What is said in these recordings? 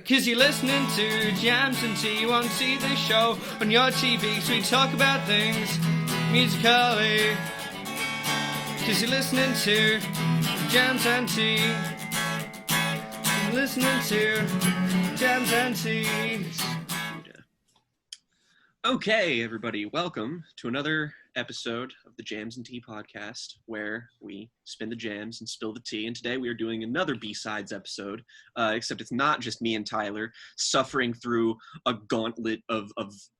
'Cause you're listening to Jams and Tea. You won't see the show on your TV, so we talk about things musically. 'Cause you're listening to Jams and Tea. You're listening to Jams and Tea. Okay, everybody, welcome to another episode of the Jams and Tea podcast, where we spin the jams and spill the tea. And today we are doing another B-Sides episode, except it's not just me and Tyler suffering through a gauntlet of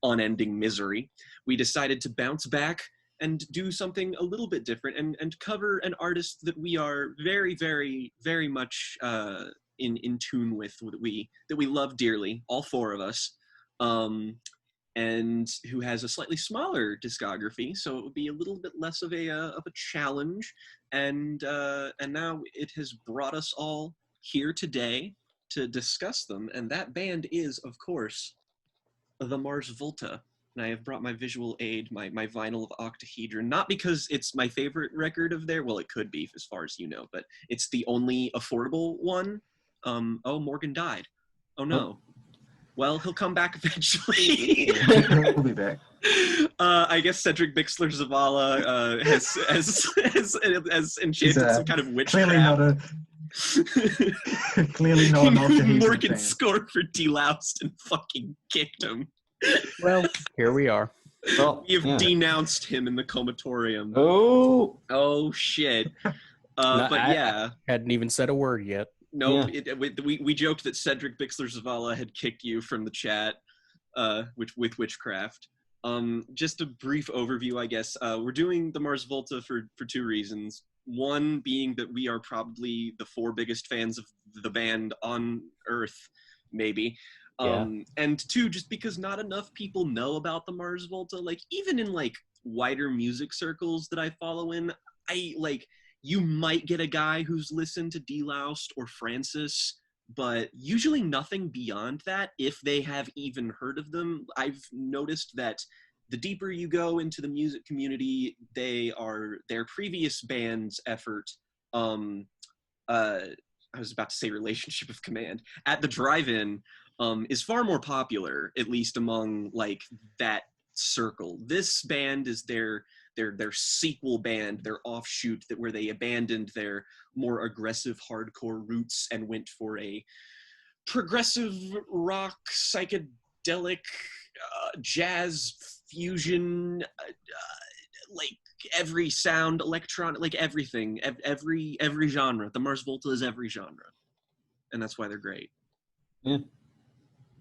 unending misery. We decided to bounce back and do something a little bit different and cover an artist that we are very, very, very much in tune with, that we love dearly, all four of us. And who has a slightly smaller discography, so it would be a little bit less of a challenge. And now it has brought us all here today to discuss them. And that band is, of course, the Mars Volta. And I have brought my visual aid, my vinyl of Octahedron, not because it's my favorite record of their, well, it could be as far as you know, but it's the only affordable one. Oh, Morgan died. Oh no. Well, he'll come back eventually. He'll be back. I guess Cedric Bixler Zavala has enchanted some kind of witchcraft. Clearly not an Octahedron Morgan fan. scored for De-Loused and fucking kicked him. Well, here we are. Well, We have denounced him in the Comatorium. Oh Shit. I hadn't even said a word yet. Nope. Yeah. We joked that Cedric Bixler Zavala had kicked you from the chat, with witchcraft. Just a brief overview, I guess. We're doing the Mars Volta for two reasons. One being that we are probably the four biggest fans of the band on Earth, maybe. And two, just because not enough people know about the Mars Volta. Like, even in like wider music circles that I follow in, you might get a guy who's listened to De-Loused or Francis, but usually nothing beyond that, if they have even heard of them. I've noticed that the deeper you go into the music community, their previous band's effort, I was about to say Relationship of Command, at the drive-in, is far more popular, at least among like that circle. This band is their sequel band, their offshoot, where they abandoned their more aggressive hardcore roots and went for a progressive rock, psychedelic, jazz fusion, like every sound, electronic, like everything, every genre. The Mars Volta is every genre, and that's why they're great.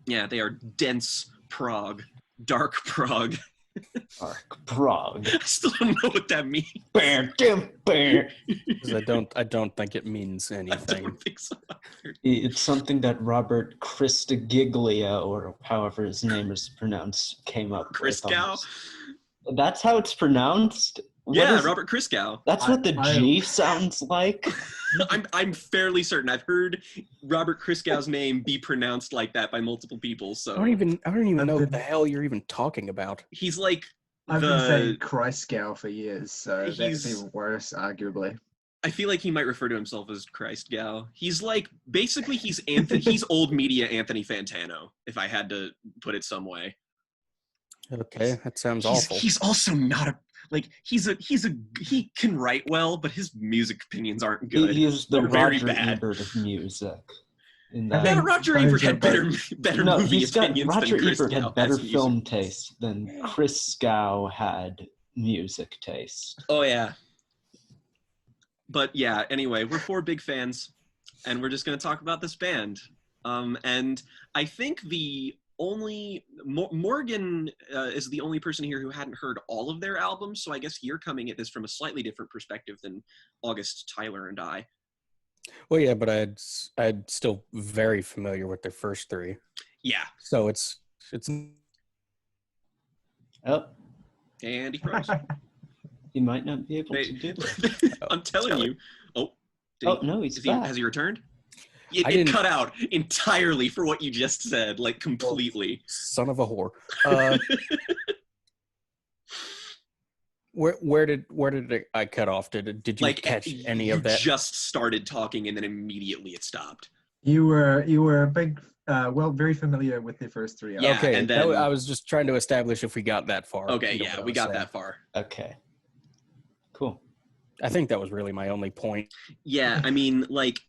Yeah, they are dense prog, dark prog. Dark prog. I still don't know what that means. I don't think it means anything. I don't think so either. It's something that Robert Christagiglia, or however his name is pronounced, came up with. Christgau? That's how it's pronounced? Robert Christgau. That's what the G sounds like? I'm fairly certain. I've heard Robert Christgau's name be pronounced like that by multiple people. So I don't even know what the hell you're even talking about. He's like I've been saying Christgau for years, so that's even worse, arguably. I feel like he might refer to himself as Christgau. He's like, basically he's he's old media Anthony Fantano, if I had to put it some way. Okay, that sounds awful. He's also not he can write well, but his music opinions aren't good. He is the very Roger bad. Ebert of music. Roger Ebert had better movie opinions Roger than Chris Ebert Gow had better has film music. taste than Chris Gow had music taste. Oh yeah. But yeah, anyway, we're four big fans, and we're just going to talk about this band. And I think Morgan is the only person here who hadn't heard all of their albums, so I guess you're coming at this from a slightly different perspective than August, Tyler, and I. Well, yeah, but I'd still very familiar with their first three. Yeah. So it's. Oh, And he froze. he might not be able to do that. I'm telling you. Oh. No, he's back. Has he returned? It cut out entirely for what you just said, like completely. Son of a whore. Where did I cut off? Did you catch any of that? You just started talking and then immediately it stopped. You were a big Well, very familiar with the first three. Yeah, okay, and then- I was just trying to establish if we got that far. Okay, you know yeah, what I we was got saying. that far. Okay. Cool. I think that was really my only point. Yeah, I mean, like,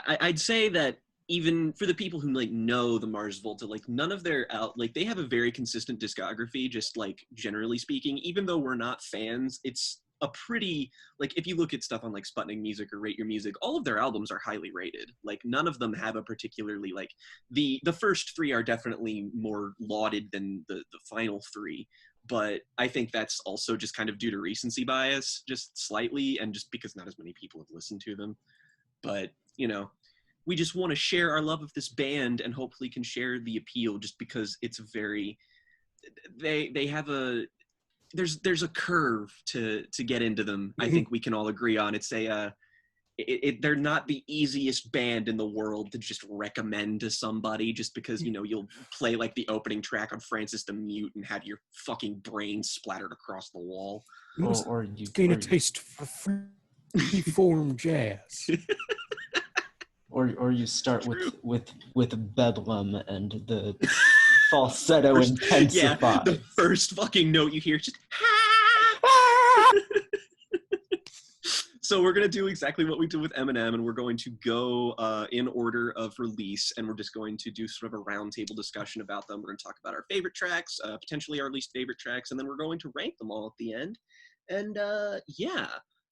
I'd say that even for the people who, like, know the Mars Volta, like, none of their like, they have a very consistent discography, just, like, generally speaking. Even though we're not fans, it's a pretty, like, if you look at stuff on, like, Sputnik Music or Rate Your Music, all of their albums are highly rated. Like, none of them have a particularly, like, the first three are definitely more lauded than the final three. But I think that's also just kind of due to recency bias, just slightly, and just because not as many people have listened to them. But, you know, we just want to share our love of this band and hopefully can share the appeal, just because it's very, they have a, there's a curve to get into them. I think we can all agree on. It's a, they're not the easiest band in the world to just recommend to somebody, just because, you know, you'll play like the opening track on Francis the Mute and have your fucking brain splattered across the wall. Or you Gain or a taste for free form jazz. or you start True. with Bedlam and the falsetto intensified. Yeah, the first fucking note you hear is just So we're going to do exactly what we did with Eminem, and we're going to go in order of release, and we're just going to do sort of a roundtable discussion about them. We're going to talk about our favorite tracks, potentially our least favorite tracks, and then we're going to rank them all at the end. And yeah,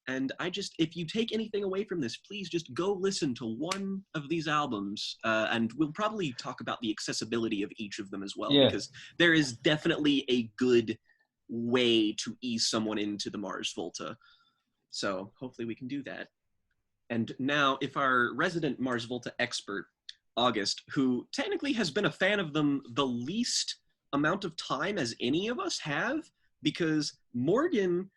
and if you take anything away from this, please just go listen to one of these albums, and we'll probably talk about the accessibility of each of them as well, because there is definitely a good way to ease someone into the Mars Volta. So hopefully we can do that. And now, if our resident Mars Volta expert, August, who technically has been a fan of them the least amount of time as any of us have, because Morgan,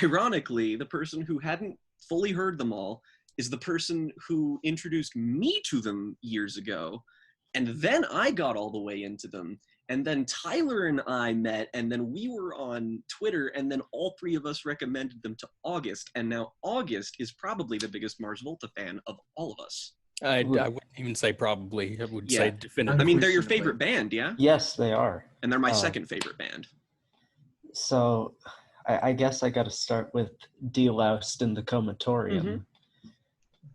ironically, the person who hadn't fully heard them all, is the person who introduced me to them years ago. And then I got all the way into them. And then Tyler and I met, and then we were on Twitter, and then all three of us recommended them to August. And now August is probably the biggest Mars Volta fan of all of us. I wouldn't even say probably. I would say definitively. I mean, they're your favorite band, yeah? Yes, they are. And they're my second favorite band. So I guess I got to start with De-Loused in the Comatorium. Mm-hmm.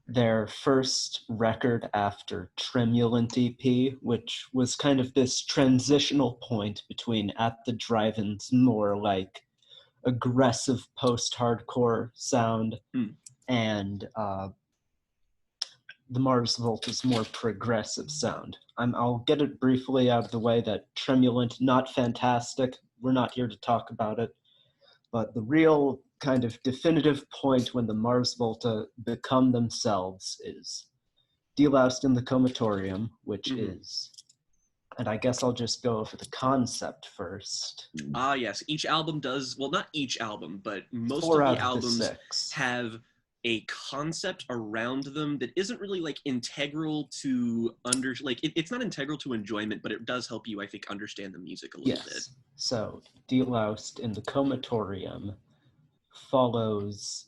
Their first record after Tremulant EP, which was kind of this transitional point between At the Drive-In's more like aggressive post-hardcore sound and the Mars Volta's more progressive sound. I'll get it briefly out of the way that Tremulant, not fantastic. We're not here to talk about it. But the real kind of definitive point when the Mars Volta become themselves is De-Loused in the Comatorium, which is, and I guess I'll just go over the concept first. Ah, yes. Each album does, well, not each album, but most Four of out the of albums the six have a concept around them that isn't really like integral to it's not integral to enjoyment, but it does help you, I think, understand the music a little bit. So De-Loused in the Comatorium follows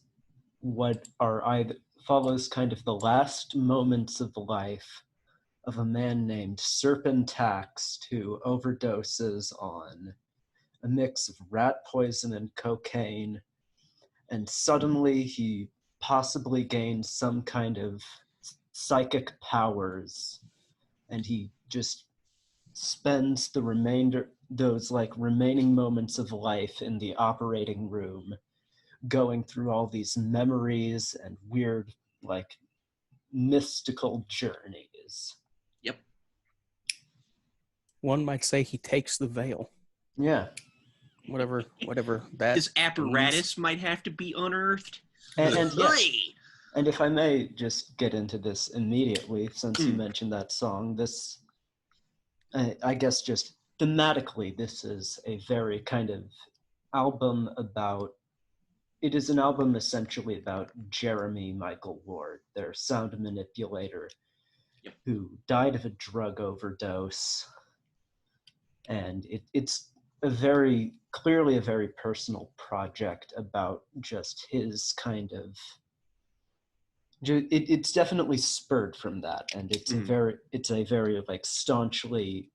kind of the last moments of the life of a man named Serpentax, who overdoses on a mix of rat poison and cocaine, and suddenly he possibly gains some kind of psychic powers, and he just spends those remaining moments of life in the operating room going through all these memories and weird, like, mystical journeys. Yep. One might say he takes the veil. Yeah. Whatever that His apparatus might have to be unearthed. And if I may just get into this immediately, since you mentioned that song, this, I guess just thematically, this is a very kind of album about, it is an album essentially about Jeremy Michael Ward, their sound manipulator, who died of a drug overdose. And it's clearly a very personal project about just his kind of It's definitely spurred from that, and it's a very like staunchly,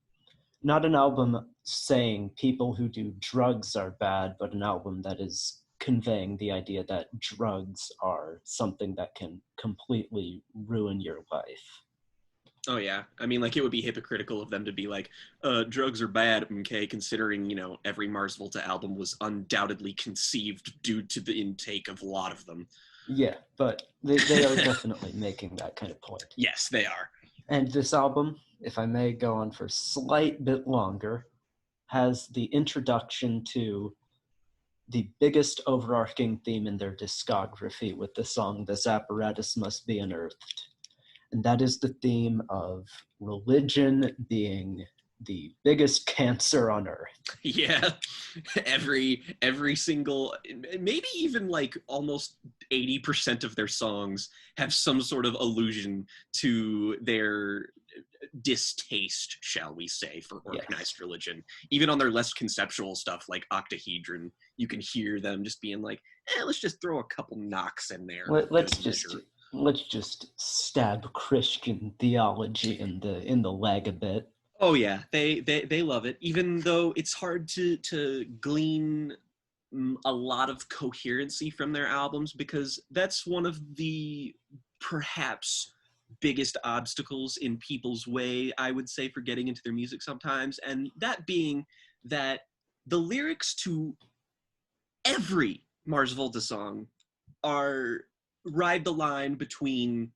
not an album saying people who do drugs are bad, but an album that is conveying the idea that drugs are something that can completely ruin your life. Oh yeah, I mean, like, it would be hypocritical of them to be like, drugs are bad, okay, considering, you know, every Mars Volta album was undoubtedly conceived due to the intake of a lot of them. Yeah, but they are definitely making that kind of point. Yes, they are. And this album, if I may go on for a slight bit longer, has the introduction to the biggest overarching theme in their discography with the song "This Apparatus Must Be Unearthed." And that is the theme of religion being the biggest cancer on earth. Yeah, every single, maybe even like almost 80% of their songs have some sort of allusion to their distaste, shall we say, for organized religion. Even on their less conceptual stuff like Octahedron, you can hear them just being like, let's just throw a couple knocks in there. Let's just stab Christian theology in the leg a bit. Oh yeah, they love it, even though it's hard to glean a lot of coherency from their albums, because that's one of the perhaps biggest obstacles in people's way, I would say, for getting into their music sometimes, and that being that the lyrics to every Mars Volta song ride the line between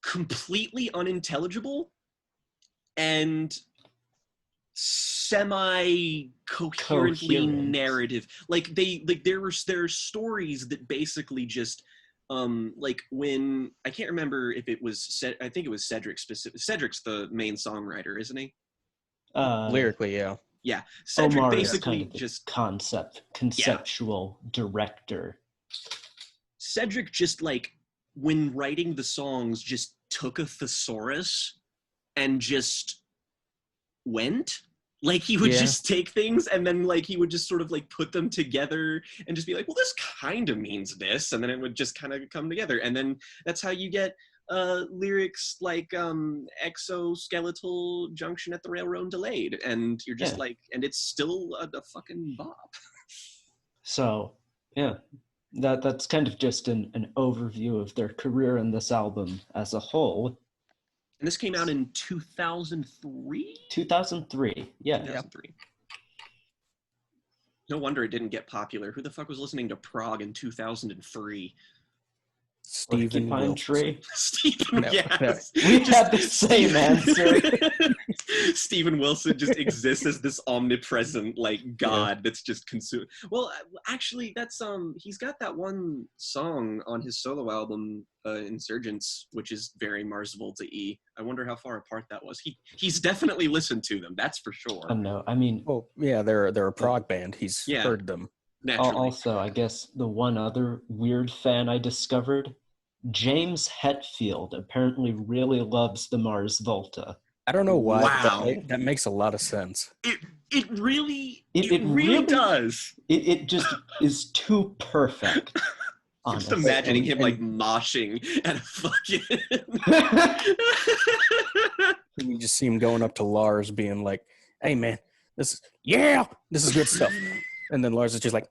completely unintelligible and semi-coherently narrative. Like there are stories that basically just like, when I can't remember if it was I think it was Cedric specific. Cedric's the main songwriter, isn't he? Lyrically, yeah. Yeah, Cedric Omar basically is kind of just conceptual director. Cedric just, like, when writing the songs, just took a thesaurus and just went. Like, he would just take things and then, like, he would just sort of, like, put them together and just be like, well, this kind of means this, and then it would just kind of come together. And then that's how you get lyrics like exoskeletal junction at the railroad delayed, and you're just like, and it's still a fucking bop. So, yeah. That's kind of just an overview of their career in this album as a whole. And this came out in 2003? 2003, yeah. 2003. No wonder it didn't get popular. Who the fuck was listening to prog in 2003? Stephen Wilson. Stephen, yes. We had the same answer. Stephen Wilson just exists as this omnipresent, like, god that's just consumed. Well, actually, that's he's got that one song on his solo album, Insurgents, which is very Mars Volta-y. I wonder how far apart that was. He's definitely listened to them, that's for sure. No, I mean, well, yeah, they're a prog band. He's heard them. Naturally. Also, I guess the one other weird fan I discovered, James Hetfield, apparently really loves the Mars Volta. I don't know why. Wow. That makes a lot of sense. It really does. It just is too perfect. Just imagining him like moshing at a fucking. You just see him going up to Lars, being like, "Hey man, this is good stuff." And then Lars is just like,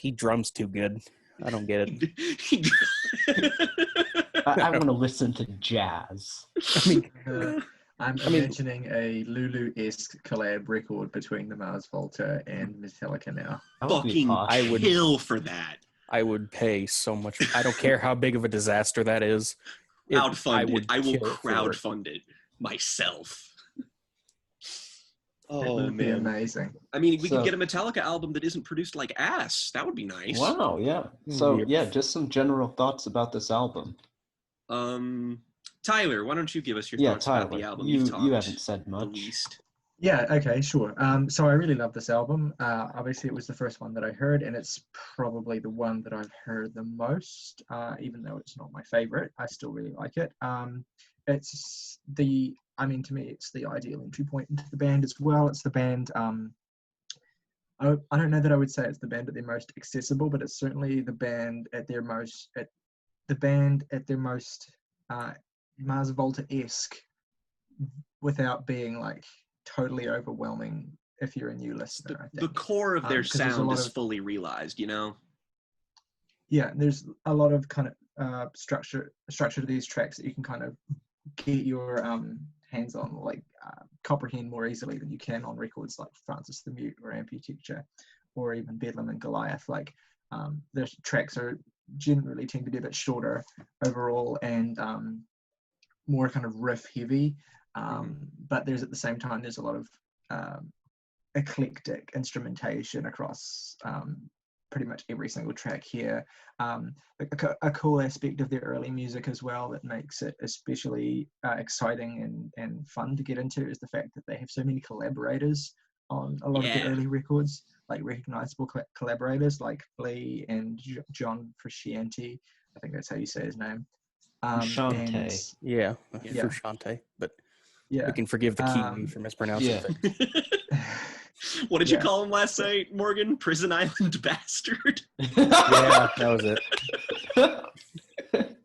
he drums too good. I don't get it. I want to listen to jazz. I'm imagining a Lulu-esque collab record between the Mars Volta and Metallica now. Fucking I would kill for that. I would pay so much. I don't care how big of a disaster that is. I will crowdfund it myself. It would be amazing. I mean, we could get a Metallica album that isn't produced like ass. That would be nice. Wow, yeah. So, just some general thoughts about this album. Tyler, why don't you give us your thoughts about the album? You haven't said much. Yeah, okay, sure. So I really love this album. Obviously, it was the first one that I heard, and it's probably the one that I've heard the most, even though it's not my favorite. I still really like it. To me, it's the ideal entry point into the band as well. It's the band, I don't know that I would say it's the band at their most accessible, but it's certainly the band at their the band at their most Mars Volta-esque without being like totally overwhelming if you're a new listener. I The think core of their 'cause there's a sound lot is of- fully realized, you know? Yeah, there's a lot of kind of structure to these tracks that you can kind of get your hands on, like comprehend more easily than you can on records like Francis the Mute or Amputechture or even Bedlam and Goliath. Like the tracks are generally tend to be a bit shorter overall and more kind of riff heavy, but there's at the same time there's a lot of eclectic instrumentation across pretty much every single track here. A cool aspect of their early music as well that makes it especially exciting and fun to get into is the fact that they have so many collaborators on a lot of their early records, like recognizable collaborators like Flea and John Frusciante. I think that's how you say his name. Frusciante. Yeah, Yeah. Frusciante, but Yeah. we can forgive the Kiwi for mispronouncing yeah. things. What did you call him last night, Morgan? Prison Island bastard? Yeah, that was it.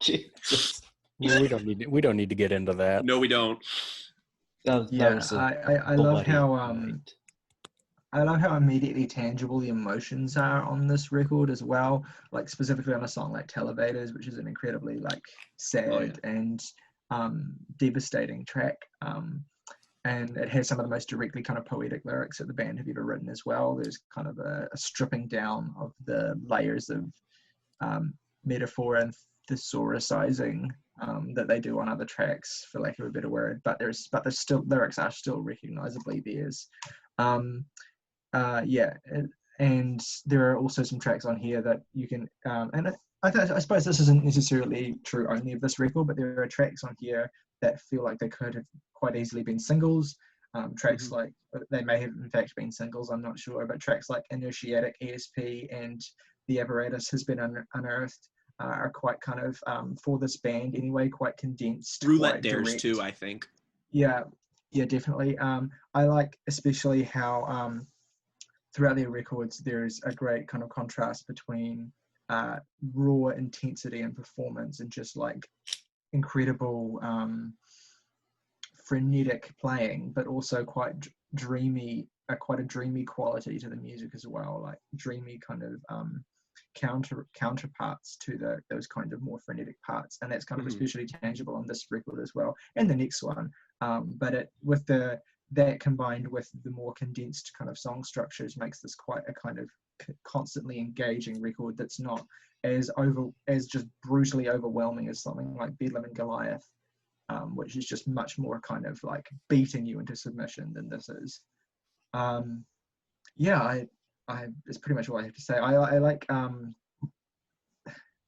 Jesus. Well, we don't need to get into that. No, we don't. That was I love bloody how night. I love how immediately tangible the emotions are on this record as well. Like specifically on a song like Televators, which is an incredibly like sad and devastating track. And it has some of the most directly kind of poetic lyrics that the band have ever written as well. There's kind of a stripping down of the layers of metaphor and thesauricizing that they do on other tracks, for lack of a better word. But there's still lyrics are still recognizably theirs. And there are also some tracks on here that you can, and I suppose this isn't necessarily true only of this record, but there are tracks on here that feel like they could have quite easily been singles. Tracks like, they may have in fact been singles, I'm not sure, but tracks like Initiatic, ESP, and The Apparatus Has Been Unearthed are quite kind of, for this band anyway, quite condensed. Roulette quite Dares direct. too, I think. Yeah, definitely. I like especially how throughout their records there's a great kind of contrast between raw intensity and performance and just like incredible frenetic playing, but also quite dreamy, quite a dreamy quality to the music as well, like dreamy kind of counterparts to those kind of more frenetic parts, and that's kind of especially tangible on this record as well, and the next one. But that combined with the more condensed kind of song structures makes this quite a kind of constantly engaging record that's not as just brutally overwhelming as something like Bedlam and Goliath, which is just much more kind of like beating you into submission than this is. It's pretty much all I have to say. I like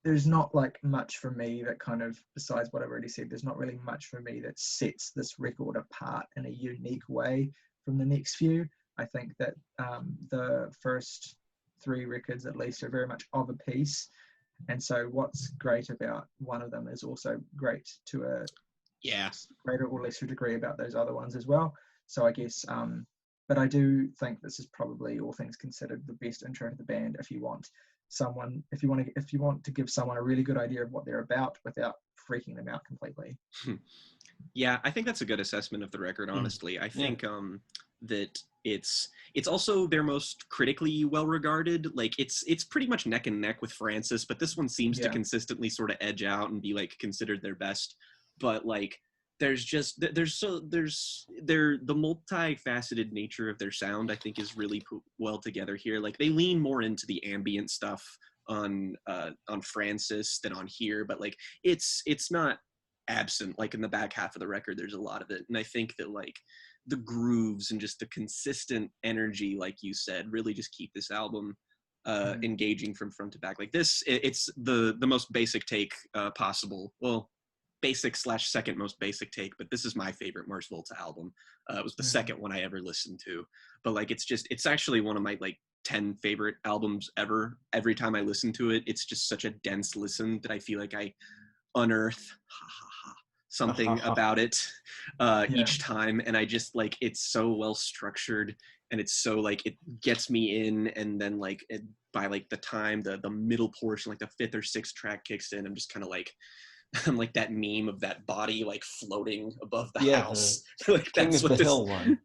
there's not like much for me that kind of, besides what I've already said, there's not really much for me that sets this record apart in a unique way from the next few. I think that the first three records at least are very much of a piece, and so what's great about one of them is also great to a greater or lesser degree about those other ones as well. So I guess but I do think this is probably, all things considered, the best intro to the band if you want to give someone a really good idea of what they're about without freaking them out completely. Yeah, I think that's a good assessment of the record, honestly. I think that it's also their most critically well regarded. Like it's pretty much neck and neck with Francis, but this one seems to consistently sort of edge out and be like considered their best. But like the multifaceted nature of their sound, I think, is really well together here. Like they lean more into the ambient stuff on Francis than on here, but like it's not absent. Like in the back half of the record, there's a lot of it, and I think that like the grooves and just the consistent energy, like you said, really just keep this album engaging from front to back. Like this, it's the most basic take possible. Well, basic / second most basic take, but this is my favorite Mars Volta album. It was the second one I ever listened to, but like it's actually one of my like 10 favorite albums ever. Every time I listen to it, it's just such a dense listen that I feel like I unearth something about it each time, and I just like it's so well structured, and it's so like it gets me in, and then like by like the time the middle portion, like the 5th or 6th track kicks in, I'm just kind of like I'm like that meme of that body like floating above the house. Like King that's of what the this Hill one.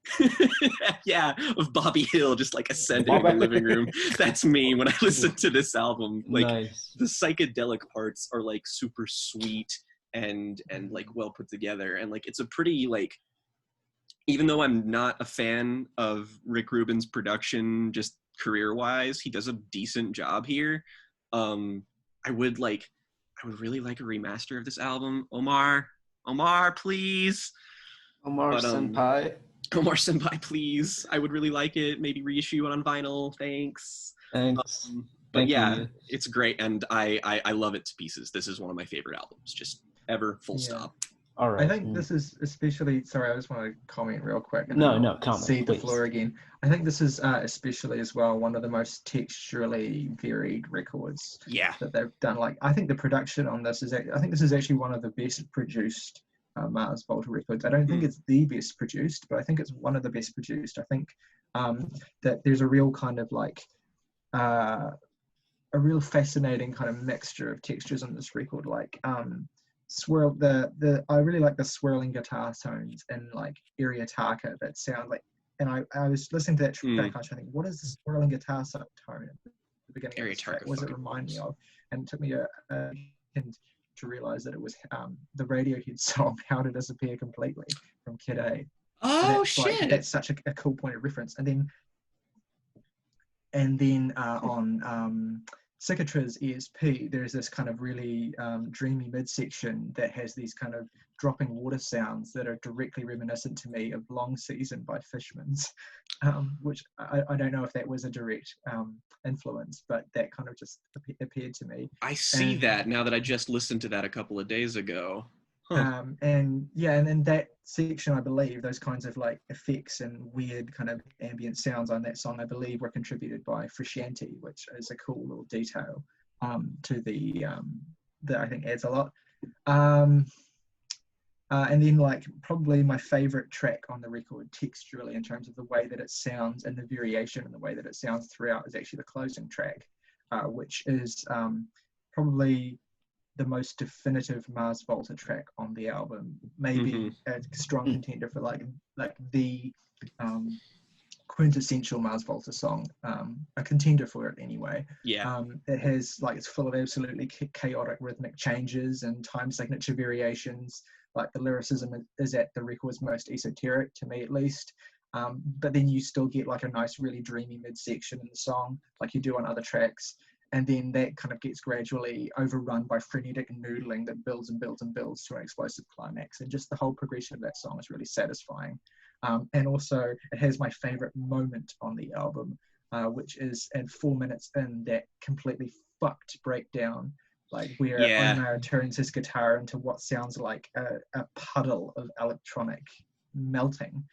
yeah, of Bobby Hill just like ascending in the living room. That's me when I listen to this album. Like Nice. the psychedelic parts are like super sweet and like well put together, and like it's a pretty like, even though I'm not a fan of Rick Rubin's production just career wise, he does a decent job here. I would really like a remaster of this album. Omar, please. Omar Senpai. Omar Senpai, please. I would really like it. Maybe reissue it on vinyl. Thanks. Thanks. But Thank yeah, you. it's great, and I love it to pieces. This is one of my favorite albums, just ever. Full stop. All right. I think this is especially, sorry, I just want to comment real quick. And comment, see the please. floor again. I think this is especially as well one of the most texturally varied records that they've done. Like, I think the production on this is, I think this is actually one of the best produced Mars Volta records. I don't think it's the best produced, but I think it's one of the best produced. I think that there's a real kind of like, a real fascinating kind of mixture of textures on this record. Like, swirl I really like the swirling guitar tones and like Ariataka that sound like, and I was listening to that track, I was thinking, what is the swirling guitar tone at the beginning of this track? What does it remind me of? And it took me a hint to realize that it was the Radiohead song How to Disappear Completely from Kid A. Oh shit! Like, that's such a cool point of reference. And then on Cicatra's ESP, there's this kind of really dreamy midsection that has these kind of dropping water sounds that are directly reminiscent to me of Long Season by Fishmans, which I don't know if that was a direct influence, but that kind of just appeared to me. I see that now that I just listened to that a couple of days ago. And then that section, I believe, those kinds of like effects and weird kind of ambient sounds on that song, I believe, were contributed by Frusciante, which is a cool little detail to the that I think adds a lot. And then like probably my favorite track on the record texturally in terms of the way that it sounds and the variation in the way that it sounds throughout is actually the closing track, which is probably the most definitive Mars Volta track on the album, maybe a strong contender for like the quintessential Mars Volta song, a contender for it anyway. It has like, it's full of absolutely chaotic rhythmic changes and time signature variations. Like the lyricism is at the record's most esoteric, to me at least. But then you still get like a nice, really dreamy midsection in the song, like you do on other tracks. And then that kind of gets gradually overrun by frenetic noodling that builds and builds and builds to an explosive climax. And just the whole progression of that song is really satisfying. And also, it has my favorite moment on the album, which is at 4 minutes in, that completely fucked breakdown, like where Omar turns his guitar into what sounds like a puddle of electronic melting.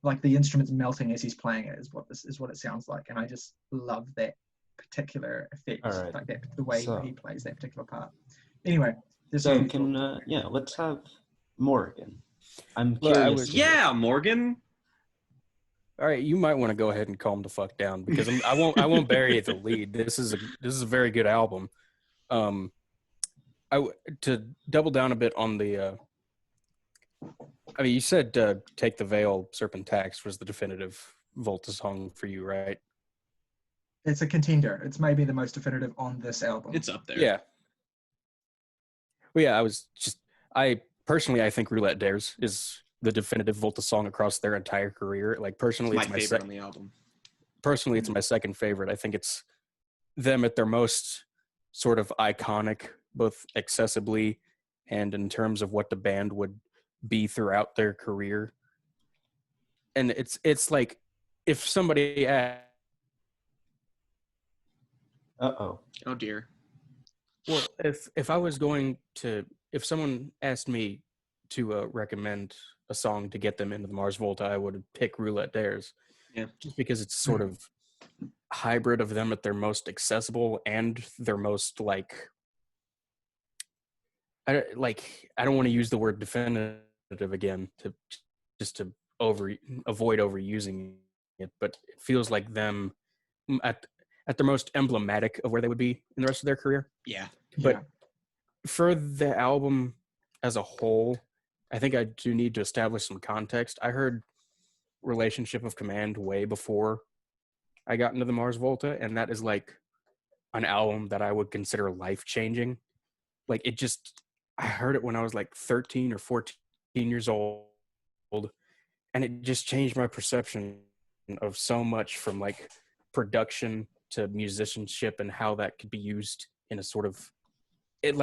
Like the instrument's melting as he's playing it is what it sounds like. And I just love that particular effect, like that, the way he plays that particular part. Anyway, let's have Morgan. I'm curious. Morgan. All right, you might want to go ahead and calm the fuck down, because I won't bury the lead. This is a very good album. To double down a bit on the, I mean, you said "Take the Veil," Serpentax was the definitive Volta song for you, right? It's a contender. It's maybe the most definitive on this album. It's up there. Yeah. Well, yeah, I personally think Roulette Dares is the definitive Volta song across their entire career. Like, personally, it's my favorite on the album. Personally, it's my second favorite. I think it's them at their most sort of iconic, both accessibly and in terms of what the band would be throughout their career. And it's like, if somebody asked, oh dear. Well, if someone asked me to recommend a song to get them into the Mars Volta, I would pick Roulette Dares. Yeah. Just because it's sort of hybrid of them at their most accessible and their most like I don't want to use the word definitive again to avoid overusing it, but it feels like them at their most emblematic of where they would be in the rest of their career. Yeah. But for the album as a whole, I think I do need to establish some context. I heard Relationship of Command way before I got into the Mars Volta, and that is like an album that I would consider life-changing. Like, it just, I heard it when I was like 13 or 14 years old, and it just changed my perception of so much, from like production to musicianship and how that could be used in a sort of, it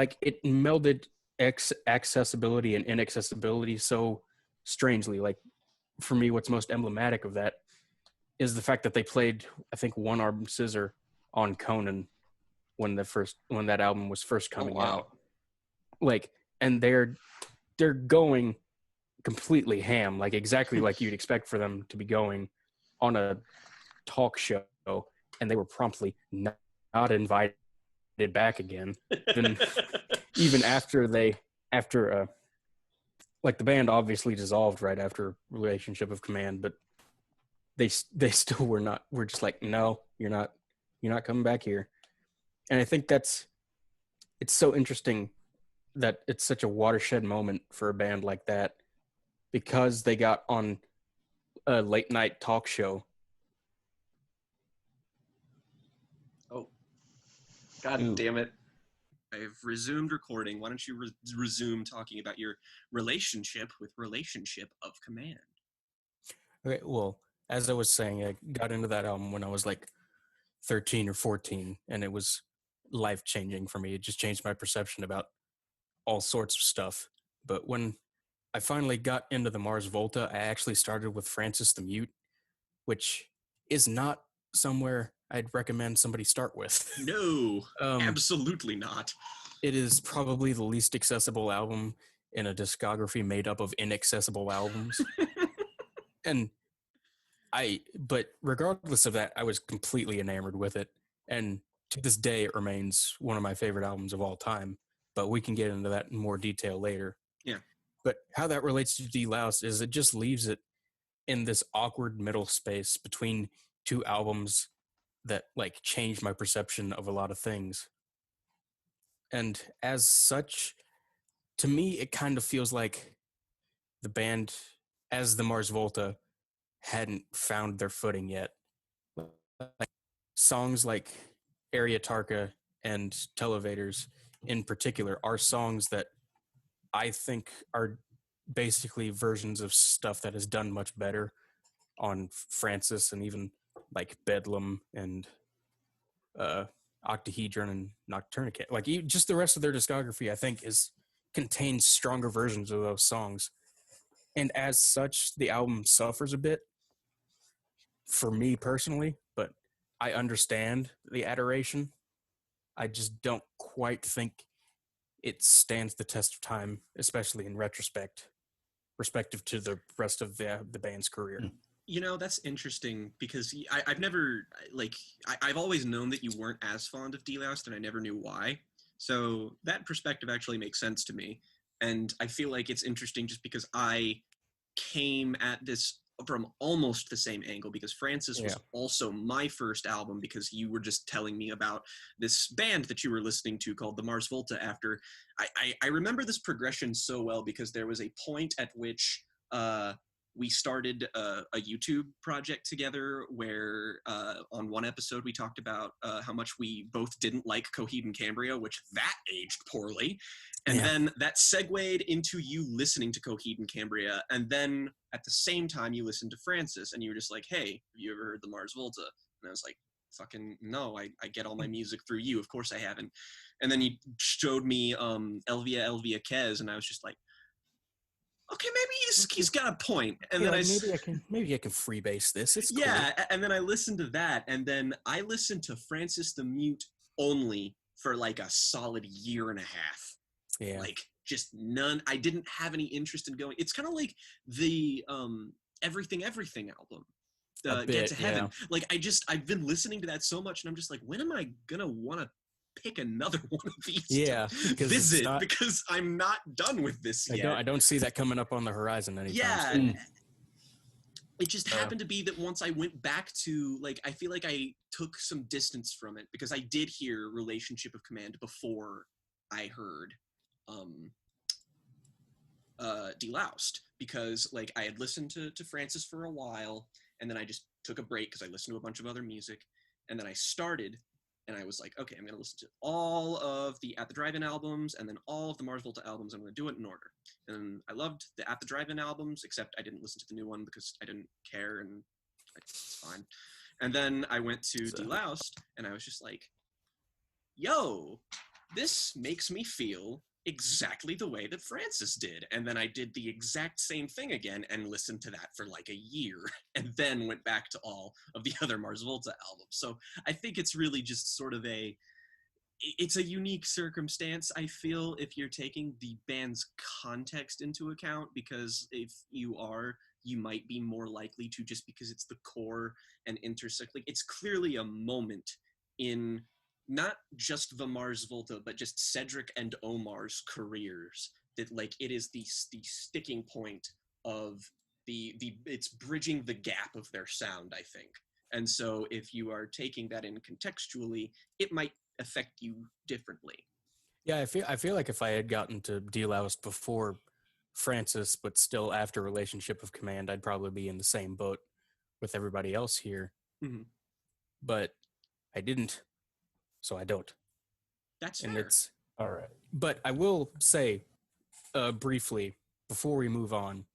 melded accessibility and inaccessibility so strangely. Like, for me, what's most emblematic of that is the fact that they played, I think, One Armed Scissor on Conan when that album was first coming out. Like, and they're going completely ham, like exactly like you'd expect for them to be going on a talk show, and they were promptly not invited back again. Even after like the band obviously dissolved right after Relationship of Command, but they still were just like, no, you're not coming back here. And I think it's so interesting that it's such a watershed moment for a band like that, because they got on a late night talk show. Oh, God damn it. I've resumed recording. Why don't you resume talking about your relationship with Relationship of Command? Okay, well, as I was saying, I got into that album when I was like 13 or 14, and it was life-changing for me. It just changed my perception about all sorts of stuff. But when I finally got into the Mars Volta, I actually started with Francis the Mute, which is not somewhere I'd recommend somebody start with. No, absolutely not. It is probably the least accessible album in a discography made up of inaccessible albums. But regardless of that, I was completely enamored with it. And to this day, it remains one of my favorite albums of all time. But we can get into that in more detail later. Yeah. But how that relates to De-Loused is it just leaves it in this awkward middle space between two albums that like changed my perception of a lot of things. And as such, to me, it kind of feels like the band, as the Mars Volta, hadn't found their footing yet. Like, songs like Areotarca and Televators in particular are songs that I think are basically versions of stuff that is done much better on Francis, and even like Bedlam and Octahedron and Noctourniquit. Like, just the rest of their discography, I think, contains stronger versions of those songs. And as such, the album suffers a bit for me personally, but I understand the adoration. I just don't quite think it stands the test of time, especially in respective to the rest of the band's career. You know, that's interesting, because I've never, like, I've always known that you weren't as fond of De-Loused, and I never knew why. So that perspective actually makes sense to me. And I feel like it's interesting just because I came at this from almost the same angle, because Francis was also my first album, because you were just telling me about this band that you were listening to called the Mars Volta after. I remember this progression so well, because there was a point at which we started a YouTube project together where on one episode we talked about how much we both didn't like Coheed and Cambria, which that aged poorly. And then that segued into you listening to Coheed and Cambria. And then at the same time you listened to Francis, and you were just like, hey, have you ever heard the Mars Volta? And I was like, fucking no, I get all my music through you. Of course I haven't. And then you showed me Elvia Kez, and I was just like, okay, maybe he's got a point. And then maybe I can freebase this. It's cool. And then I listened to that, and then I listened to Francis the Mute only for like a solid year and a half. Yeah. Like, just none. I didn't have any interest in going. It's kind of like the Everything album. Get to Heaven. Yeah. Like, I've been listening to that so much, and I'm just like, when am I gonna want to pick another one of these Yeah, to because visit because I'm not done with this yet. I don't see that coming up on the horizon anytime Yeah. soon. It just happened to be that once I went back to, like, I feel like I took some distance from it because I did hear Relationship of Command before I heard De-Loused, because, like, I had listened to Francis for a while, and then I just took a break because I listened to a bunch of other music, and then I started, and I was like, okay, I'm going to listen to all of the At the Drive-In albums, and then all of the Mars Volta albums. I'm going to do it in order. And I loved the At the Drive-In albums, except I didn't listen to the new one because I didn't care, and it's fine. And then I went to De-Loused, and I was just like, yo, this makes me feel exactly the way that Francis did. And then I did the exact same thing again and listened to that for like a year, and then went back to all of the other Mars Volta albums. So I think it's really just sort of it's a unique circumstance, I feel, if you're taking the band's context into account, because if you are, you might be more likely to, just because it's the core and intersect. Like, it's clearly a moment in not just the Mars Volta, but just Cedric and Omar's careers, that, like, it is the sticking point of it's bridging the gap of their sound, I think. And so if you are taking that in contextually, it might affect you differently. Yeah, I feel like if I had gotten to De-Loused before Francis, but still after Relationship of Command, I'd probably be in the same boat with everybody else here. Mm-hmm. But I didn't, so I don't. That's and fair. It's All right. But I will say briefly before we move on,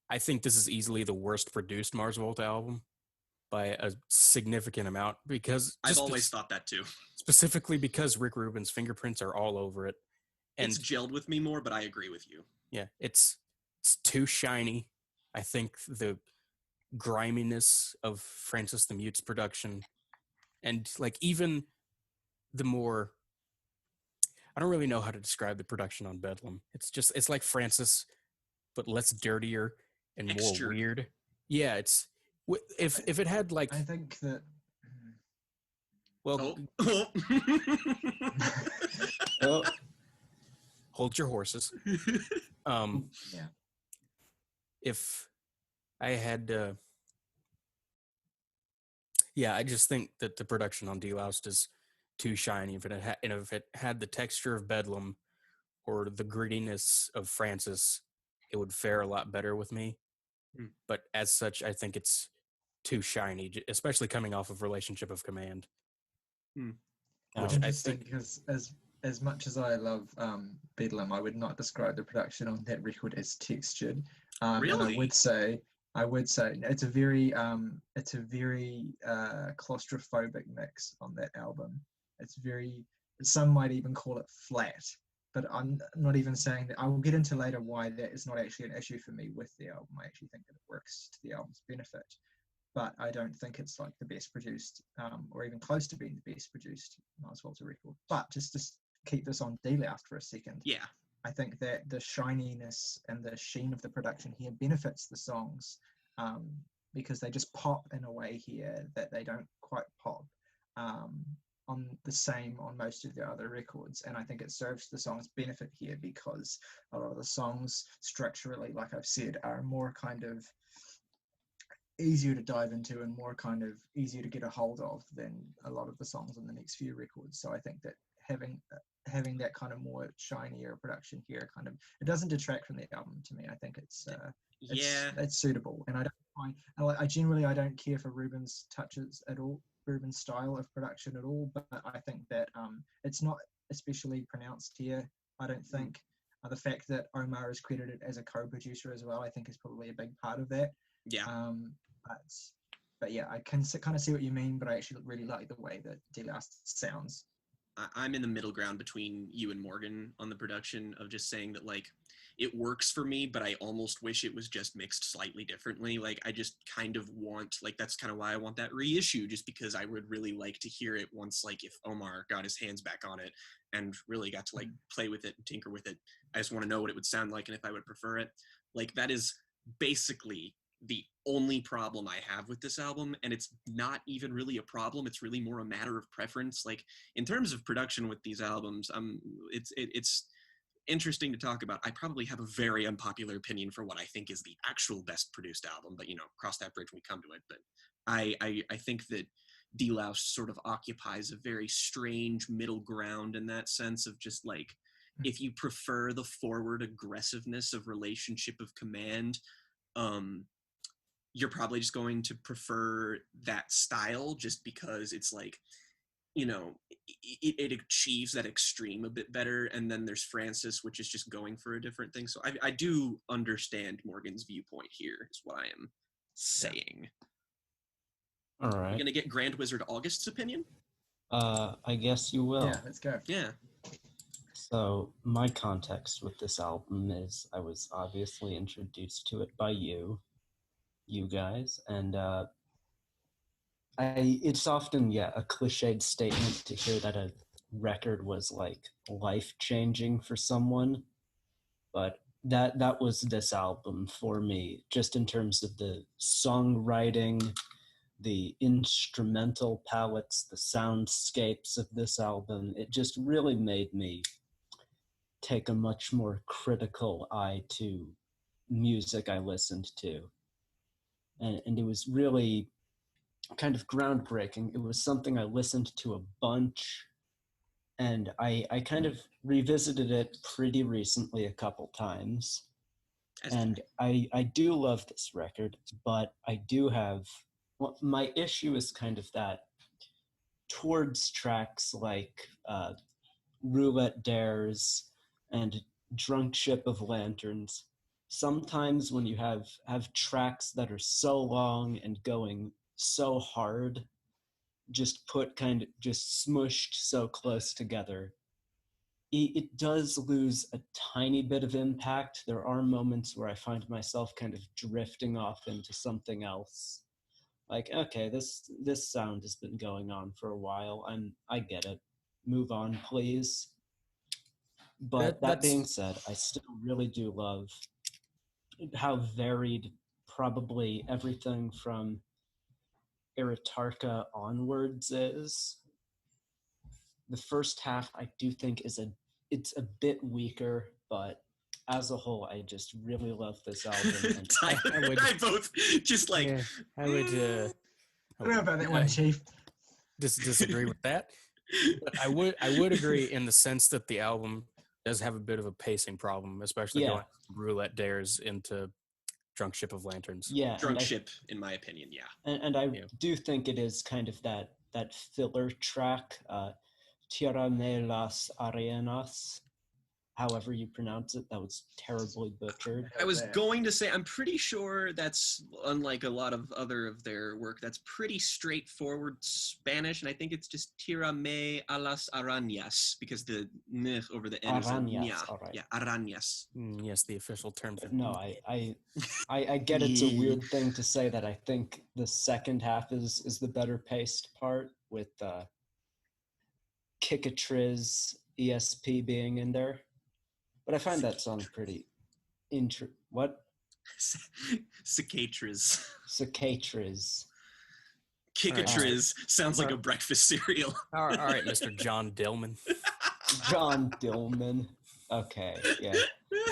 I think this is easily the worst produced Mars Volta album by a significant amount, because I've always thought that too. Specifically because Rick Rubin's fingerprints are all over it. And it's gelled with me more, but I agree with you. Yeah, it's too shiny. I think the griminess of Francis the Mute's production, and like even the more, I don't really know how to describe the production on Bedlam. It's like Francis, but less dirtier and Textured. More weird. Yeah, if it had like, I think that. Well, Oh, hold your horses. Yeah. If I had, I just think that the production on De-Loused is too shiny. If it had the texture of Bedlam or the grittiness of Francis, it would fare a lot better with me. But as such, I think it's too shiny, especially coming off of Relationship of Command. Which interesting, because as much as I love Bedlam, I would not describe the production on that record as textured. Really? And I would say it's a very claustrophobic mix on that album. Some might even call it flat, but I'm not even saying that. I will get into later why that is not actually an issue for me with the album. I actually think that it works to the album's benefit, but I don't think it's like the best produced, or even close to being the best produced Mars Volta record. But just to keep this on De-Loused for a second, yeah, I think that the shininess and the sheen of the production here benefits the songs, because they just pop in a way here that they don't quite pop on most of their other records. And I think it serves the song's benefit here, because a lot of the songs structurally, like I've said, are more kind of easier to dive into and more kind of easier to get a hold of than a lot of the songs on the next few records. So I think that having that kind of more shinier production here, kind of, it doesn't detract from the album to me. I think it's suitable, and I generally don't care for Rubin's touches at all, Rubin's style of production at all, but I think that it's not especially pronounced here. I don't think the fact that Omar is credited as a co-producer as well, I think, is probably a big part of that. Yeah. But yeah, I can kind of see what you mean, but I actually really like the way that De-Loused sounds. I'm in the middle ground between you and Morgan on the production, of just saying that, like, it works for me, but I almost wish it was just mixed slightly differently. Like, I just kind of want, like, that's kind of why I want that reissue, just because I would really like to hear it once, like, if Omar got his hands back on it and really got to, like, play with it and tinker with it. I just want to know what it would sound like and if I would prefer it. Like, that is basically the only problem I have with this album, and it's not even really a problem. It's really more a matter of preference. Like in terms of production with these albums, it's interesting to talk about. I probably have a very unpopular opinion for what I think is the actual best produced album, but cross that bridge when we come to it. But I think that De-Loused sort of occupies a very strange middle ground in that sense of just like, if you prefer the forward aggressiveness of Relationship of Command, you're probably just going to prefer that style just because it's like, it achieves that extreme a bit better. And then there's Francis, which is just going for a different thing. So I do understand Morgan's viewpoint here, is what I am saying. All right. You're going to get Grand Wizard August's opinion? I guess you will. Yeah, let's go. Yeah. So my context with this album is I was obviously introduced to it by you guys, and it's often a cliched statement to hear that a record was like life-changing for someone, but that was this album for me, just in terms of the songwriting, the instrumental palettes, the soundscapes of this album. It just really made me take a much more critical eye to music I listened to. And it was really kind of groundbreaking. It was something I listened to a bunch, and I kind of revisited it pretty recently a couple times. And I do love this record, but I do have, my issue is kind of that towards tracks like Roulette Dares and Drunk Ship of Lanterns, sometimes when you have tracks that are so long and going so hard, just smushed so close together, it does lose a tiny bit of impact. There are moments where I find myself kind of drifting off into something else. Like, okay, this sound has been going on for a while. I get it. Move on, please. But that being said, I still really do love how varied probably everything from Iritarka onwards is. The first half I do think it's a bit weaker, but as a whole, I just really love this album. And Tyler and I both just like... Yeah, I would... I don't know about that one, Chief. Disagree with that. But I would agree in the sense that the album does have a bit of a pacing problem, especially going from Roulette Dares into Drunk Ship of Lanterns. Yeah, Drunk Ship, in my opinion, yeah. And I do think it is kind of that filler track, Tierra me las arenas, however you pronounce it. That was terribly butchered. I was going to say, I'm pretty sure that's, unlike a lot of other of their work, that's pretty straightforward Spanish, and I think it's just Tira me a las arañas, because the n over the n is a nya. Right. Yeah, arañas. Yes, the official term. No, I get it's a weird thing to say that I think the second half is the better paced part, with Kikatriz ESP being in there. But I find that song pretty what? Cicatriz. Cicatriz. Kikatriz sounds like a breakfast cereal. All right, Mr. John Dillman. John Dillman. Okay, yeah.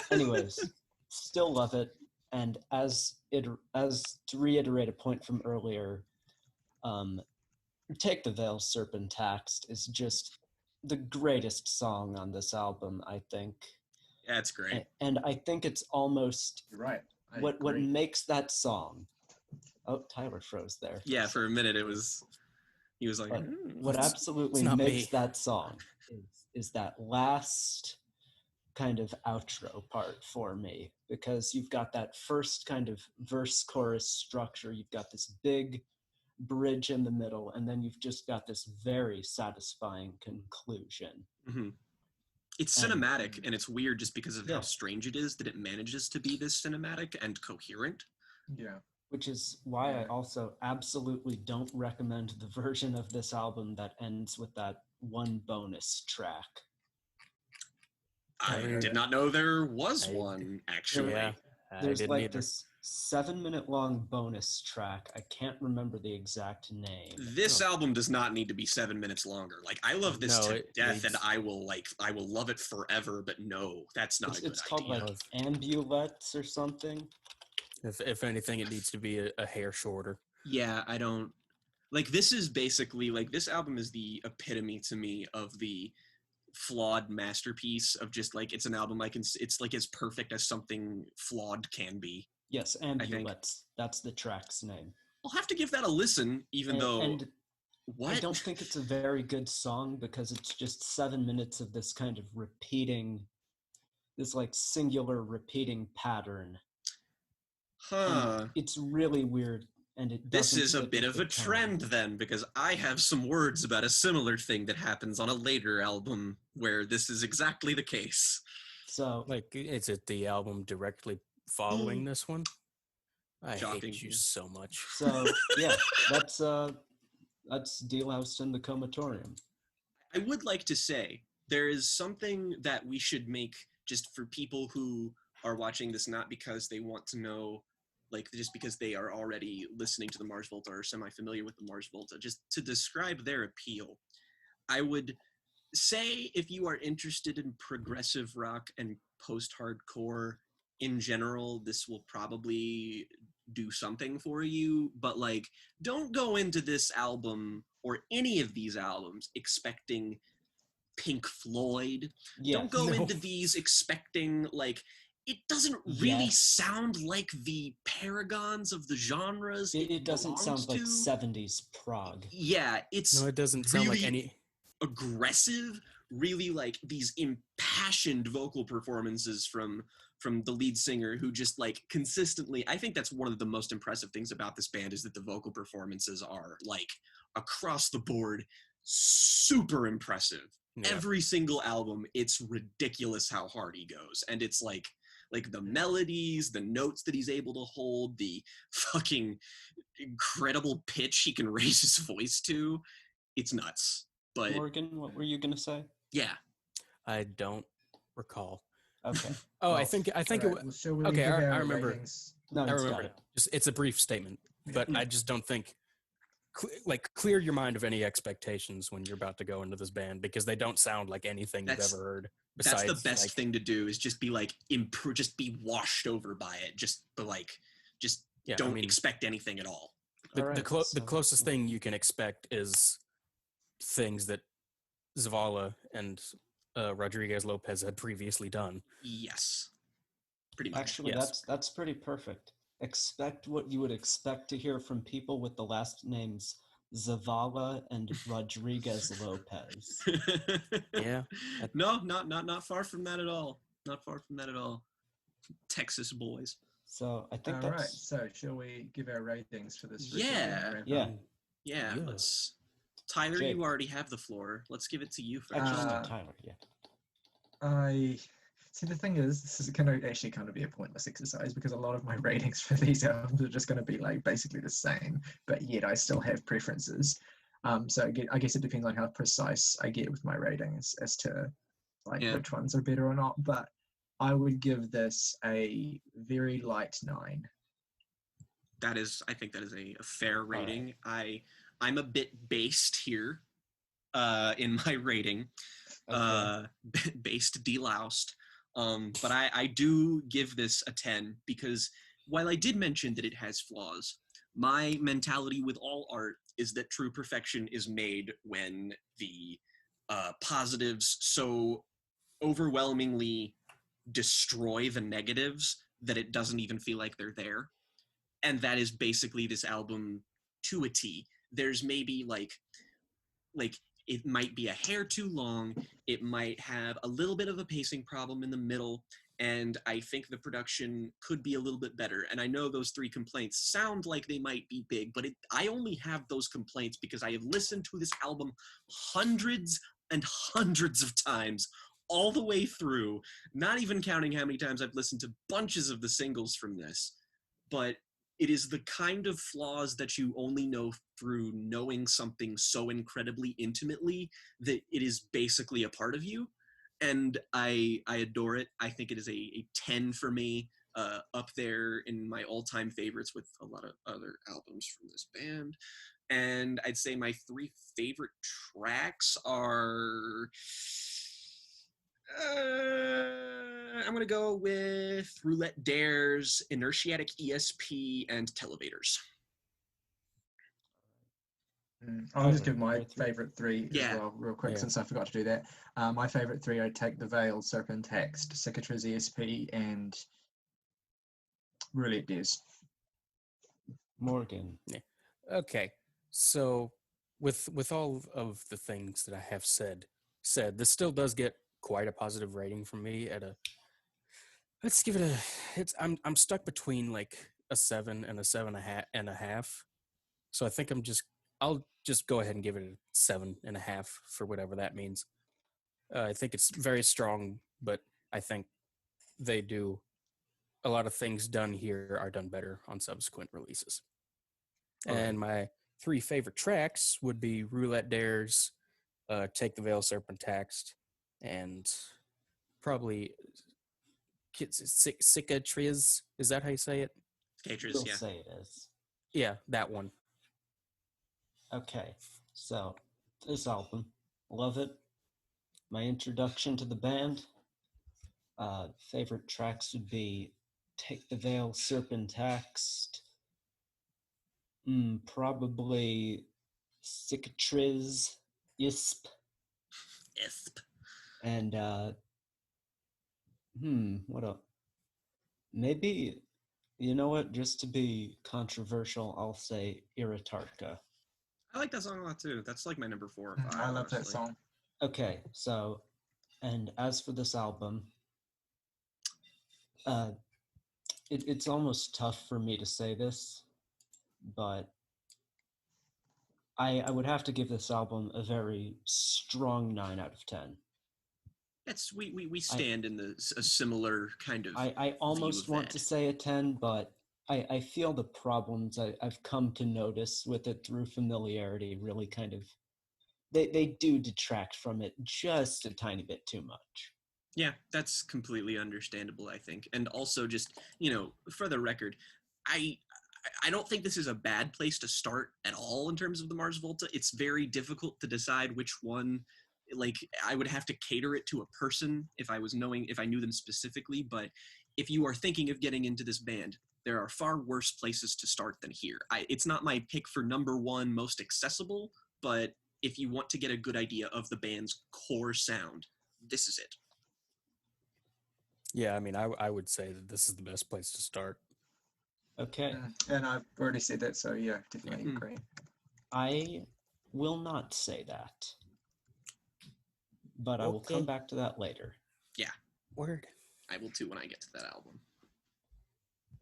Anyways, still love it. And as to reiterate a point from earlier, Take the Veil, Serpent Taxed is just the greatest song on this album, I think. Yeah, it's great. And I think it's almost... You're right. What makes that song... Oh, Tyler froze there. Yeah, for a minute he was like... What absolutely makes that song is that last kind of outro part for me, because you've got that first kind of verse-chorus structure, you've got this big bridge in the middle, and then you've just got this very satisfying conclusion. Mm-hmm. It's cinematic, and it's weird just because of how strange it is that it manages to be this cinematic and coherent. Yeah. Which is why I also absolutely don't recommend the version of this album that ends with that one bonus track. I did not know there was one, actually. Yeah, There's like this 7-minute long bonus track. I can't remember the exact name. This album does not need to be 7 minutes longer. Like, I love this to death, and I will love it forever. But no, that's not a good idea. It's called like Ambulettes or something. If anything, it needs to be a hair shorter. Yeah, I don't like. This is basically like, this album is the epitome to me of the flawed masterpiece of just like, it's an album it's like as perfect as something flawed can be. Yes, Ambulettes. That's the track's name. I'll have to give that a listen, I don't think it's a very good song because it's just 7 minutes of this kind of this like singular repeating pattern. And it's really weird, and this is a bit of a trend then, because I have some words about a similar thing that happens on a later album where this is exactly the case. So, like, is it the album directly following this one? I hate you so much. So yeah, that's De-Loused and the Comatorium. I would like to say there is something that we should make just for people who are watching this, not because they want to know, like just because they are already listening to the Mars Volta or semi-familiar with the Mars Volta, just to describe their appeal. I would say if you are interested in progressive rock and post-hardcore in general, this will probably do something for you, but like, don't go into this album or any of these albums expecting Pink Floyd. Yeah, don't go into these expecting like, it doesn't really sound like the paragons of the genres. It doesn't sound like 70s prog. Yeah, it doesn't sound like any aggressive, really like these impassioned vocal performances from the lead singer, who just like consistently, I think that's one of the most impressive things about this band, is that the vocal performances are like across the board super impressive. Yeah. Every single album, it's ridiculous how hard he goes, and it's like the melodies, the notes that he's able to hold, the fucking incredible pitch he can raise his voice to. It's nuts. But Morgan, what were you gonna say? Yeah, I don't recall. Okay. Oh, I think right, okay. I remember. Ratings? No, I remember. It's a brief statement, but I just don't think. Clear your mind of any expectations when you're about to go into this band, because they don't sound like anything you've ever heard. Besides, that's the best thing to do, is just be like just be washed over by it. Don't expect anything at all. The closest thing you can expect is things that Zavala and Rodriguez Lopez had previously done. Yes, pretty much. Actually, that's pretty perfect. Expect what you would expect to hear from people with the last names Zavala and Rodriguez Lopez. Yeah. No, not far from that at all. Not far from that at all. Texas boys. So I think all right. So shall we give our ratings for this? Yeah. Let's. Tyler, Jake. You already have the floor. Let's give it to you first. Actually, Tyler. Yeah. I see. The thing is, this is going to actually kind of be a pointless exercise, because a lot of my ratings for these albums are just going to be like basically the same, but yet I still have preferences. So I guess it depends on how precise I get with my ratings as to like which ones are better or not. But I would give this a very light 9. I think that is a fair rating. Right. I'm a bit based here in my rating. Okay. Based, De-Loused. But I do give this a 10, because while I did mention that it has flaws, my mentality with all art is that true perfection is made when the positives so overwhelmingly destroy the negatives that it doesn't even feel like they're there. And that is basically this album to a T. There's maybe like it might be a hair too long, it might have a little bit of a pacing problem in the middle, and I think the production could be a little bit better. And I know those 3 complaints sound like they might be big, but I only have those complaints because I have listened to this album hundreds and hundreds of times, all the way through, not even counting how many times I've listened to bunches of the singles from this. But it is the kind of flaws that you only know through knowing something so incredibly intimately that it is basically a part of you. And I adore it. I think it is a 10 for me. up there in my all-time favorites with a lot of other albums from this band. And I'd say my 3 favorite tracks are... I'm going to go with Roulette Dares, Inertiatic ESP, and Televators. I'll just give my favorite 3 Yeah. as well, real quick, since I forgot to do that. My favorite 3, I'd take The-Veiled, Serpentaxed, Cicatriz ESP, and Roulette Dares. Morgan. Yeah. Okay. So with all of the things that I have said, this still does get quite a positive rating from me at a, let's give it I'm stuck between like a 7 and a 7.5. So I think I'll just go ahead and give it a 7.5 for whatever that means. I think it's very strong, but I think they do a lot of things done here are done better on subsequent releases. And my 3 favorite tracks would be Roulette Dares, Take the Veil, Serpentaxed, and probably Cicatriz. Is that how you say it? Cicatriz, yeah. Say it is. Yeah, that one. Okay, so this album, love it. My introduction to the band, favorite tracks would be Take the Veil, Serpentaxed, probably Cicatriz, ISP, and what else? Maybe, you know what, just to be controversial, I'll say Iritarka. I like that song a lot too. That's like my number 4 or 5. I love honestly. that song. Okay, so, and as for this album, it's almost tough for me to say this, but I would have to give this album a very strong 9 out of 10. That's we stand in a similar kind of. I almost want to say a 10, but I feel the problems I've come to notice with it through familiarity really kind of they do detract from it just a tiny bit too much. Yeah, that's completely understandable, I think. And also just, for the record, I don't think this is a bad place to start at all in terms of the Mars Volta. It's very difficult to decide which one. Like, I would have to cater it to a person if I knew them specifically. But if you are thinking of getting into this band, there are far worse places to start than here. It's not my pick for number 1 most accessible, but if you want to get a good idea of the band's core sound, this is it. Yeah, I mean, I would say that this is the best place to start. Okay. And I've already said that, so yeah, definitely agree. I will not say that, but I will come back to that later. Yeah. Word. I will too when I get to that album.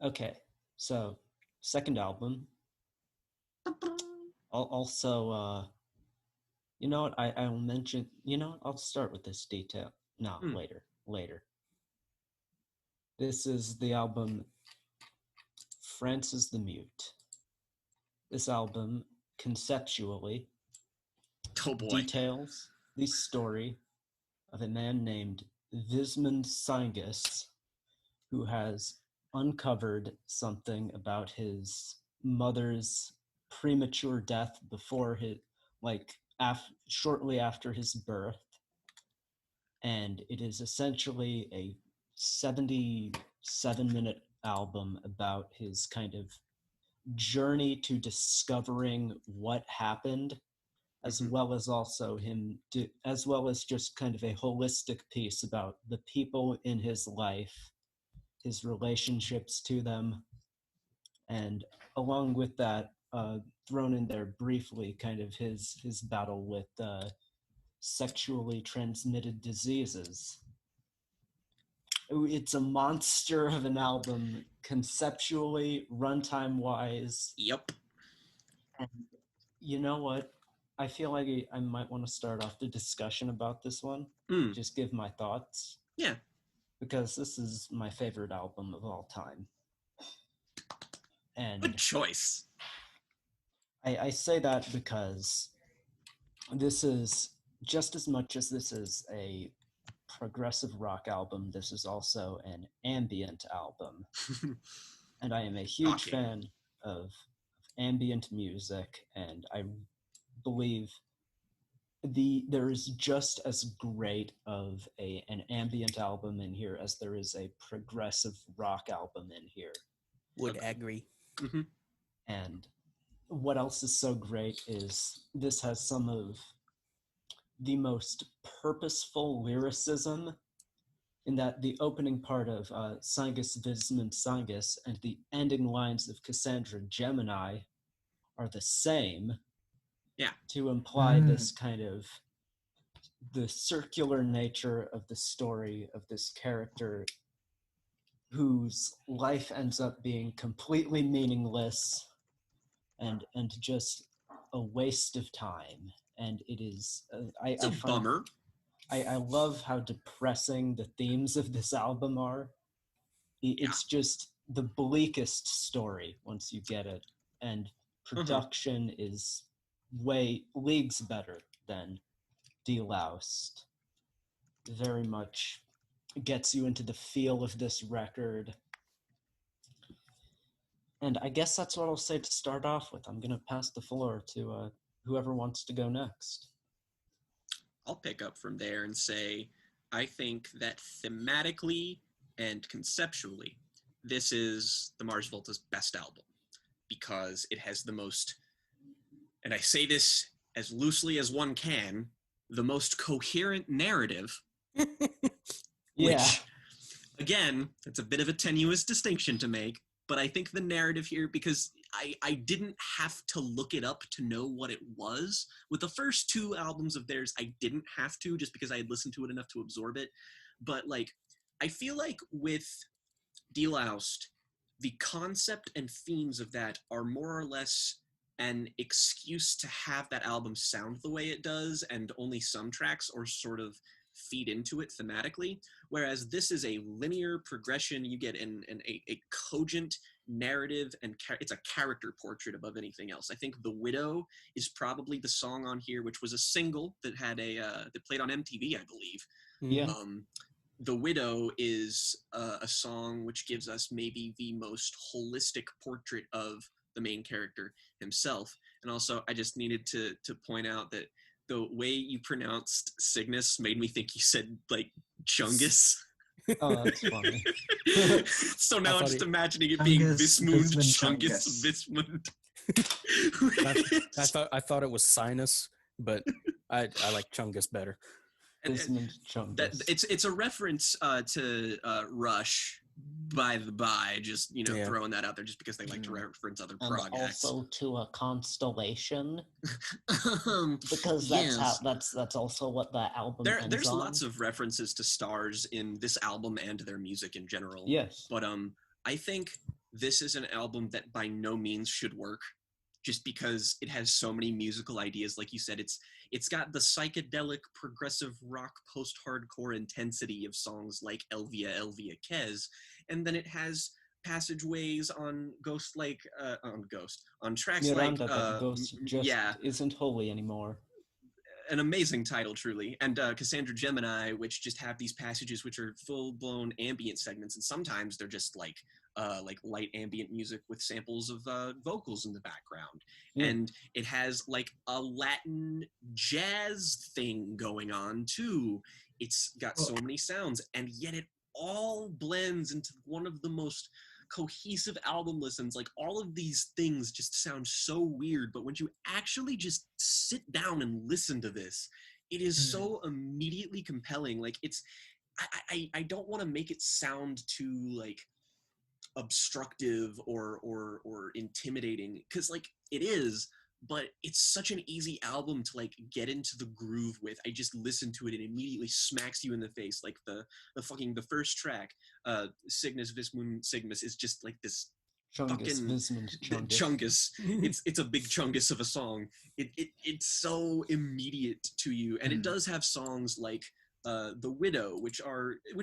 Okay, so second album. Also, you know what? I'll mention. You know what? I'll start with this detail. No, later. This is the album Francis the Mute. This album conceptually details the story of a man named Vismund Singus, who has uncovered something about his mother's premature death before his, shortly after his birth. And it is essentially a 77-minute album about his kind of journey to discovering what happened, as well as also as well as just kind of a holistic piece about the people in his life, his relationships to them, and along with that, thrown in there briefly, kind of his battle with sexually transmitted diseases. It's a monster of an album, conceptually, runtime-wise. Yep. And you know what? I feel like I might want to start off the discussion about this one. Just give my thoughts. Yeah. Because this is my favorite album of all time. And good choice. I say that because this is, just as much as this is a progressive rock album, this is also an ambient album. And I am a huge fan of ambient music, and I believe there is just as great of an ambient album in here as there is a progressive rock album in here. Would agree. Mm-hmm. And what else is so great is this has some of the most purposeful lyricism, in that the opening part of Sangus Vismund Sangus and the ending lines of Cassandra Gemini are the same. Yeah. To imply this kind of the circular nature of the story of this character whose life ends up being completely meaningless and just a waste of time. And it is It's a bummer. I love how depressing the themes of this album are. It's just the bleakest story once you get it, and production is leagues better than De-Loused. Very much gets you into the feel of this record. And I guess that's what I'll say to start off with. I'm going to pass the floor to whoever wants to go next. I'll pick up from there and say, I think that thematically and conceptually, this is the Mars Volta's best album, because it has the most, and I say this as loosely as one can, the most coherent narrative, which, again, it's a bit of a tenuous distinction to make, but I think the narrative here, because I didn't have to look it up to know what it was. With the first two albums of theirs, I didn't have to, just because I had listened to it enough to absorb it. But like, I feel like with De-Loused, the concept and themes of that are more or less an excuse to have that album sound the way it does, and only some tracks or sort of feed into it thematically, whereas this is a linear progression. You get a cogent narrative, and it's a character portrait above anything else. I think The Widow is probably the song on here, which was a single that had that played on MTV, I believe. Yeah. The Widow is a song which gives us maybe the most holistic portrait of the main character himself. And also, I just needed to point out that the way you pronounced Cygnus made me think you said, like, Chungus. Oh, that's funny. So now I'm just imagining it being Vismund, Chungus, Vismund. I thought it was Sinus, but I like Chungus better. Vismund Chungus. It's a reference to Rush, by the by, just throwing that out there, just because they like to reference other prog acts. Also to a constellation, because that's also what the album. There's lots of references to stars in this album and their music in general. Yes, but I think this is an album that by no means should work, just because it has so many musical ideas. Like you said, it's got the psychedelic progressive rock post-hardcore intensity of songs like Elvia Kez, and then it has passageways on on tracks like Ghost just isn't holy anymore. An amazing title, truly, and Cassandra Gemini, which just have these passages which are full-blown ambient segments, and sometimes they're just like light ambient music with samples of vocals in the background. And it has like a Latin jazz thing going on too. It's got so many sounds, and yet it all blends into one of the most cohesive album listens. Like, all of these things just sound so weird, but when you actually just sit down and listen to this, it is so immediately compelling. Like, it's I don't want to make it sound too like obstructive or intimidating, because like it is, but it's such an easy album to like get into the groove with. I just listen to it and it immediately smacks you in the face. Like the first track, Cygnus Vismund Cygnus, is just like this Chungus. It's a big Chungus of a song. It's so immediate to you, and it does have songs like The Widow, which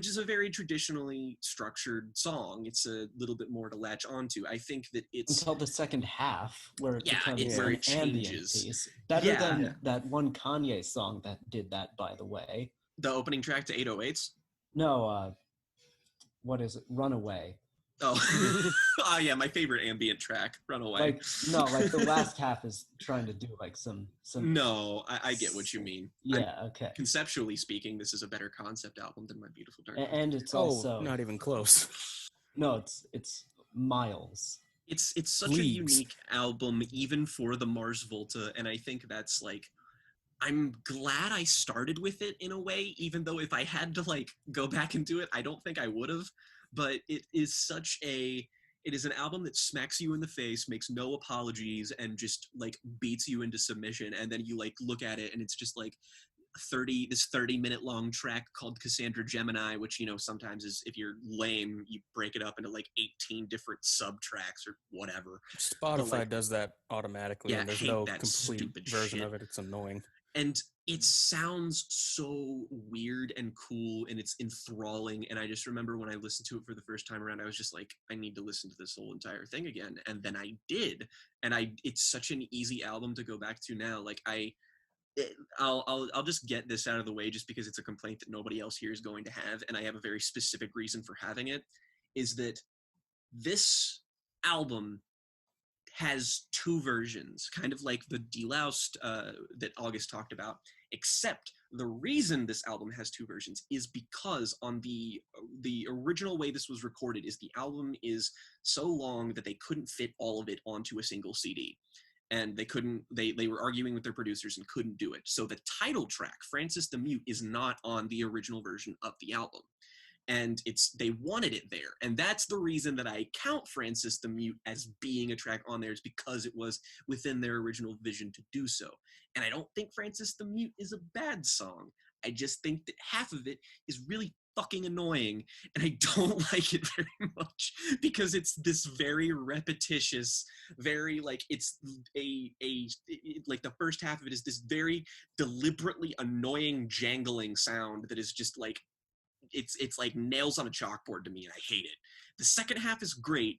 is a very traditionally structured song. It's a little bit more to latch onto. I think that it's until the second half where it becomes where an it ambient changes. piece. Better than that one Kanye song that did that, by the way. The opening track to 808s? No, what is it? Runaway. Oh. Oh yeah, my favorite ambient track, Runaway. Like the last half is trying to do like some. No, I get what you mean. Yeah. Okay. Conceptually speaking, this is a better concept album than My Beautiful Dark. And it's also not even close. No, it's miles. It's such Leagues. a unique album, even for the Mars Volta, and I think that's like, I'm glad I started with it in a way, even though if I had to like go back and do it, I don't think I would have. But it is an album that smacks you in the face, makes no apologies, and just like beats you into submission. And then you like look at it, and it's just like 30-minute long track called Cassandra Gemini, which, you know, sometimes is, if you're lame, you break it up into like 18 different sub tracks or whatever. Spotify does that automatically, and there's no complete version of it. It's annoying. And it sounds so weird and cool, and it's enthralling. And I just remember when I listened to it for the first time around, I was just like, I need to listen to this whole entire thing again. And then I did. And it's such an easy album to go back to now. Like I'll just get this out of the way, just because it's a complaint that nobody else here is going to have, and I have a very specific reason for having it, is that this album has two versions, kind of like the De-Loused that August talked about, except the reason this album has two versions is because on the original way this was recorded is the album is so long that they couldn't fit all of it onto a single CD. And they were arguing with their producers and couldn't do it. So the title track, Francis the Mute, is not on the original version of the album. And they wanted it there. And that's the reason that I count Francis the Mute as being a track on there, is because it was within their original vision to do so. And I don't think Francis the Mute is a bad song. I just think that half of it is really fucking annoying, and I don't like it very much, because it's this very repetitious, very like, it's like the first half of it is this very deliberately annoying jangling sound that is just like, it's like nails on a chalkboard to me, and I hate it. The second half is great,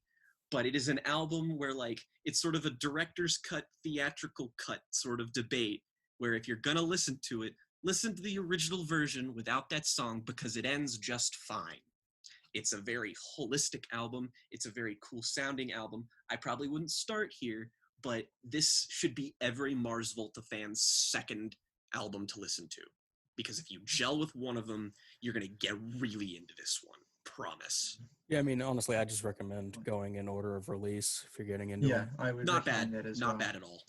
but it is an album where like, it's sort of a director's cut, theatrical cut sort of debate, where if you're gonna listen to it, listen to the original version without that song, because it ends just fine. It's a very holistic album. It's a very cool sounding album. I probably wouldn't start here, but this should be every Mars Volta fan's second album to listen to, because if you gel with one of them, you're going to get really into this one. Promise. Yeah, I mean, honestly, I just recommend going in order of release if you're getting into them. I would not recommend bad. that as Not well. bad at all.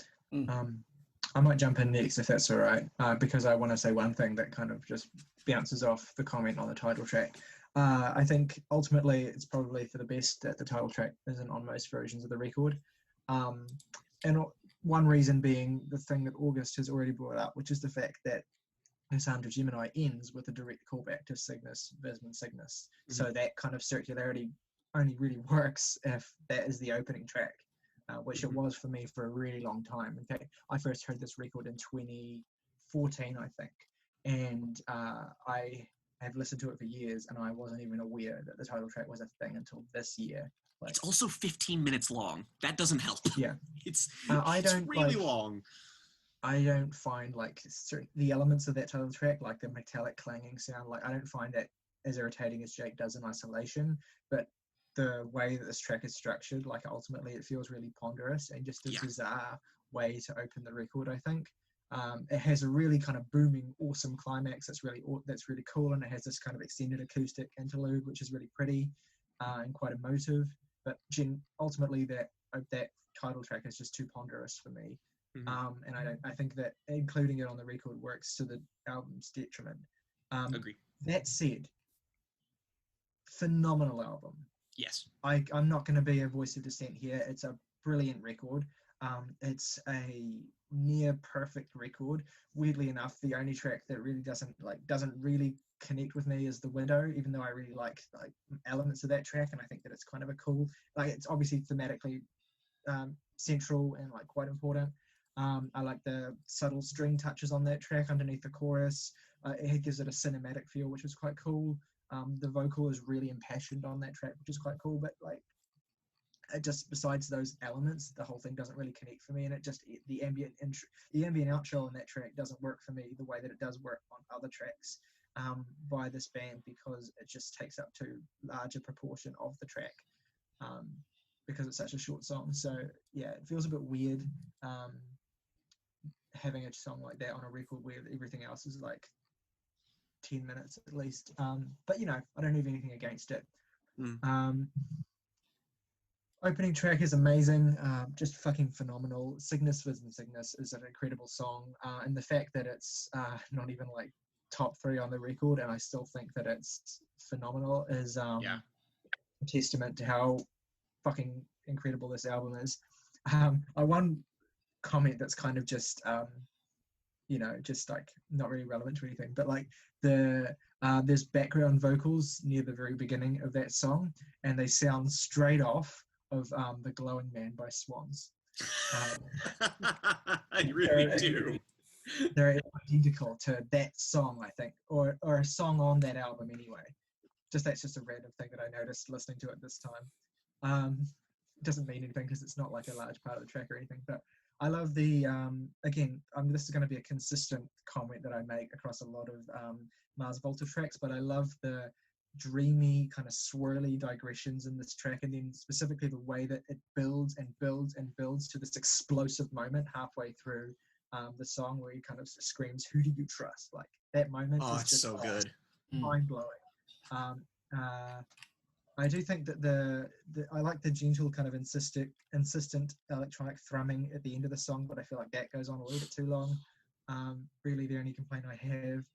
I might jump in next if that's all right, because I want to say one thing that kind of just bounces off the comment on the title track. I think ultimately it's probably for the best that the title track isn't on most versions of the record. And one reason being the thing that August has already brought up, which is the fact that Cassandra Gemini ends with a direct callback to Cygnus, Visman Cygnus. Mm-hmm. So that kind of circularity only really works if that is the opening track. Which it was for me for a really long time. In fact, I first heard this record in 2014, I think, and I have listened to it for years, and I wasn't even aware that the title track was a thing until this year. Like, it's also 15 minutes long. That doesn't help. Yeah, it's like, really long. I don't find like the elements of that title track, like the metallic clanging sound, like I don't find that as irritating as Jake does in isolation, but the way that this track is structured, like ultimately it feels really ponderous and just a bizarre way to open the record, I think. It has a really kind of booming, awesome climax that's really cool, and it has this kind of extended acoustic interlude, which is really pretty and quite emotive. But ultimately that title track is just too ponderous for me. Mm-hmm. And I think that including it on the record works to the album's detriment. Agree. That said, phenomenal album. Yes. I'm not going to be a voice of dissent here. It's a brilliant record. It's a near perfect record. Weirdly enough, the only track that really doesn't really connect with me is The Widow, even though I really like elements of that track, and I think that it's kind of a cool, it's obviously thematically central and like quite important. I like the subtle string touches on that track underneath the chorus. It gives it a cinematic feel, which is quite cool. The vocal is really impassioned on that track, which is quite cool, but it just, besides those elements, the whole thing doesn't really connect for me, and the ambient outro on that track doesn't work for me the way that it does work on other tracks. by this band because it just takes up too large a proportion of the track, because it's such a short song. So yeah, it feels a bit weird having a song like that on a record where everything else is like 10 minutes at least. But you know, I don't have anything against it. Opening track is amazing, just fucking phenomenal. Cygnus Vision Cygnus is an incredible song, and the fact that it's not even like top 3 on the record, and I still think that it's phenomenal, is a testament to how fucking incredible this album is. One comment that's kind of just you know, just like not really relevant to anything, but like there's background vocals near the very beginning of that song, and they sound straight off of The Glowing Man by Swans. You really do. They're identical to that song, I think, or a song on that album anyway. That's just a random thing that I noticed listening to it this time. It doesn't mean anything because it's not like a large part of the track or anything, but I love the, again, this is going to be a consistent comment that I make across a lot of Mars Volta tracks, but I love the dreamy kind of swirly digressions in this track, and then specifically the way that it builds and builds and builds to this explosive moment halfway through the song where he kind of screams, "Who do you trust?" Like that moment is it's just so good, mind-blowing. I do think that I like the gentle kind of insistent electronic thrumming at the end of the song, but I feel like that goes on a little bit too long. Really the only complaint I have.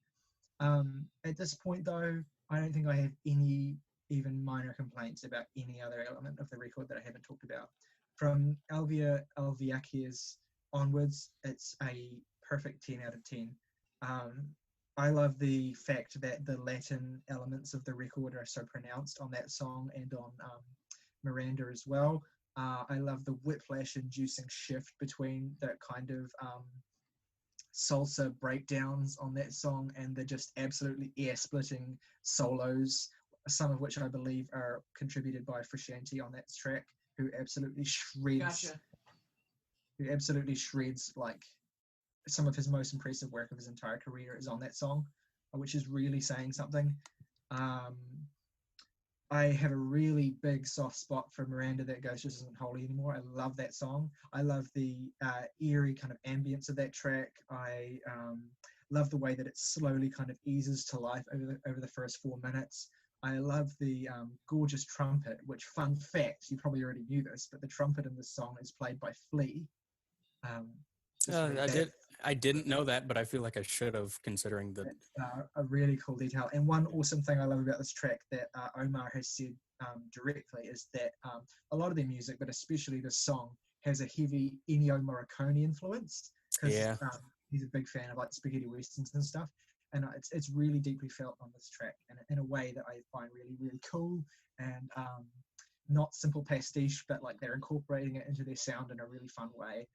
At this point though, I don't think I have any even minor complaints about any other element of the record that I haven't talked about. From Alvia Alviaki's onwards, it's a perfect 10 out of 10. I love the fact that the Latin elements of the record are so pronounced on that song and on Miranda as well. I love the whiplash-inducing shift between the kind of salsa breakdowns on that song and the just absolutely ear-splitting solos, some of which I believe are contributed by Frusciante on that track, who absolutely shreds. Who absolutely shreds like some of his most impressive work of his entire career is on that song, which is really saying something. I have a really big soft spot for Miranda That Ghost Just Isn't Holy Anymore. I love that song. I love the eerie kind of ambience of that track. I love the way that it slowly kind of eases to life over the first 4 minutes. I love the gorgeous trumpet, which, fun fact, you probably already knew this, but the trumpet in this song is played by Flea. I didn't know that, but I feel like I should have, considering that. A really cool detail. And one awesome thing I love about this track that Omar has said directly is that a lot of their music, but especially this song, has a heavy Ennio Morricone influence. Yeah. He's a big fan of like spaghetti westerns and stuff. And it's really deeply felt on this track in a way that I find really, really cool and not simple pastiche, but like they're incorporating it into their sound in a really fun way.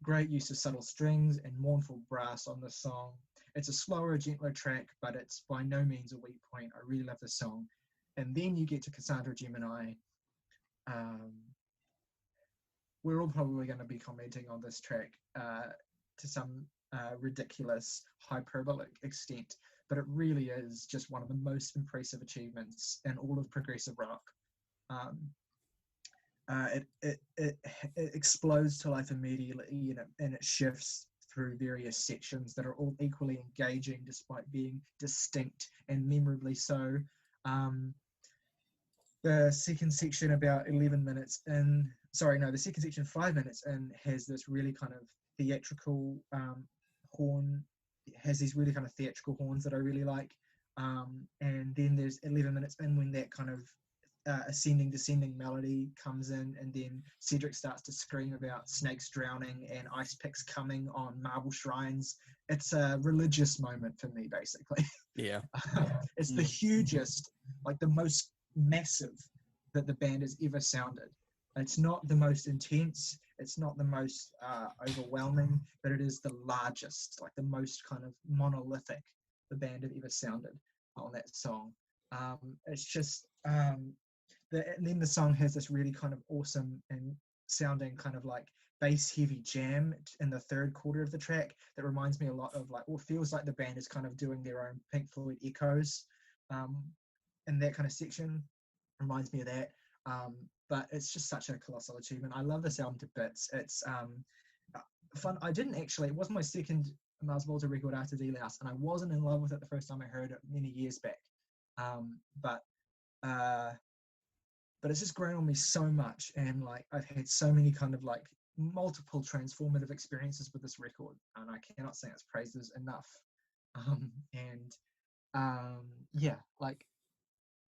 Great use of subtle strings and mournful brass on this song. It's a slower, gentler track, but it's by no means a weak point. I really love this song. And then you get to Cassandra Gemini. We're all probably going to be commenting on this track to some ridiculous hyperbolic extent, but it really is just one of the most impressive achievements in all of progressive rock. It explodes to life immediately, you know, and it shifts through various sections that are all equally engaging despite being distinct and memorably so. The second section about 11 minutes in, the second section 5 minutes in has this really kind of theatrical horn, has these really kind of theatrical horns that I really like. And then there's 11 minutes in when that kind of ascending, descending melody comes in, and then Cedric starts to scream about snakes drowning and ice picks coming on marble shrines. It's a religious moment for me, basically. Yeah. It's the hugest, like the most massive that the band has ever sounded. It's not the most intense, it's not the most overwhelming, but it is the largest, like the most kind of monolithic the band have ever sounded on that song. It's just and then the song has this really kind of awesome and sounding kind of like bass heavy jam in the third quarter of the track that reminds me a lot of like, or feels like the band is kind of doing their own Pink Floyd echoes in that kind of section. Reminds me of that. But it's just such a colossal achievement. I love this album to bits. It's fun. It wasn't my second Mars Volta record after De-Loused, and I wasn't in love with it the first time I heard it many years back. But it's just grown on me so much, and like I've had so many kind of like multiple transformative experiences with this record, and I cannot sing its praises enough. Yeah, like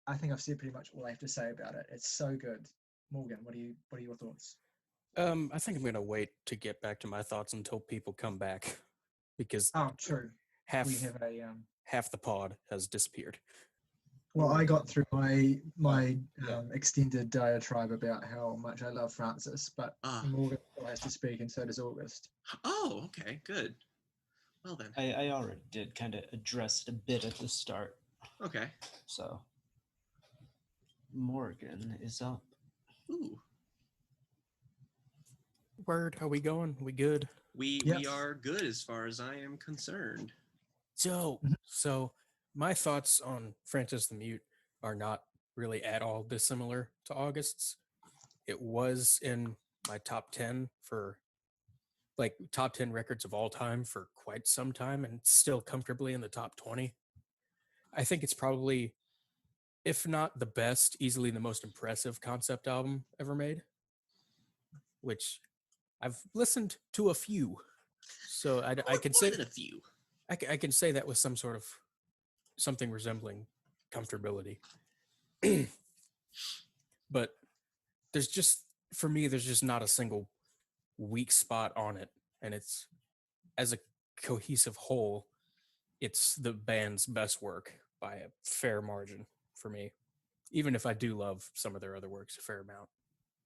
I think I've said pretty much all I have to say about it. It's so good. Morgan, what are your thoughts? I think I'm gonna wait to get back to my thoughts until people come back, because True. half We have a half the pod has disappeared. well, I got through my extended diatribe about how much I love Francis, but Morgan still has to speak, and so does August. Oh, okay, good. Well then. I already did kind of address it a bit at the start. Okay. So Morgan is up. Ooh. Word, how we going? We good? We are good as far as I am concerned. So my thoughts on Francis the Mute are not really at all dissimilar to August's. It was in my top 10 for like top 10 records of all time for quite some time, and still comfortably in the top 20. I think it's probably, if not the best, easily the most impressive concept album ever made, which I've listened to a few. So I can say a few. I can say that with some sort of something resembling comfortability. But there's just not a single weak spot on it, and it's, as a cohesive whole, it's the band's best work by a fair margin for me, even if I do love some of their other works a fair amount.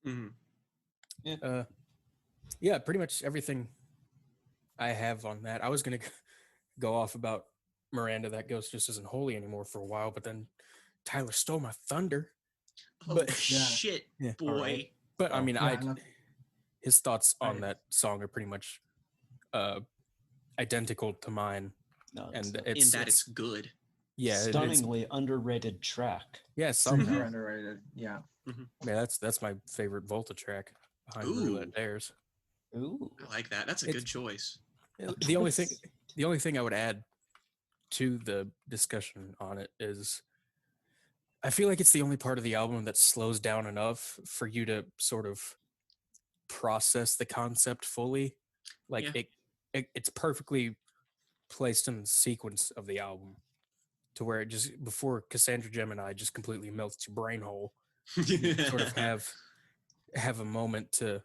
Mm-hmm. Yeah, pretty much everything I have on that. I was gonna go off about Miranda, That Ghost Just Isn't Holy Anymore for a while, but then Tyler stole my thunder. Oh But shit, boy! Right. But I mean, his thoughts on I- that song are pretty much identical to mine, No, and it's good. Yeah, stunningly underrated track. Yeah, super somehow. underrated. Yeah. Yeah, that's my favorite Volta track behind Roulette Dares. Ooh, I like that. That's a good choice. The only thing I would add to the discussion on it is, I feel like it's the only part of the album that slows down enough for you to sort of process the concept fully. Like it's perfectly placed in the sequence of the album to where it just, before Cassandra Gemini just completely melts your brain hole, you sort of have a moment to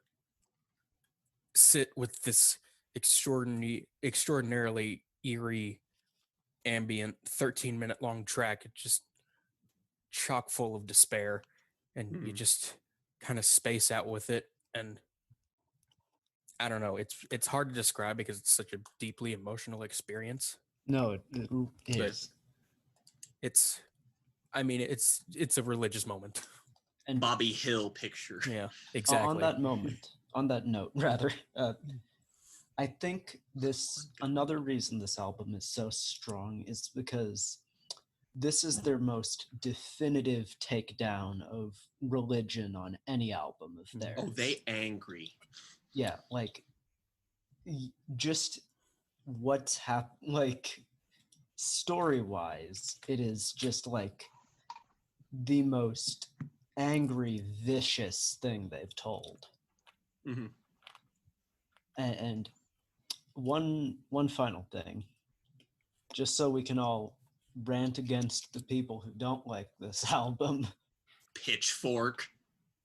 sit with this extraordinarily eerie, ambient 13-minute long track. It's just chock full of despair, and you just kind of space out with it. And I don't know, it's hard to describe because it's such a deeply emotional experience. No, it is. It's a religious moment. And Bobby Hill picture. Yeah, exactly. On that note, rather, I think another reason this album is so strong is because this is their most definitive takedown of religion on any album of theirs. Oh, they angry. Yeah, like just what's happened, like story-wise, it is just like the most angry, vicious thing they've told. Mm-hmm. And one final thing, just so we can all rant against the people who don't like this album. Pitchfork.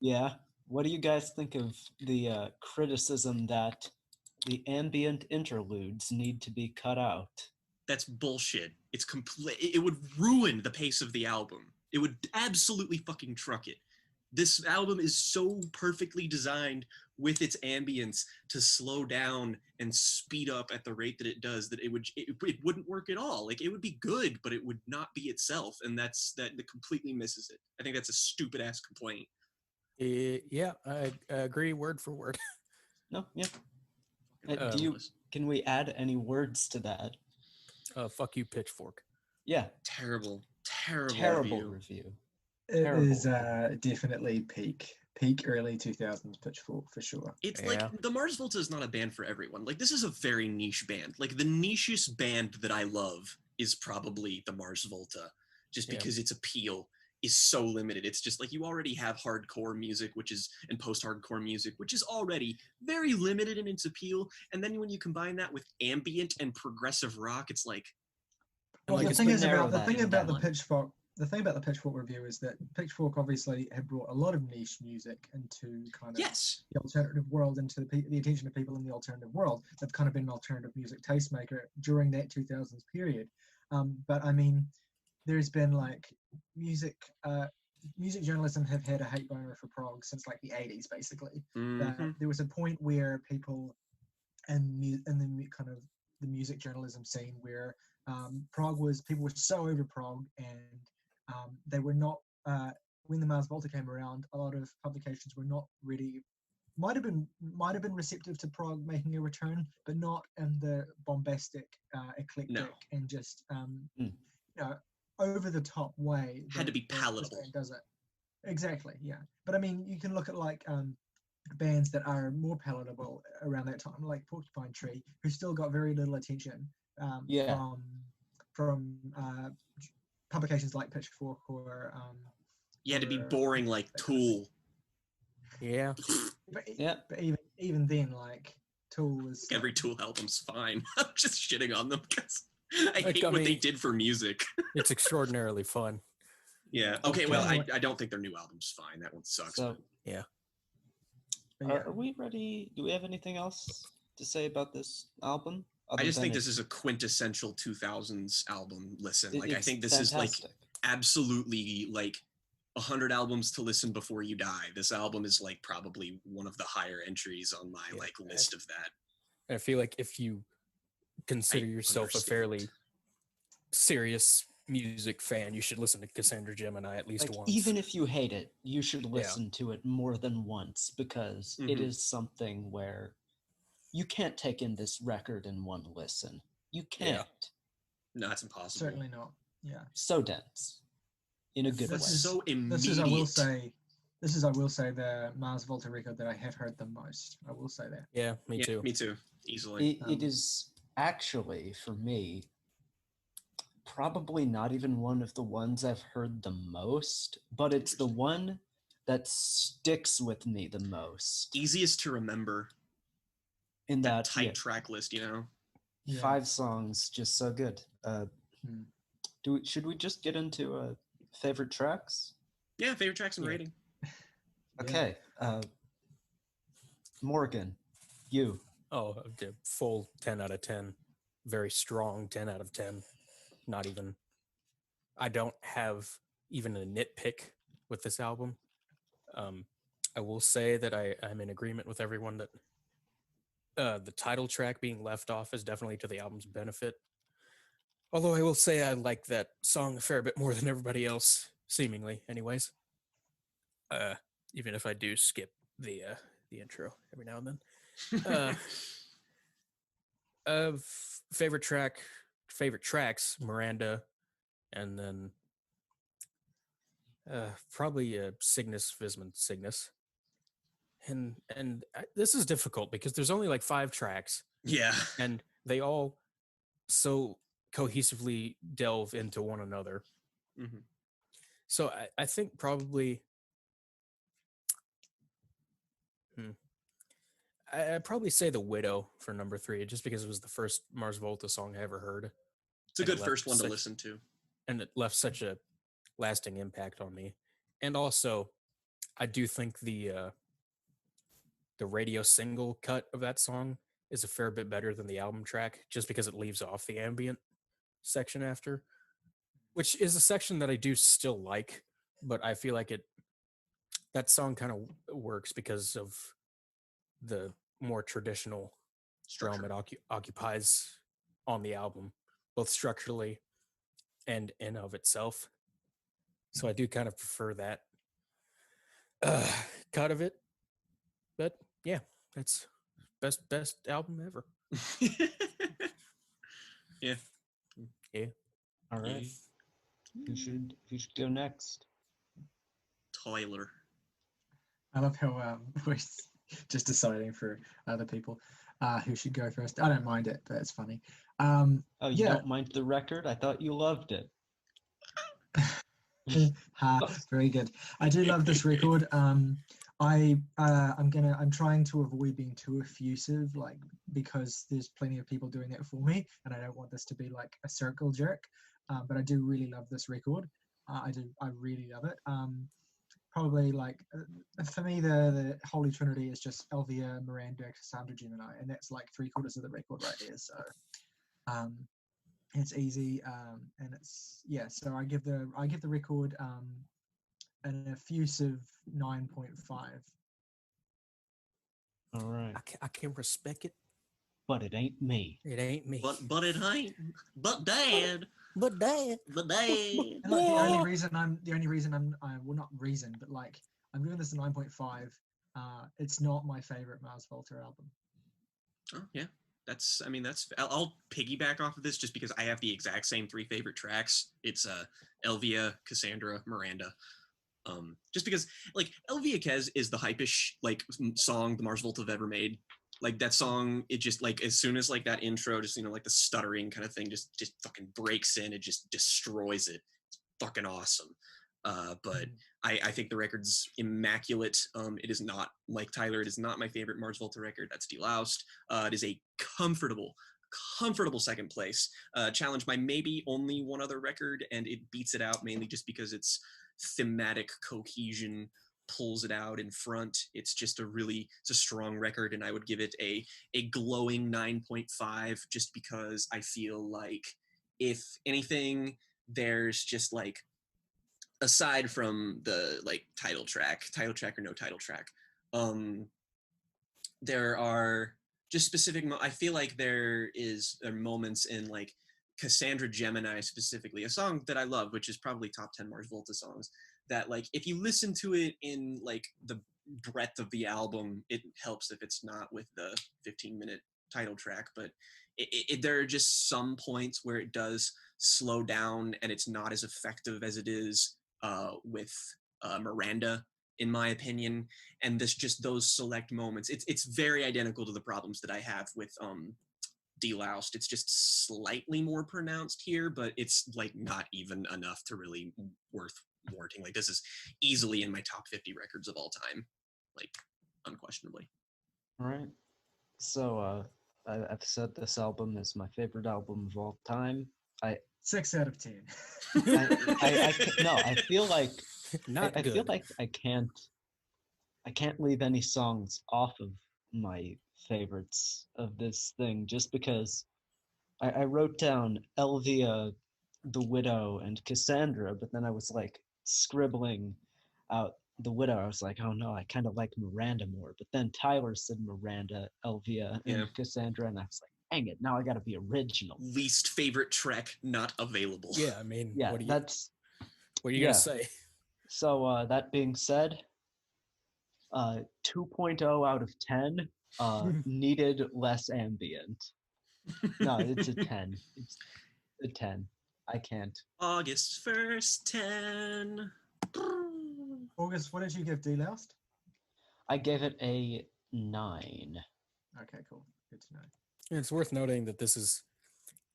Yeah. What do you guys think of the criticism that the ambient interludes need to be cut out? That's bullshit. It's complete. It would ruin the pace of the album. It would absolutely fucking truck it. This album is so perfectly designed with its ambience to slow down and speed up at the rate that it does, that it wouldn't work at all. Like, it would be good, but it would not be itself, and that completely misses it. I think that's a stupid ass complaint. Yeah, I agree word for word. No, yeah. Fucking Do you? ridiculous. Can we add any words to that? Fuck you, Pitchfork. Yeah, Terrible terrible review. review. It Terrible. is definitely peak early 2000s Pitchfork for sure. It's Yeah. like the Mars Volta is not a band for everyone. Like this is a very niche band. Like the nichest band that I love is probably the Mars Volta, just Yeah. because its appeal is so limited. It's just like you already have hardcore music, and post-hardcore music, which is already very limited in its appeal. And then when you combine that with ambient and progressive rock, it's like, Well, like the it's thing been is narrow about the that thing about the down. Pitchfork. The thing about the Pitchfork review is that Pitchfork obviously had brought a lot of niche music into kind of yes, the alternative world, into the attention of people in the alternative world. They've kind of been an alternative music tastemaker during that 2000s period. But I mean, there's been like music journalism have had a hate boner for prog since like the 80s, basically. Mhm. There was a point where people in the kind of the music journalism scene where people were so over prog, and they were not when the Mars Volta came around, a lot of publications were not really might have been receptive to prog making a return, but not in the bombastic, eclectic, and just you know, over the top way. Had to be that palatable. this band does it. Exactly, yeah. But I mean, you can look at like bands that are more palatable around that time, like Porcupine Tree, who still got very little attention Yeah. from publications like Pitchfork or You had to be or- boring like Tool. Yeah. but, Yeah. but even then, like Tool was Every Tool album's fine. I'm just shitting on them because I Like, hate I what they mean- did for music. It's extraordinarily fun. Yeah. Okay. Well, Anyway. I don't think their new album's fine. That one sucks. So, but yeah. are we ready? Do we have anything else to say about this album? I just think this is a quintessential 2000s album. Listen, like I think this is like absolutely like 100 albums to listen before you die. This album is like probably one of the higher entries on my like list of that. I feel like if you consider yourself a understand. fairly serious music fan, you should listen to Cassandra Gemini at least like, once. even if you hate it, you should listen to it more than once, because it Mhm. is something where you can't take in this record in one listen. You can't. No, it's impossible. Certainly not. Yeah. So dense, in a good way. But so immediate. This is I will say the Mars Volta record that I have heard the most. I will say that. Yeah, me too. Me too. Easily. It is actually, for me, probably not even one of the ones I've heard the most, but it's the one that sticks with me the most. Easiest to remember. In that tight track list, you know. Yeah. 5 songs, just so good. Should we just get into favorite tracks? Yeah, favorite tracks and rating. Okay. Morgan, you. Oh, a full 10 out of 10. Very strong 10 out of 10. Not even, I don't have even a nitpick with this album. I will say that I'm in agreement with everyone that the title track being left off is definitely to the album's benefit. Although I will say I like that song a fair bit more than everybody else, seemingly, anyways. Even if I do skip the intro every now and then. Favorite tracks, Miranda, and then probably Cygnus, Vismond Cygnus. And this is difficult because there's only like 5 tracks. Yeah. And they all so cohesively delve into one another. Mm-hmm. So I think probably I'd probably say The Widow for number 3, just because it was the first Mars Volta song I ever heard. It's a good first one to listen to. And it left such a lasting impact on me. And also, I do think the radio single cut of that song is a fair bit better than the album track, just because it leaves off the ambient section after, which is a section that I do still like, but I feel like that song kind of works because of the more traditional realm it occupies on the album, both structurally and in of itself. So I do kind of prefer that cut of it. But yeah, that's best album ever. Yeah. All right. Who should go next? Tyler. I love how we're just deciding for other people who should go first. I don't mind it, but it's funny. Oh, you yeah. don't mind the record? I thought you loved it. Very good. I do love this record. I'm trying to avoid being too effusive, like, because there's plenty of people doing it for me, and I don't want this to be like a circle jerk. But I do really love this record. I really love it. Probably like for me, the Holy Trinity is just Elvia, Miranda, Cassandra, Gemini, and that's like 3/4 of the record right there. So it's easy, and it's So I give the record an effusive 9.5. All right. I can respect it, but it ain't me. It ain't me. But it ain't. But Dad. But Dad. But Dad. And like, the only reason I'm well, not reason, but like I'm giving this a 9.5. It's not my favorite Mars Volta album. Oh yeah. I'll piggyback off of this just because I have the exact same 3 favorite tracks. It's Elvia, Cassandra, Miranda. Just because like Elvia Kes is the hypish like song the Mars Volta have ever made. Like that song, it just like as soon as like that intro, just like the stuttering kind of thing just fucking breaks in, it just destroys it. It's fucking awesome. But I think the record's immaculate. It is not, like Tyler, it is not my favorite Mars Volta record. That's De-Loused. It is a comfortable second place. Challenged by maybe only one other record, and it beats it out mainly just because its thematic cohesion pulls it out in front. It's a strong record, and I would give it a glowing 9.5 just because I feel like if anything, there's just like, aside from the like title track or no title track, there are just specific I feel like there are moments in like Cassandra Gemini specifically, a song that I love, which is probably top 10 Mars Volta songs, that like if you listen to it in like the breadth of the album, it helps if it's not with the 15-minute title track, but there are just some points where it does slow down and it's not as effective as it is with Miranda, in my opinion. And those select moments, it's very identical to the problems that I have with De-Loused. It's just slightly more pronounced here, but it's like not even enough to really worth warranting. Like this is easily in my top 50 records of all time, like unquestionably. All right. So I've said this album is my favorite album of all time. 6 out of 10. I feel like Not I good. feel like I can't leave any songs off of my favorites of this thing just because I wrote down Elvia, the Widow, and Cassandra, but then I was like scribbling out the Widow. I was like, oh no, I kind of like Miranda more. But then Tyler said Miranda, Elvia, and Cassandra, and I was like, dang it, now I gotta be original. Least favorite track not available. Yeah, I mean, Yeah, what are you yeah. gonna say? So that being said, 2.0 out of 10. Needed less ambient. No, it's a 10. It's a 10. I can't. August 1st, 10. August, what did you give De-Loused? I gave it a 9. Okay, cool. Good to know. It's worth noting that this is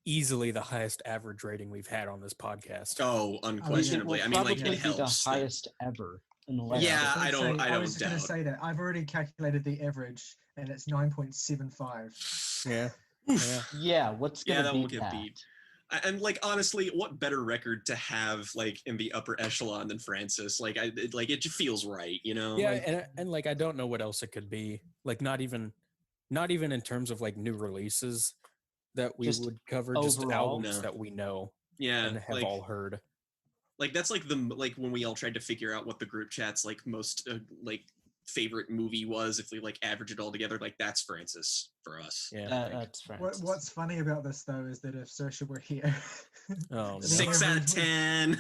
easily the highest average rating we've had on this podcast. Oh, unquestionably. It will I mean, like, probably it helps. be the highest ever. Unless Yeah, I was don't going to doubt. say that. I've already calculated the average, and it's 9.75. Yeah. Yeah, what's going to that beat won't get that? beat. And like honestly, what better record to have like in the upper echelon than Francis? Like it just feels right, you know? Yeah, like, and like I don't know what else it could be. Like not even in terms of like new releases that we Just would cover, overall? just albums No. that we know yeah, and have like, all heard. Like that's like when we all tried to figure out what the group chat's like most like favorite movie was, if we like average it all together, like that's Francis for us. Yeah, that's Francis. What's funny about this though is that if Saoirse were here, oh, no. 6 out of 10.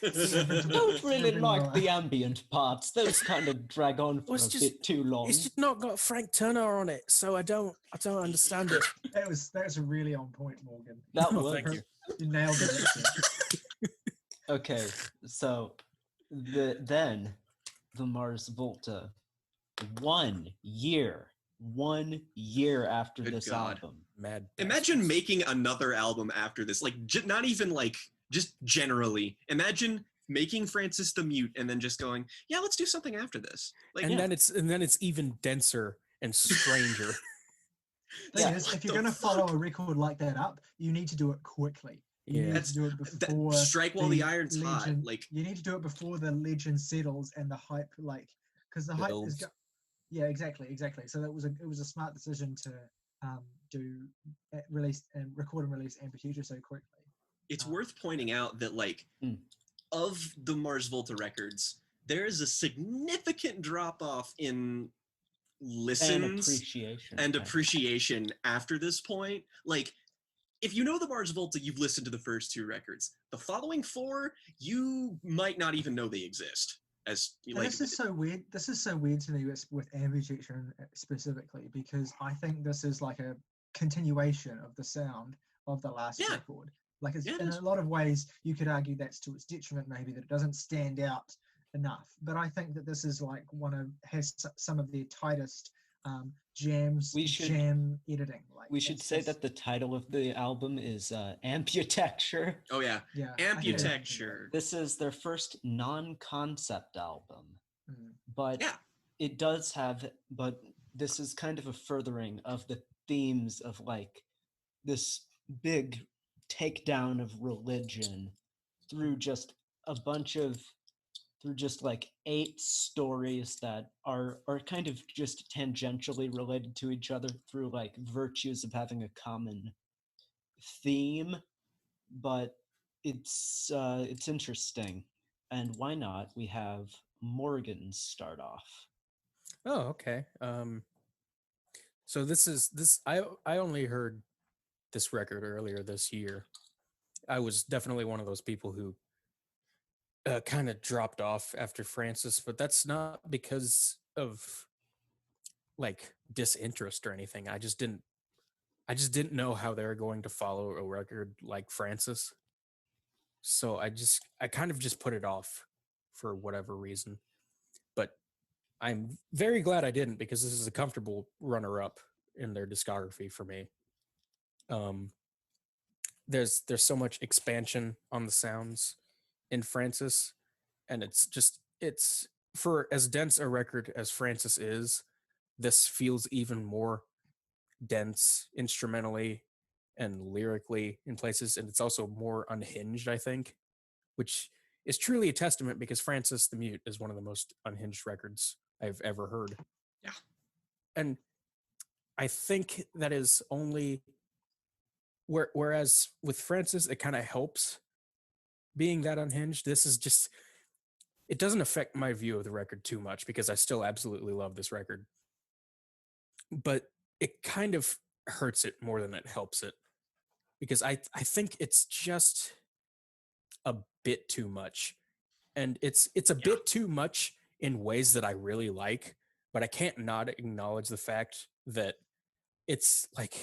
Don't really like the ambient parts. Those kind of drag on for Well, a bit too long. It's just not got Frank Turner on it, so I don't understand it. That was really on point, Morgan. That Oh, was thank you. You nailed it. okay. So then the Mars Volta, 1 year after Good this God. album. Mad. Imagine bastards. making another album after this, like not even like just generally. Imagine making Francis the Mute and then just going, yeah, let's do something after this. Like, and then it's even denser and stranger. Thing is, if you're going to follow a record like that up, you need to do it quickly. You need to do it before strike while the iron's hot. legend. Like, you need to do it before the legend settles and the hype, like, because the hype is. Yeah, exactly. So that was a smart decision to record and release Amputechture so quickly. It's worth pointing out that like of the Mars Volta records, there is a significant drop off in listens and appreciation after this point. Like, if you know the Mars Volta, you've listened to the first 2 records. The following 4, you might not even know they exist. This is so weird. This is so weird to me with Amputechture specifically, because I think this is like a continuation of the sound of the last record. Like, in a lot of ways, you could argue that's to its detriment, maybe, that it doesn't stand out enough. But I think that this is like has some of the tightest jam editing. Like, we should say that the title of the album is Amputechture. Oh yeah, Amputechture. This is their first non-concept album, but it does have. But this is kind of a furthering of the themes of like this big takedown of religion through just like 8 stories that are kind of just tangentially related to each other through like virtues of having a common theme, but it's interesting. And why not? We have Morgan start off. Oh, okay. So I only heard this record earlier this year. I was definitely one of those people who kind of dropped off after Francis, but that's not because of like disinterest or anything. I just didn't know how they were going to follow a record like Francis. So I kind of just put it off for whatever reason. But I'm very glad I didn't, because this is a comfortable runner-up in their discography for me. There's so much expansion on the sounds in Francis, and it's for as dense a record as Francis is, this feels even more dense instrumentally and lyrically in places, and it's also more unhinged, I think, which is truly a testament, because Francis the Mute is one of the most unhinged records I've ever heard. Yeah. And I think that is only whereas with Francis it kind of helps being that unhinged. This is just, it doesn't affect my view of the record too much, because I still absolutely love this record. But it kind of hurts it more than it helps it, because I think it's just a bit too much. And it's a bit too much in ways that I really like, but I can't not acknowledge the fact that it's like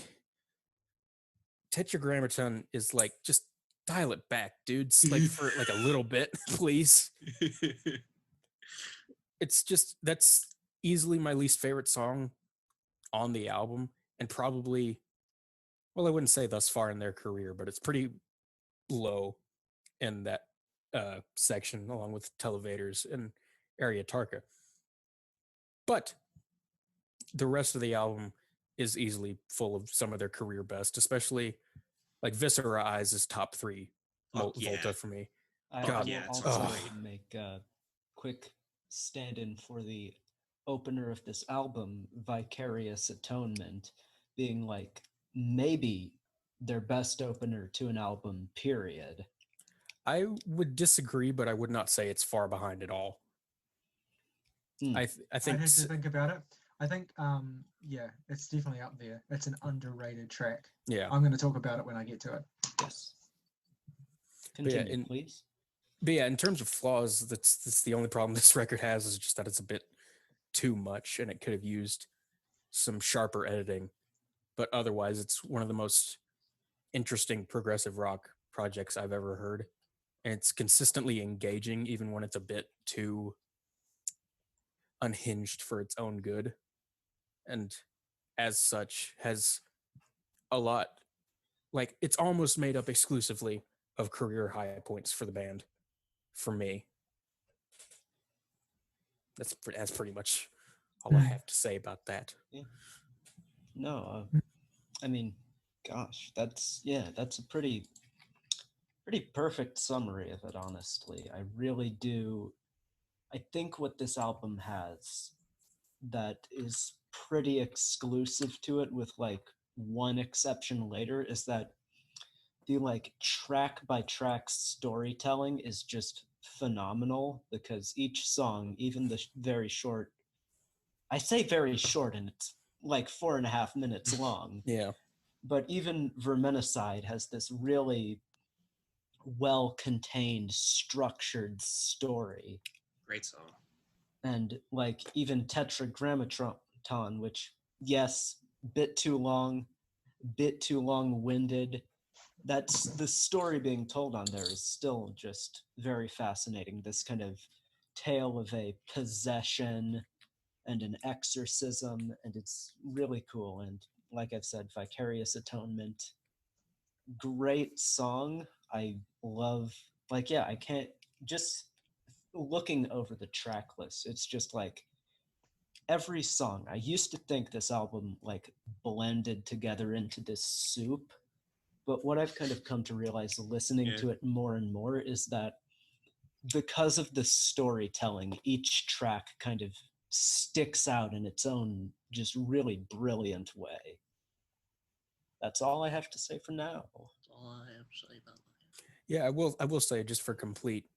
Tetragrammaton is like, just dial it back, dudes, like for like a little bit, please. It's just, that's easily my least favorite song on the album, and probably, well, I wouldn't say thus far in their career, but it's pretty low in that section, along with Televators and Areotarca. But the rest of the album is easily full of some of their career best, especially like Viscera Eyes is top 3 Volta for me. I will also make a quick stand-in for the opener of this album, Vicarious Atonement, being like maybe their best opener to an album, period. I would disagree, but I would not say it's far behind at all. I think I had to think about it. I think it's definitely up there. It's an underrated track. Yeah, I'm going to talk about it when I get to it. Yes. Continue, please. But yeah, in terms of flaws, that's the only problem this record has, is just that it's a bit too much, and it could have used some sharper editing. But otherwise, it's one of the most interesting progressive rock projects I've ever heard. And it's consistently engaging, even when it's a bit too unhinged for its own good. And as such, has a lot, like, it's almost made up exclusively of career high points for the band, for me. That's pretty much all I have to say about that. Yeah. No, I mean, gosh, that's a pretty perfect summary of it, honestly. I really do. I think what this album has that is pretty exclusive to it, with like one exception later, is that the like track by track storytelling is just phenomenal, because each song, even the very short, I say very short, and it's like 4.5 minutes long. Yeah. But even Verminicide has this really well-contained, structured story. Great song. And like even Tetragrammaton, which, yes, bit too long-winded. That's the story being told on there is still just very fascinating. This kind of tale of a possession and an exorcism, and it's really cool. And like I've said, Vicarious Atonement, great song. I love, like, yeah, I can't, just looking over the track list, it's just like every song. I used to think this album like blended together into this soup, but what I've kind of come to realize listening to it more and more is that because of the storytelling, each track kind of sticks out in its own just really brilliant way. That's all I have to say for now. That's all I have to say about that. Yeah, I will say, just for complete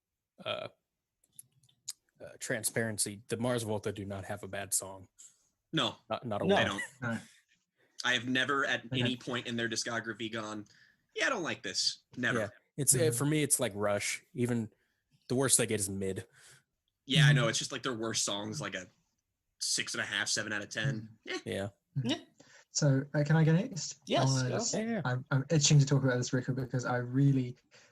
transparency, the Mars Volta do not have a bad song. No, not a No. one. I don't. No. I have never at any point in their discography gone, yeah, I don't like this. Never. Yeah, it's for me, it's like Rush. Even the worst they get is mid. Yeah, I know. It's just like their worst songs, like a 6.5, 7 out of 10. Yeah. So can I go next? Yes, Yeah. I'm itching to talk about this record because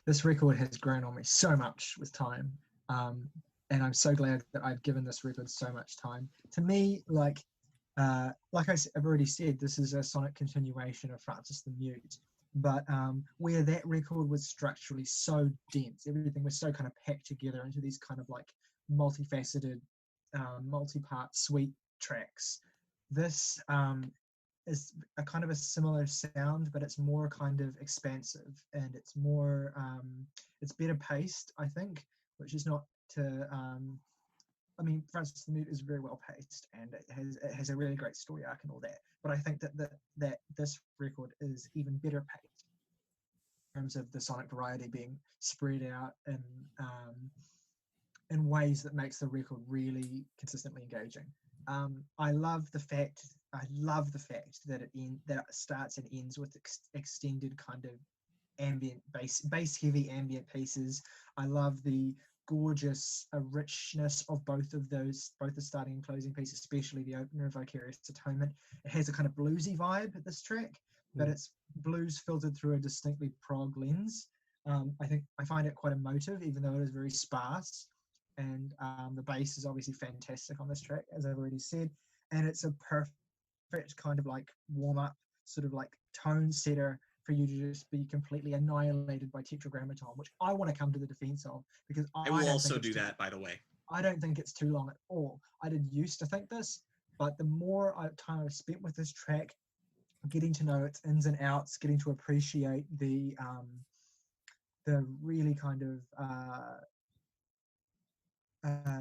this record has grown on me so much with time. And I'm so glad that I've given this record so much time. To me, like I've already said, this is a sonic continuation of Francis the Mute. But where that record was structurally so dense, everything was so kind of packed together into these kind of like multifaceted, multi-part suite tracks. This is a kind of a similar sound, but it's more kind of expansive, and it's more it's better paced, I think, which is not to I mean, Francis the Mute is very well paced, and it has a really great story arc and all that. But I think that this record is even better paced in terms of the sonic variety being spread out in ways that makes the record really consistently engaging. I love the fact that it starts and ends with extended kind of ambient bass heavy ambient pieces. I love the gorgeous richness of both the starting and closing piece, especially the opener, Vicarious Atonement. It has a kind of bluesy vibe at this track, but it's blues filtered through a distinctly prog lens. I find it quite emotive, even though it is very sparse. And the bass is obviously fantastic on this track, as I've already said. And it's a perfect kind of like warm-up, sort of like tone setter for you to just be completely annihilated by Tetragrammaton, which I want to come to the defense of, because I will also do that, by the way. I don't think it's too long at all. I did used to think this, but the more time I've spent with this track, getting to know its ins and outs, getting to appreciate the really kind of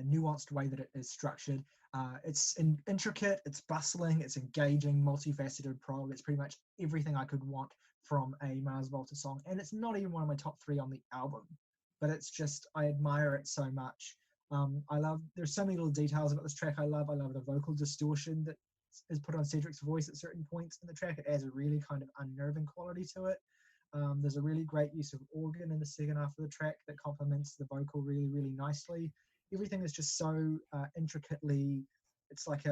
nuanced way that it is structured. It's intricate, it's bustling, it's engaging, multifaceted prog. It's pretty much everything I could want from a Mars Volta song, and it's not even one of my top 3 on the album, but it's just, I admire it so much. There's so many little details about this track I love the vocal distortion that is put on Cedric's voice at certain points in the track. It adds a really kind of unnerving quality to it. There's a really great use of organ in the second half of the track that complements the vocal really, really nicely. Everything is just so intricately, it's like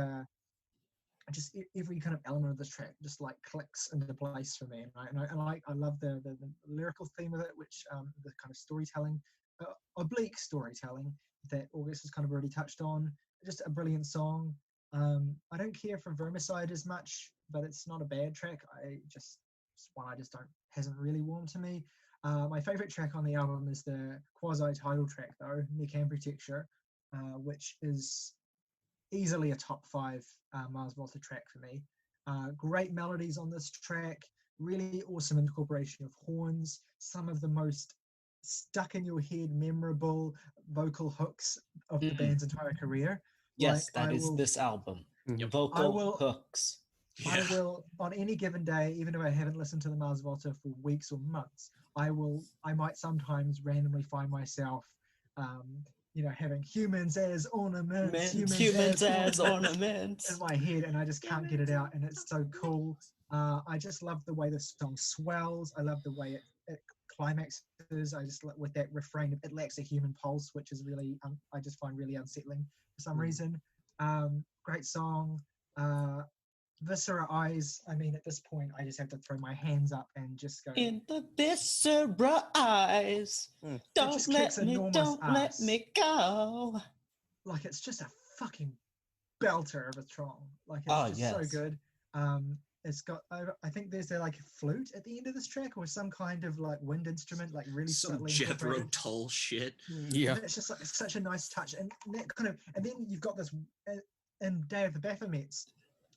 just every kind of element of this track just like clicks into place for me. I love the lyrical theme of it, which the kind of storytelling, oblique storytelling that August has kind of already touched on. Just a brilliant song. I don't care for Vermicide as much, but it's not a bad track. It's one I just hasn't really warmed to me. My favorite track on the album is the quasi-title track though, Amputechture, which is easily a top 5 Mars Volta track for me. Great melodies on this track, really awesome incorporation of horns, some of the most stuck in your head memorable vocal hooks of the band's entire career. Yes, that is this album. Vocal hooks. I will, on any given day, even if I haven't listened to the Mars Volta for weeks or months, I might sometimes randomly find myself having humans as ornaments, humans as ornaments in my head, and I just can't get it out, and it's so cool. I just love the way the song swells. I love the way it climaxes. I just with that refrain, it lacks a human pulse, which is really I just find really unsettling for some reason. Great song. Viscera Eyes, I mean, at this point, I just have to throw my hands up and just go. In the viscera eyes, don't let me go. Like, it's just a fucking belter of a song. Like, it's just so good. It's got, I think there's like a flute at the end of this track, or some kind of like wind instrument, like really some Jethro Tull shit. Yeah, and it's just like it's such a nice touch, and that kind of, and then you've got this in Day of the Baphomets.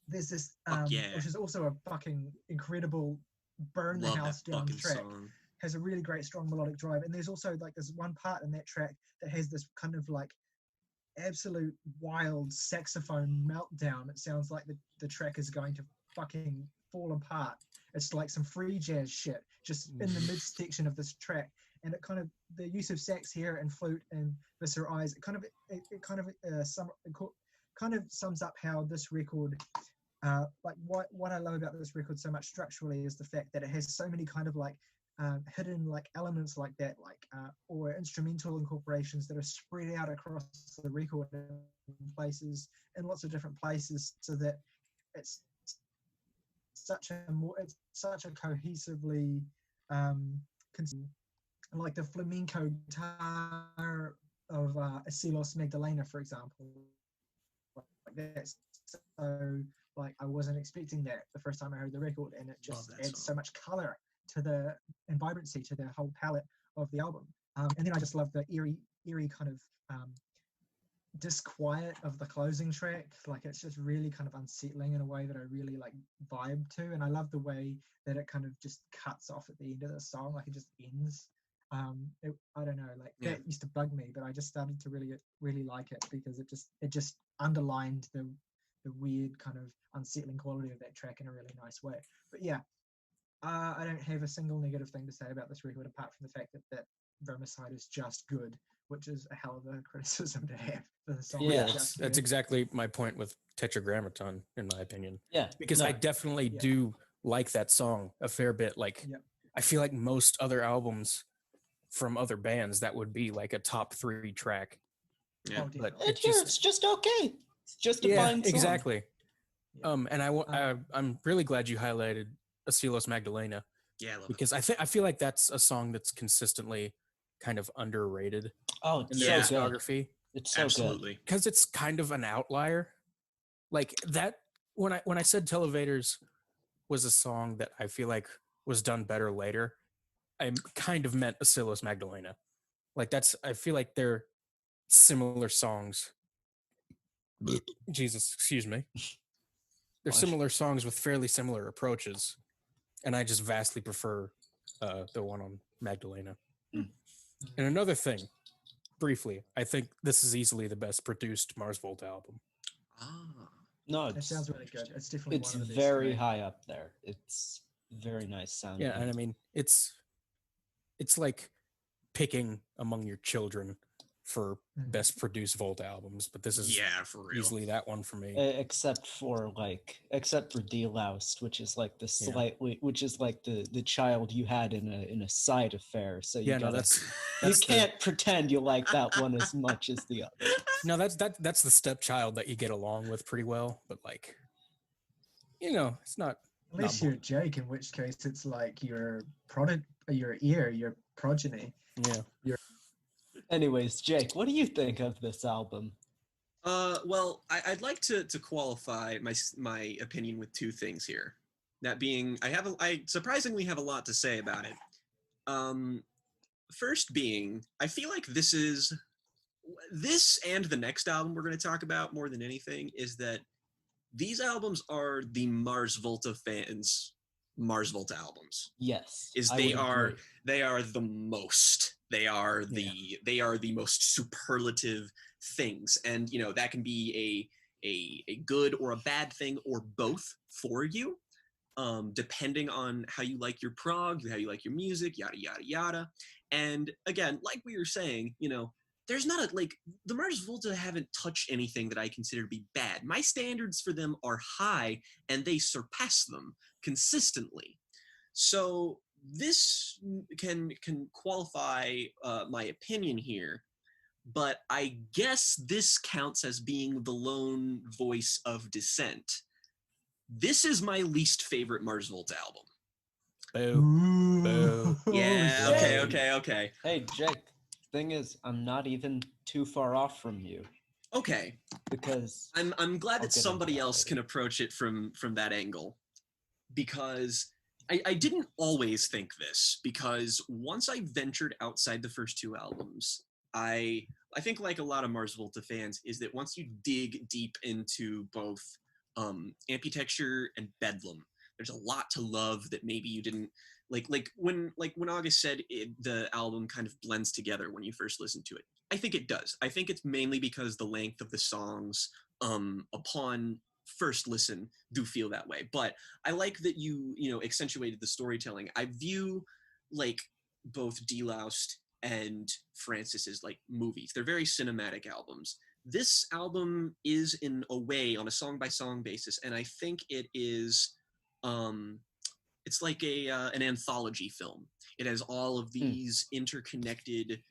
There's this, which is also a fucking incredible burn the house down track. Song. Has a really great strong melodic drive, and there's also like this one part in that track that has this kind of like absolute wild saxophone meltdown. It sounds like the track is going to fucking fall apart. It's like some free jazz shit just in the midsection of this track, and it kind of, the use of sax here and flute and Viscera Eyes, it kind of sums up how this record, like what I love about this record so much structurally is the fact that it has so many kind of like hidden like elements like that, like or instrumental incorporations that are spread out across the record in lots of different places, so that it's such a cohesively like the flamenco guitar of Asilos Magdalena, for example. Like that's so, like, I wasn't expecting that the first time I heard the record, and it just adds so much color to the and vibrancy to the whole palette of the album. And then I just love the eerie kind of disquiet of the closing track. Like, it's just really kind of unsettling in a way that I really like vibe to, and I love the way that it kind of just cuts off at the end of the song, like it just ends. I don't know, like that used to bug me, but I just started to really like it because it just underlined the weird kind of unsettling quality of that track in a really nice way. But yeah, I don't have a single negative thing to say about this record apart from the fact that Vermicide is just good, which is a hell of a criticism to have for the song. Yeah, that's exactly my point with Tetragrammaton, in my opinion. Yeah, because I definitely do like that song a fair bit. Like, I feel like most other albums from other bands, that would be like a top 3 track. Yeah, but it's just okay. It's just a fine song. Exactly. And I'm really glad you highlighted Asilos Magdalena. Yeah, I love because I feel like that's a song that's consistently kind of underrated. Oh, in their discography. It's so good because it's kind of an outlier. Like that, when I said Televators was a song that I feel like was done better later, I kind of meant Asilos Magdalena. Like I feel like they're similar songs. Jesus, excuse me. They're similar songs with fairly similar approaches, and I just vastly prefer the one on Magdalena. And another thing, briefly, I think this is easily the best produced Mars Volta album. No, it sounds really good. It's definitely one of the best. Very high up there. It's very nice sound. Yeah, and I mean it's like picking among your children for best produced Volta albums, but this is for real. easily that one for me. Except for De-Loused, which is like which is like the child you had in a side affair. So you you can't pretend you like that one as much as the other. No, that's the stepchild that you get along with pretty well, but like, it's not. Unless you're Jake, in which case it's like your progeny. Yeah. Anyways, Jake, what do you think of this album? Well, I'd like to qualify my opinion with two things here. That being, I surprisingly have a lot to say about it. First being, I feel like this and the next album we're going to talk about more than anything is that these albums are the Mars Volta fans' Mars Volta albums. Yes, they are the most. They are the most superlative things, and that can be a good or a bad thing or both for you, depending on how you like your prog, how you like your music, yada yada yada. And again, like we were saying, there's not the Mars Volta haven't touched anything that I consider to be bad. My standards for them are high, and they surpass them consistently. So this can qualify my opinion here, but I guess this counts as being the lone voice of dissent. This is my least favorite Mars Volta album. Boo. Boo. Yeah, okay. Hey, Jake, thing is, I'm not even too far off from you. Okay. Because I'm glad that somebody else can approach it from that angle, because I didn't always think this, because once I ventured outside the first two albums, I think, like a lot of Mars Volta fans, is that once you dig deep into both Amputechture and Bedlam, there's a lot to love that maybe you didn't like when August said the album kind of blends together when you first listen to it. I think it does. I think it's mainly because the length of the songs upon first listen do feel that way. But I like that you accentuated the storytelling. I view like both De-Loused and Francis as like movies. They're very cinematic albums. This album is, in a way, on a song by song basis, and I think it is it's like an anthology film. It has all of these interconnected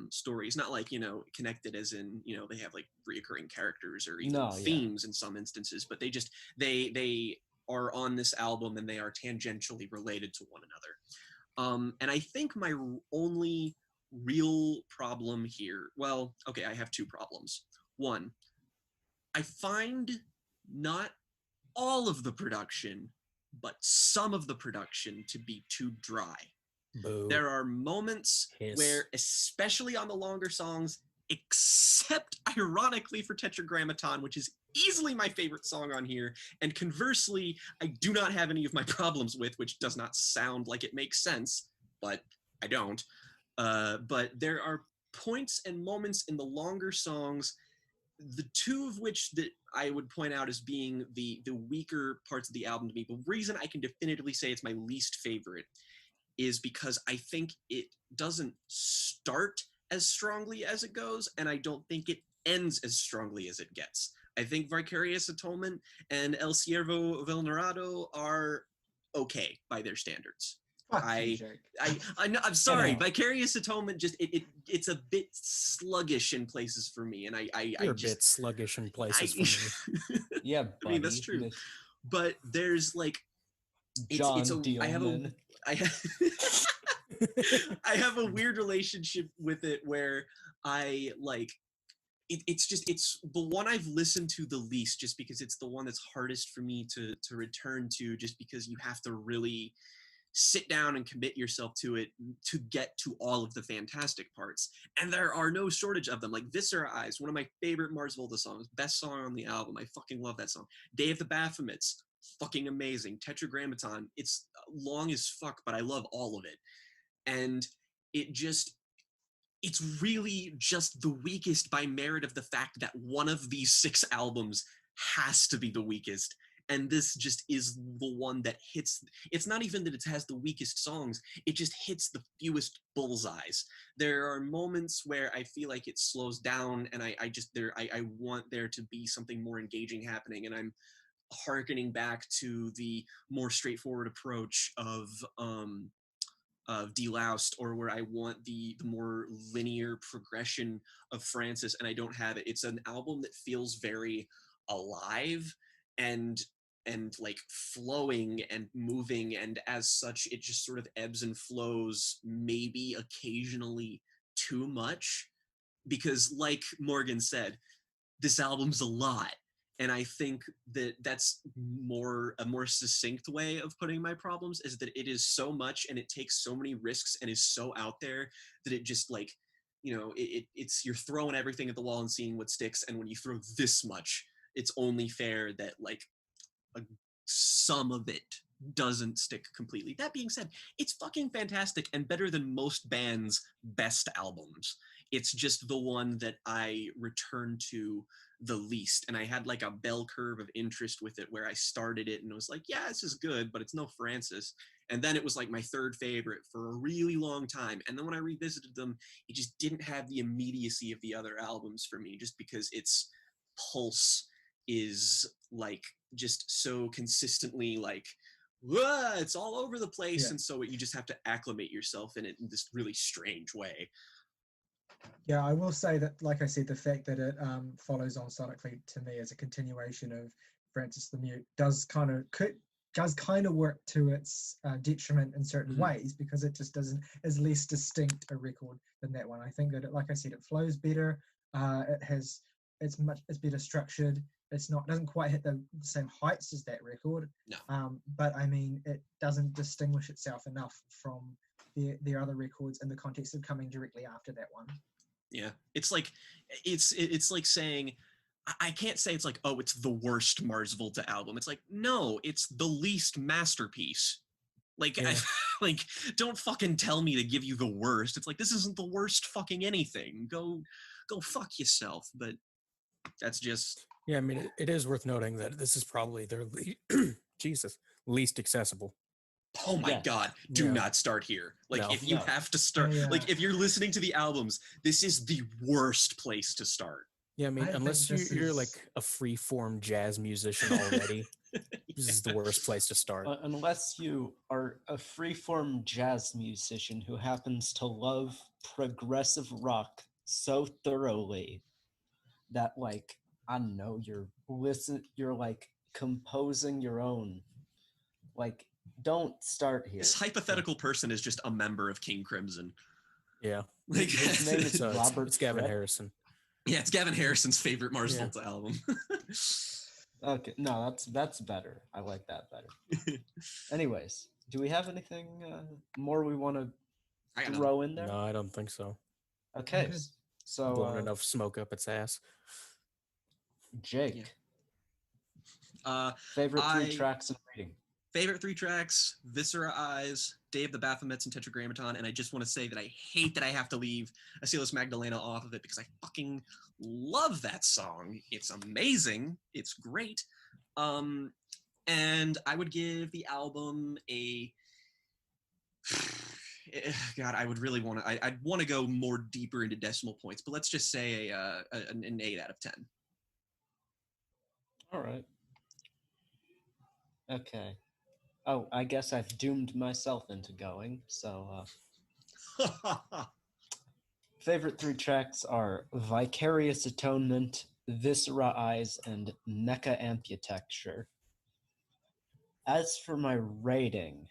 stories, not like connected as in they have like reoccurring characters or even themes in some instances, but they are on this album and they are tangentially related to one another. And I think my only real problem here, well, okay, I have two problems. One, I find not all of the production, but some of the production to be too dry. Boo. There are moments where, especially on the longer songs, except ironically for Tetragrammaton, which is easily my favorite song on here, and conversely, I do not have any of my problems with, which does not sound like it makes sense, but I don't. But there are points and moments in the longer songs, the two of which that I would point out as being the weaker parts of the album to me. The reason I can definitively say it's my least favorite is because I think it doesn't start as strongly as it goes, and I don't think it ends as strongly as it gets. I think Vicarious Atonement and El Ciervo Vulnerado are okay by their standards. I'm sorry. Vicarious Atonement just it's a bit sluggish in places for me, and You're a bit sluggish in places for me. Yeah, buddy. I mean that's true. But there's like I have a weird relationship with it where I like it's the one I've listened to the least, just because it's the one that's hardest for me to return to, just because you have to really sit down and commit yourself to it to get to all of the fantastic parts. And there are no shortage of them. Like Viscera Eyes, one of my favorite Mars Volta songs, best song on the album. I fucking love that song. Day of the Baphomets, fucking amazing. Tetragrammaton, it's long as fuck, but I love all of it. And it's really just the weakest by merit of the fact that one of these 6 albums has to be the weakest. and this just is the one that hits. It's not even that it has the weakest songs, it just hits the fewest bullseyes. There are moments where I feel like it slows down, and I want there to be something more engaging happening, and I'm hearkening back to the more straightforward approach of De-Loused, or where I want the more linear progression of Francis, and I don't have it. It's an album that feels very alive and like flowing and moving, and as such it just sort of ebbs and flows, maybe occasionally too much, because like Morgan said, this album's a lot. And I think that that's a more succinct way of putting my problems, is that it is so much and it takes so many risks and is so out there that it just like, it's you're throwing everything at the wall and seeing what sticks. And when you throw this much, it's only fair that like some of it doesn't stick completely. That being said, it's fucking fantastic and better than most bands' best albums. It's just the one that I return to the least, and I had like a bell curve of interest with it, where I started it and was like, yeah, this is good, but it's no Francis. And then it was like my third favorite for a really long time, and then when I revisited them, it just didn't have the immediacy of the other albums for me, just because its pulse is like just so consistently like, whoa, it's all over the place. And so you just have to acclimate yourself in it in this really strange way. Yeah, I will say that, like I said, the fact that it follows on sonically to me as a continuation of Francis the Mute does kind of work to its detriment in certain ways, because it just is less distinct a record than that one. I think that like I said, it flows better. It's better structured. Doesn't quite hit the same heights as that record. No. But I mean, it doesn't distinguish itself enough from their other records in the context of coming directly after that one. Yeah, it's like saying, I can't say it's like, oh, it's the worst Mars Volta album. It's like, no, it's the least masterpiece. Like, Yeah. like, don't fucking tell me to give you the worst. It's like, this isn't the worst fucking anything. Go fuck yourself. But that's just. Yeah, I mean, it is worth noting that this is probably their least accessible. Oh my God, do not start here. Like, No. if you have to start, like, if you're listening to the albums, this is the worst place to start. Yeah, I mean, unless you're like a free-form jazz musician already, this is the worst place to start. Unless you are a free-form jazz musician who happens to love progressive rock so thoroughly that, like, I don't know, you're like composing your own, like, don't start here. This hypothetical person is just a member of King Crimson. Yeah. Like, his name is Robert. It's Gavin Fripp. Harrison. Yeah, it's Gavin Harrison's favorite Mars Volta album. Okay, no, that's better. I like that better. Anyways, do we have anything more we want to throw in there? No, I don't think so. Okay, so blowing enough smoke up its ass. Jake, favorite three tracks and rating. Favorite three tracks: Viscera Eyes, Day of the Baphomets, and Tetragrammaton. And I just want to say that I hate that I have to leave Acilis Magdalena off of it, because I fucking love that song. It's amazing. It's great. And I would give the album a. God, I would really want to. I'd want to go more deeper into decimal points, but let's just say an 8 out of 10. All right. Okay. Oh, I guess I've doomed myself into going, so favorite three tracks are Vicarious Atonement, Viscera Eyes, and Mecha Amputechture. As for my rating,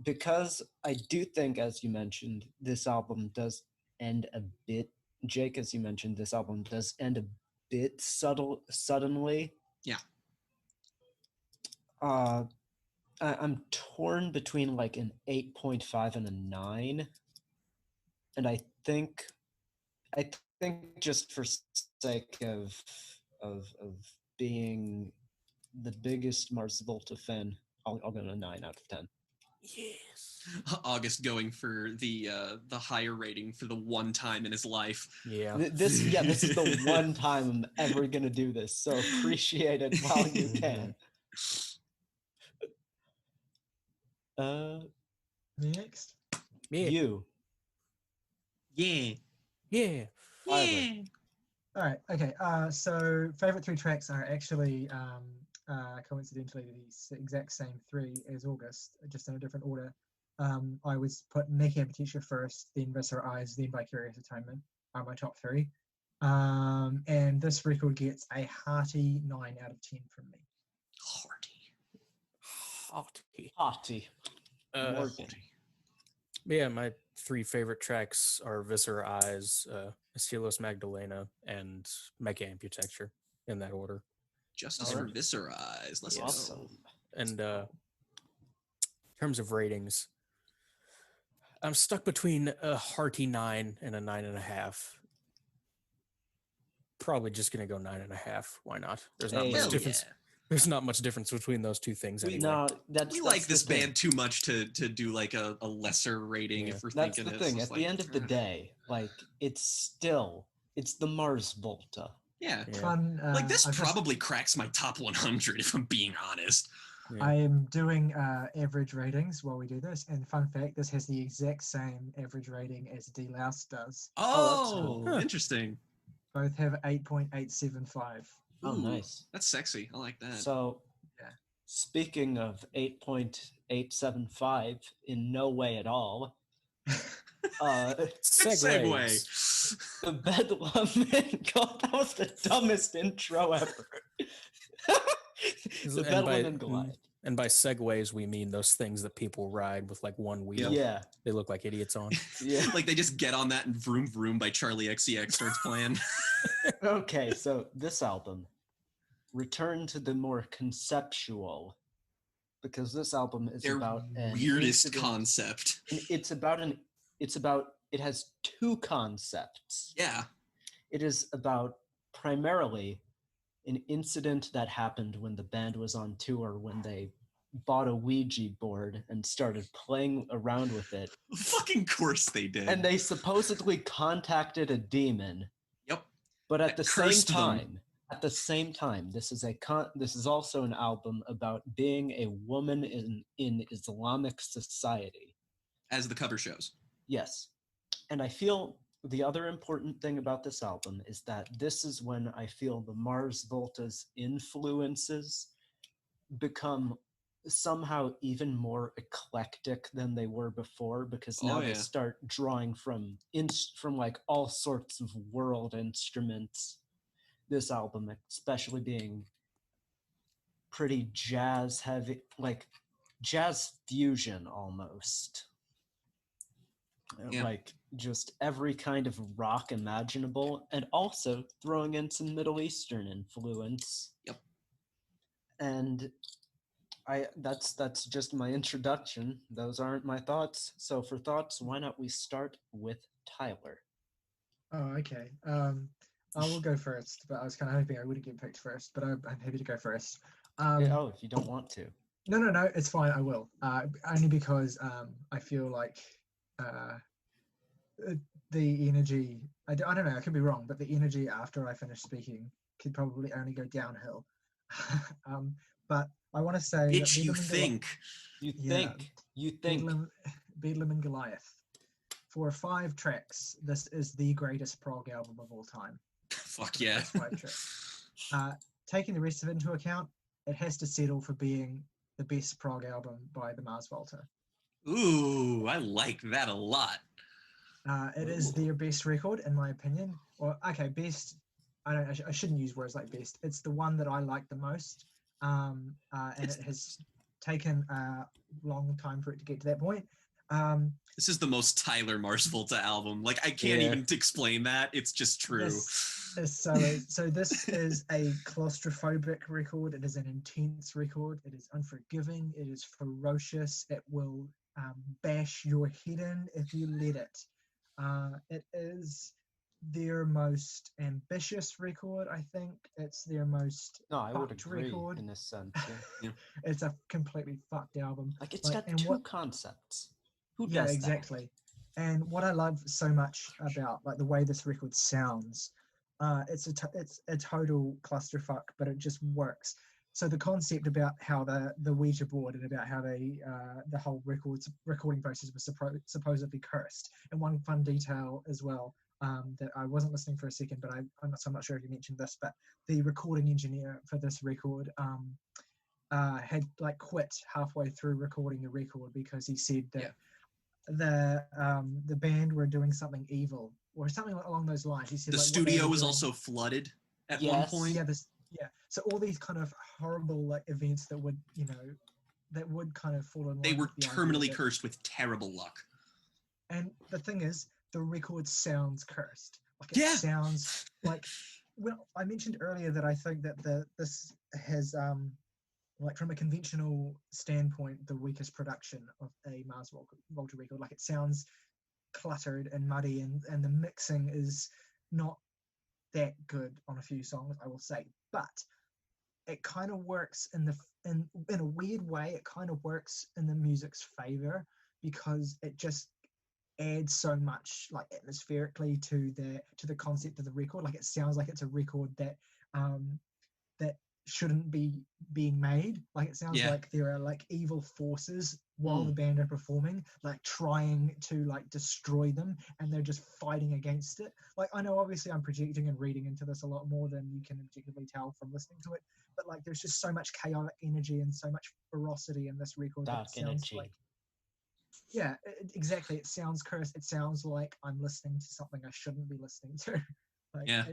because I do think, as you mentioned, this album does end a bit, Jake, as you mentioned, this album does end a bit suddenly. Yeah. I'm torn between like an 8.5 and a 9, and I think just for sake of being the biggest Mars Volta fan, I'll go a 9 out of 10. Yes. August going for the higher rating for the one time in his life. Yeah. This is the one time I'm ever gonna do this, so appreciate it while you can. Next. Yeah. You. Yeah. Yeah. Tyler. All right. Okay. So favorite 3 tracks are actually coincidentally the exact same 3 as August, just in a different order. I was put Make Amputechture first, then Viscera Eyes, then Vicarious Atonement are my top 3. And this record gets a hearty 9 out of 10 from me. Hottie. Morgan. Yeah, my 3 favorite tracks are Viscera Eyes, Estilos Magdalena, and Mecha Amputechture, in that order. Justice for Viscera Eyes. Let's Awesome. go. And in terms of ratings, I'm stuck between a hearty 9 and a 9.5. Probably just gonna go 9.5. Why not? There's not much Hell difference. yeah. There's not much difference between those 2 things anyway. No, We like this band too much to do like a lesser rating if we're That's thinking the it's thing. just At the like, end of the day, like it's the Mars Volta. yeah. Fun. Like this I've probably cracks my top 100 if I'm being honest. Yeah. I am doing average ratings while we do this, and fun fact: this has the exact same average rating as De-Loused does. Oh, Huh. interesting. Both have 8.875. Oh, Ooh, nice. That's sexy. I like that. So, Yeah. speaking of 8.875, in no way at all. Good segue. The Bedlam. God, that was the dumbest intro ever. The Bedlam and Goliath. And by segways, we mean those things that people ride with like one wheel. Yeah. They look like idiots on. Yeah. Like they just get on that and Vroom Vroom by Charlie XCX starts playing. Okay, so this album, return to the more conceptual, because this album is Their about an weirdest incident- concept. it has 2 concepts. Yeah. It is about primarily an incident that happened when the band was on tour, when they bought a Ouija board and started playing around with it. Fucking course they did. And they supposedly contacted a demon. Yep. But at the same cursed them. time, this is also an album about being a woman in Islamic society. As the cover shows. Yes. And I feel the other important thing about this album is that this is when I feel the Mars Volta's influences become somehow even more eclectic than they were before, because now they start drawing from like all sorts of world instruments. This album especially being pretty jazz heavy, like jazz fusion almost. Yeah. Like just every kind of rock imaginable, and also throwing in some Middle Eastern influence. Yep. And that's just my introduction. Those aren't my thoughts. So for thoughts, why not we start with Tyler? Oh, okay. I will go first, but I was kind of hoping I wouldn't get picked first, but I'm happy to go first. If you don't want to. No, it's fine. I will. Only because I feel like the energy, I don't know, I could be wrong, but the energy after I finish speaking could probably only go downhill. But I want to say Bitch, you think. You think. Bedlam and Goliath. For 5 tracks, this is the greatest prog album of all time. Fuck yeah. 5 tracks. Taking the rest of it into account, it has to settle for being the best prog album by the Mars Volta. Ooh, I like that a lot. It is their best record, in my opinion. Or okay, best. I shouldn't use words like best. It's the one that I like the most, and it has taken a long time for it to get to that point. This is the most Tyler Mars Volta album. Like I can't even explain that. It's just true. So this is a claustrophobic record. It is an intense record. It is unforgiving. It is ferocious. It will bash your head in if you let it. It is their most ambitious record, I think. It's their most I would agree record. In a sense. Yeah. It's a completely fucked album. Like it's got 2 concepts. Who does that? Exactly. And what I love so much about like the way this record sounds, it's a total clusterfuck, but it just works. so the concept about how the Ouija board and about how they the whole recording process was supposedly cursed. And one fun detail as well, that I wasn't listening for a second, but I'm not sure if you mentioned this, but the recording engineer for this record had like quit halfway through recording the record because he said that the band were doing something evil or something along those lines. He said the like, studio was also flooded at one point. So all these kind of horrible like events that would kind of fall in line. They were with the terminally cursed with terrible luck. And the thing is, the record sounds cursed. Like it sounds like. Well, I mentioned earlier that I think that this has like from a conventional standpoint, the weakest production of a Mars Volta record. Like it sounds cluttered and muddy, and the mixing is not that good on a few songs, I will say. But it kind of works in a weird way. It kind of works in the music's favor because it just adds so much like atmospherically to the concept of the record. Like it sounds like it's a record that that shouldn't be being made. Like it sounds like there are like evil forces while the band are performing, like trying to like destroy them, and they're just fighting against it. Like I know obviously I'm projecting and reading into this a lot more than you can objectively tell from listening to it, but like there's just so much chaotic energy and so much ferocity in this record. Dark that it sounds energy. like exactly. It sounds cursed. It sounds like I'm listening to something I shouldn't be listening to. Like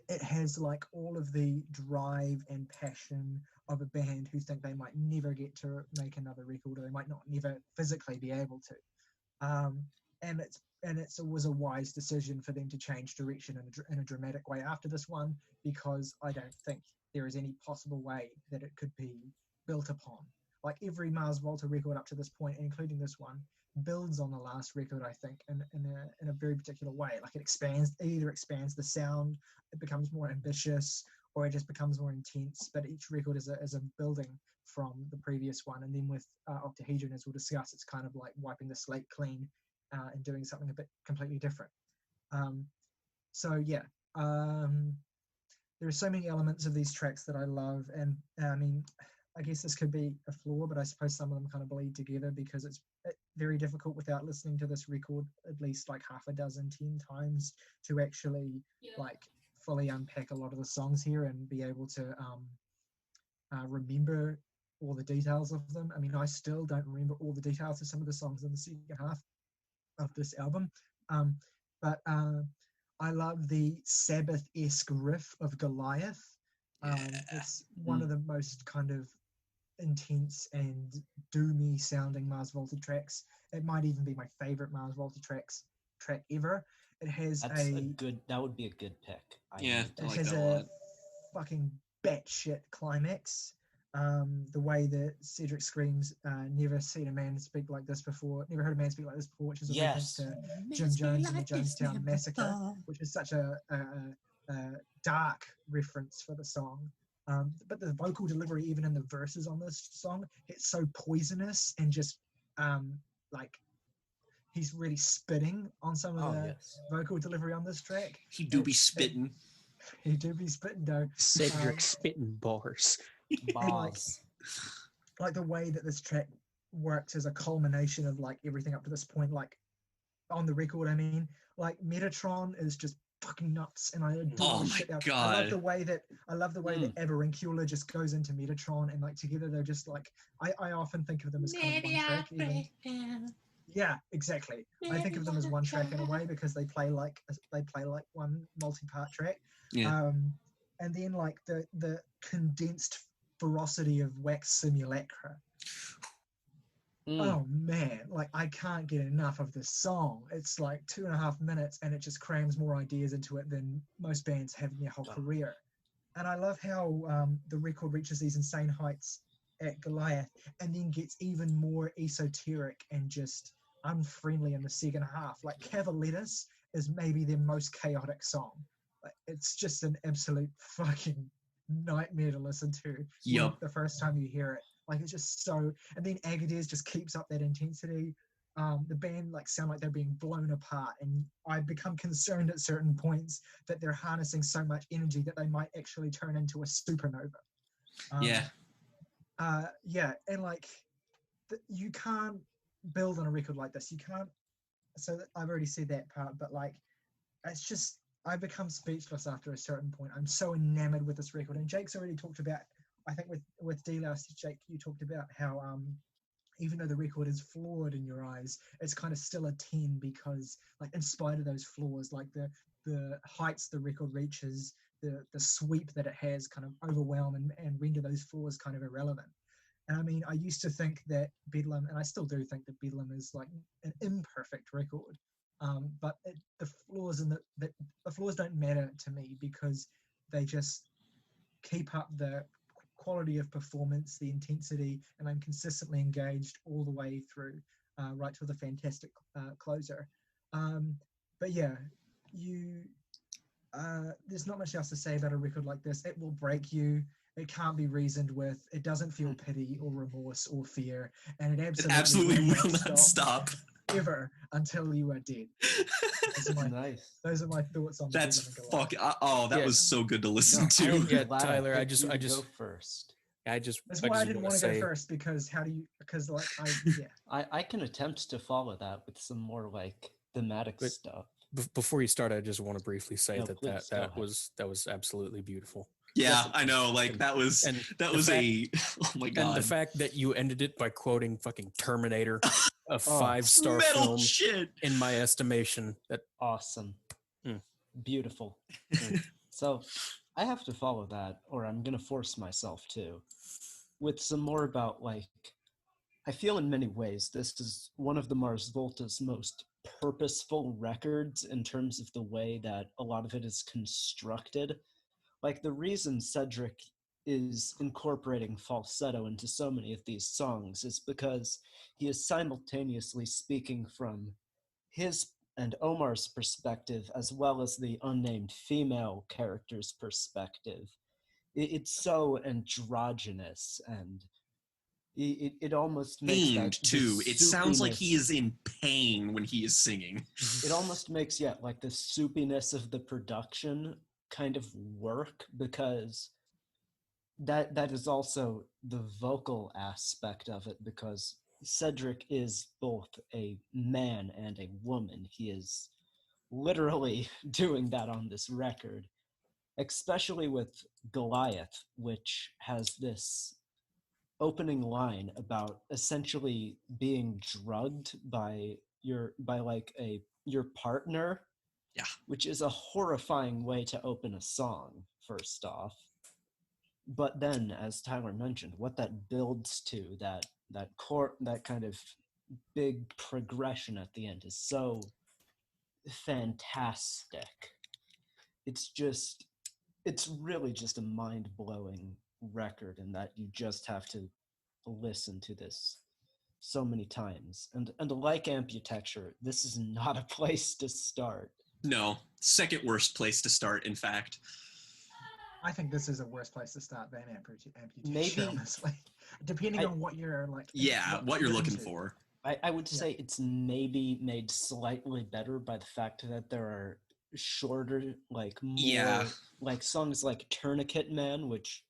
it has like all of the drive and passion of a band who think they might never get to make another record, or they might not never physically be able to. And it was a wise decision for them to change direction in a dramatic way after this one, because I don't think there is any possible way that it could be built upon. Like every Mars Volta record up to this point, including this one, builds on the last record, I think, in a very particular way. Like it either expands the sound, it becomes more ambitious, or it just becomes more intense. But each record is a building from the previous one. And then with Octahedron, as we'll discuss, it's kind of like wiping the slate clean and doing something a bit completely different. There are so many elements of these tracks that I love, and I mean, I guess this could be a flaw, but I suppose some of them kind of bleed together because it's very difficult without listening to this record at least like 10 times to actually like fully unpack a lot of the songs here and be able to remember all the details of them. I mean, I still don't remember all the details of some of the songs in the second half of this album, but I love the Sabbath-esque riff of Goliath. It's one of the most kind of intense and doomy sounding Mars Volta tracks. It might even be my favorite Mars Volta track ever. It has that would be a good pick. It has a fucking batshit climax. The way that Cedric screams, "Never seen a man speak like this before. Never heard a man speak like this before," which is a reference to Jim Jones and the Jonestown Massacre, which is such a dark reference for the song. But the vocal delivery, even in the verses on this song, it's so poisonous and just like he's really spitting on some of the vocal delivery on this track. He do be spitting. He do be spitting, though. Cedric spitting bars. Like the way that this track works as a culmination of like everything up to this point, like on the record. I mean, like Metatron is just fucking nuts, and I adore shit out. God. I love the way that Avarincula just goes into Metatron, and like together they're just like I often think of them as kind of one track. Yeah, exactly. I think of them as one track in a way because they play like one multi-part track. Yeah. And then like the condensed ferocity of Wax Simulacra. Oh man, like I can't get enough of this song. It's like 2.5 minutes and it just crams more ideas into it than most bands have in their whole career. And I love how the record reaches these insane heights at Goliath and then gets even more esoteric and just unfriendly in the second half. Like Cavaletus is maybe their most chaotic song. Like, it's just an absolute fucking nightmare to listen to the first time you hear it. Like it's just so, and then Agadez just keeps up that intensity. the band like sound like they're being blown apart, and I become concerned at certain points that they're harnessing so much energy that they might actually turn into a supernova. Yeah. Yeah, and like you can't build on a record like this. You can't. So I've already said that part, but like it's just I become speechless after a certain point. I'm so enamored with this record, and Jake's already talked about. I think with De-Loused, Jake, you talked about how even though the record is flawed in your eyes, it's kind of still a 10 because like in spite of those flaws, like the heights the record reaches, the sweep that it has kind of overwhelm and render those flaws kind of irrelevant. And I mean, I used to think that Bedlam, and I still do think that Bedlam is like an imperfect record. But the flaws in the flaws don't matter to me because they just keep up the quality of performance, the intensity, and I'm consistently engaged all the way through, right to the fantastic closer. But yeah, there's not much else to say about a record like this. It will break you. It can't be reasoned with. It doesn't feel pity or remorse or fear, and it Absolutely will not stop ever until you are dead. Nice. Those are my thoughts on That's Bedlam. that was so good to listen to. Yeah, Tyler, I just go first. That's why I didn't want to go first because I can attempt to follow that with some more like thematic stuff. Before you start, I just want to briefly say that was absolutely beautiful. Yeah, I know. Like that was oh my god. And the fact that you ended it by quoting fucking Terminator, a 5-star film shit. in my estimation. That awesome. Beautiful. So I have to follow that, or I'm gonna force myself to, with some more about like I feel in many ways this is one of the Mars Volta's most purposeful records in terms of the way that a lot of it is constructed. Like the reason Cedric is incorporating falsetto into so many of these songs is because he is simultaneously speaking from his and Omar's perspective as well as the unnamed female character's perspective. It's so androgynous, and it almost makes pained that too. It sounds like he is in pain when he is singing. It almost makes like the soupiness of the production kind of work, because that is also the vocal aspect of it, because Cedric is both a man and a woman. He is literally doing that on this record, especially with Goliath, which has this opening line about essentially being drugged by your partner. Yeah. Which is a horrifying way to open a song, first off. But then, as Tyler mentioned, what that builds to, that kind of big progression at the end is so fantastic. It's really just a mind-blowing record, in that you just have to listen to this so many times. And like Amputechture, this is not a place to start. No, second worst place to start, in fact. I think this is a worse place to start than Amputechture, maybe, honestly. Depending on what you're like. Yeah, what you're looking for. I would say it's maybe made slightly better by the fact that there are shorter, like more, like songs like Tourniquet Man, which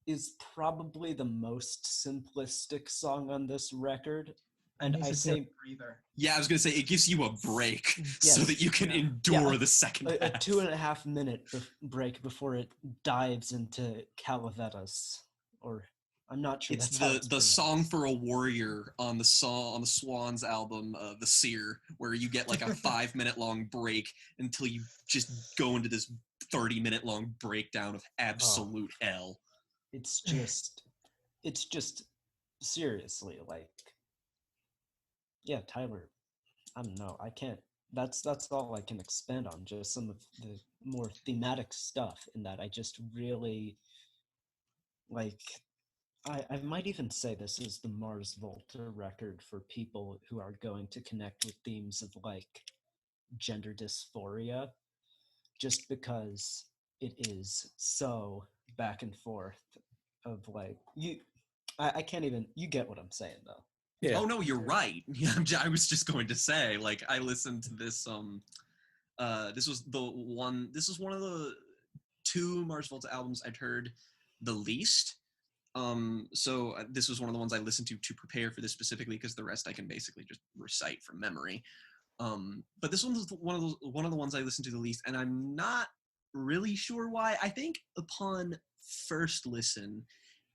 is probably the most simplistic song on this record. And I say, yeah, I was gonna say it gives you a break so that you can endure the second half. A 2.5 minute break before it dives into Calaveras, or I'm not sure. It's the song for a warrior on the Swans album, The Seer, where you get like a 5-minute long break until you just go into this 30-minute long breakdown of absolute hell. It's just seriously like. Yeah, Tyler, I don't know. I can't. That's all I can expand on. Just some of the more thematic stuff, in that I just really like. I might even say this is the Mars Volta record for people who are going to connect with themes of like gender dysphoria, just because it is so back and forth of like you. I can't even. You get what I'm saying though. Yeah. Oh no, you're right. I was just going to say, like, I listened to this. This was one of the 2 Mars Volta albums I'd heard the least. So this was one of the ones I listened to prepare for this specifically, because the rest I can basically just recite from memory. But this one was one of the ones I listened to the least, and I'm not really sure why. I think upon first listen,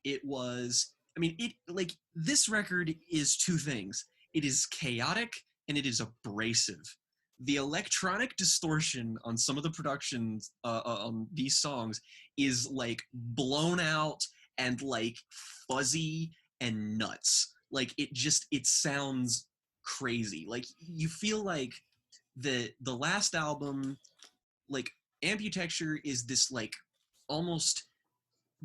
it was, I mean, it, like, this record is 2 things. It is chaotic and it is abrasive. The electronic distortion on some of the productions on these songs is like blown out and like fuzzy and nuts. Like, it sounds crazy. Like, you feel like the last album, like, Amputechture is this like almost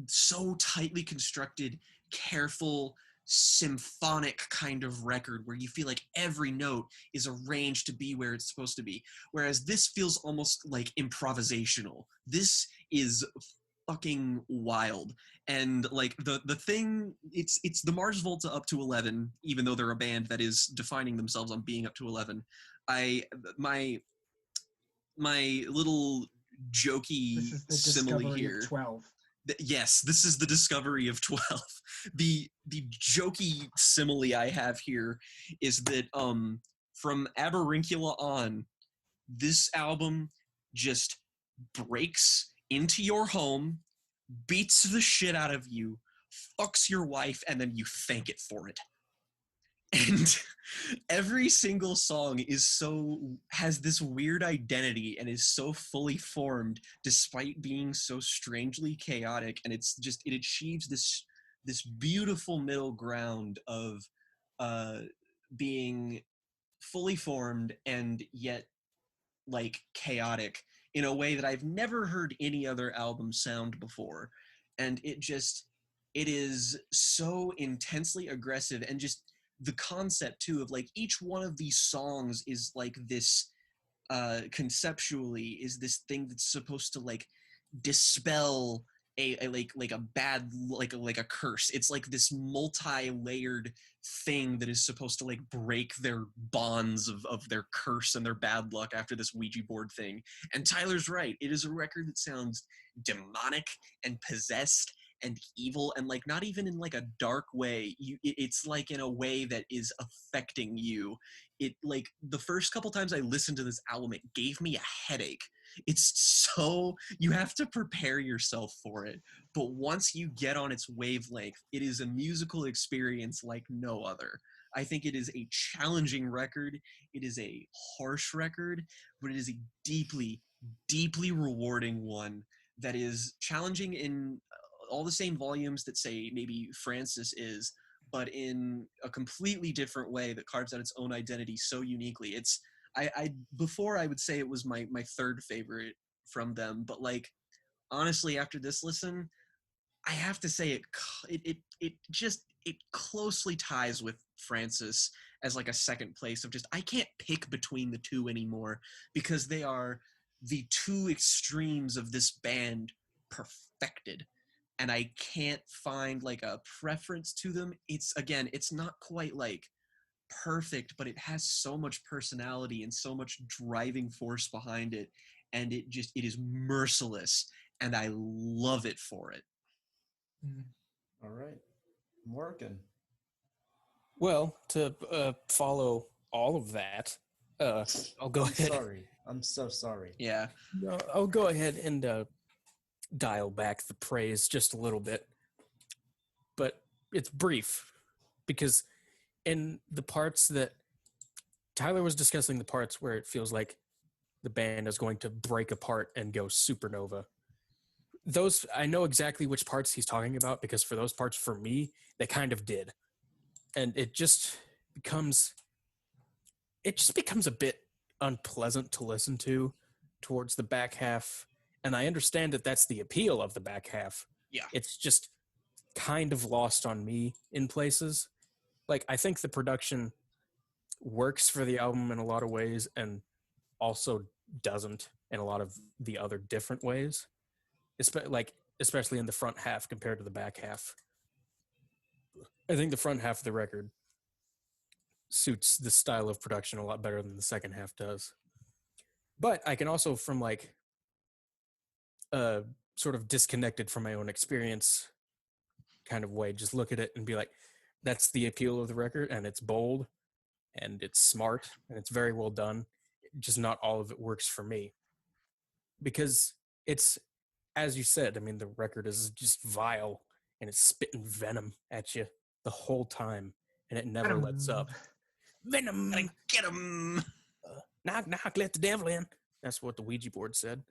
so tightly constructed, careful, symphonic kind of record where you feel like every note is arranged to be where it's supposed to be. Whereas this feels almost like improvisational. This is fucking wild. And like the thing, it's the Mars Volta up to 11, even though they're a band that is defining themselves on being up to 11. My little jokey This is the simile discovery here. of 12. Yes, this is the discovery of 12. The jokey simile I have here is that from Aberrincula on, this album just breaks into your home, beats the shit out of you, fucks your wife, and then you thank it for it. And every single song has this weird identity and is so fully formed despite being so strangely chaotic, and it achieves this beautiful middle ground of being fully formed and yet like chaotic in a way that I've never heard any other album sound before. And it is so intensely aggressive, and just the concept too of like each one of these songs is like this conceptually is this thing that's supposed to like dispel a like a bad like a curse. It's like this multi-layered thing that is supposed to like break their bonds of their curse and their bad luck after this Ouija board thing. And Tyler's right. It is a record that sounds demonic and possessed and evil, and like not even in like a dark way. It's like in a way that is affecting you. It like the first couple times I listened to this album, it gave me a headache. It's so, you have to prepare yourself for it. But once you get on its wavelength, it is a musical experience like no other. I think it is a challenging record. It is a harsh record, but it is a deeply, deeply rewarding one that is challenging in all the same volumes that, say, maybe Francis is, but in a completely different way that carves out its own identity so uniquely. It's, I before I would say it was my 3rd favorite from them, but like honestly after this listen, I have to say it closely ties with Francis as like a 2nd place of just, I can't pick between the 2 anymore, because they are the 2 extremes of this band perfected. And I can't find like a preference to them. It's not quite like perfect, but it has so much personality and so much driving force behind it, and it is merciless, and I love it for it. All right, Morgan. Well, to follow all of that, I'll go ahead. Sorry, I'm so sorry. Yeah. No, I'll go ahead and dial back the praise just a little bit, but it's brief, because in the parts that Tyler was discussing, the parts where it feels like the band is going to break apart and go supernova, those, I know exactly which parts he's talking about, because for those parts, for me, they kind of did. And it just becomes a bit unpleasant to listen to towards the back half. And I understand that that's the appeal of the back half. Yeah. It's just kind of lost on me in places. Like, I think the production works for the album in a lot of ways and also doesn't in a lot of the other different ways, especially in the front half compared to the back half. I think the front half of the record suits the style of production a lot better than the second half does. But I can also, from like sort of disconnected from my own experience kind of way, just look at it and be like, that's the appeal of the record, and it's bold and it's smart and it's very well done. Just not all of it works for me because it's, as you said, I mean, the record is just vile and it's spitting venom at you the whole time and it never lets up. Venom! Gotta get him! Knock, knock, let the devil in. That's what the Ouija board said.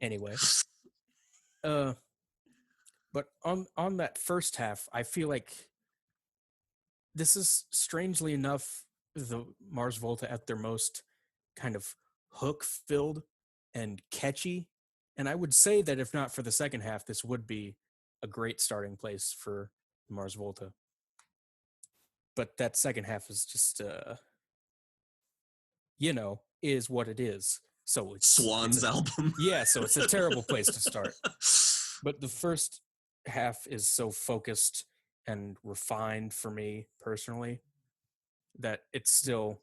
Anyway. But on that first half, I feel like this is, strangely enough, the Mars Volta at their most kind of hook-filled and catchy. And I would say that if not for the second half, this would be a great starting place for Mars Volta. But that second half is just, is what it is. So it's Swan's album. Yeah, so it's a terrible place to start. But the first half is so focused and refined for me personally that it's still,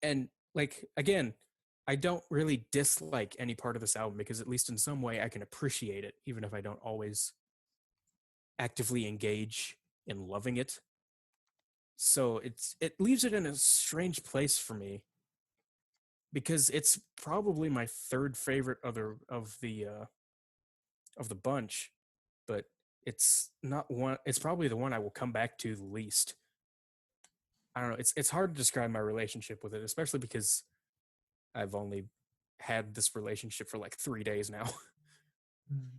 and like, again, I don't really dislike any part of this album because at least in some way I can appreciate it, even if I don't always actively engage in loving it. So it leaves it in a strange place for me because it's probably my third favorite of the bunch, but it's not one. It's probably the one I will come back to the least. I don't know. It's hard to describe my relationship with it, especially because I've only had this relationship for like 3 days now.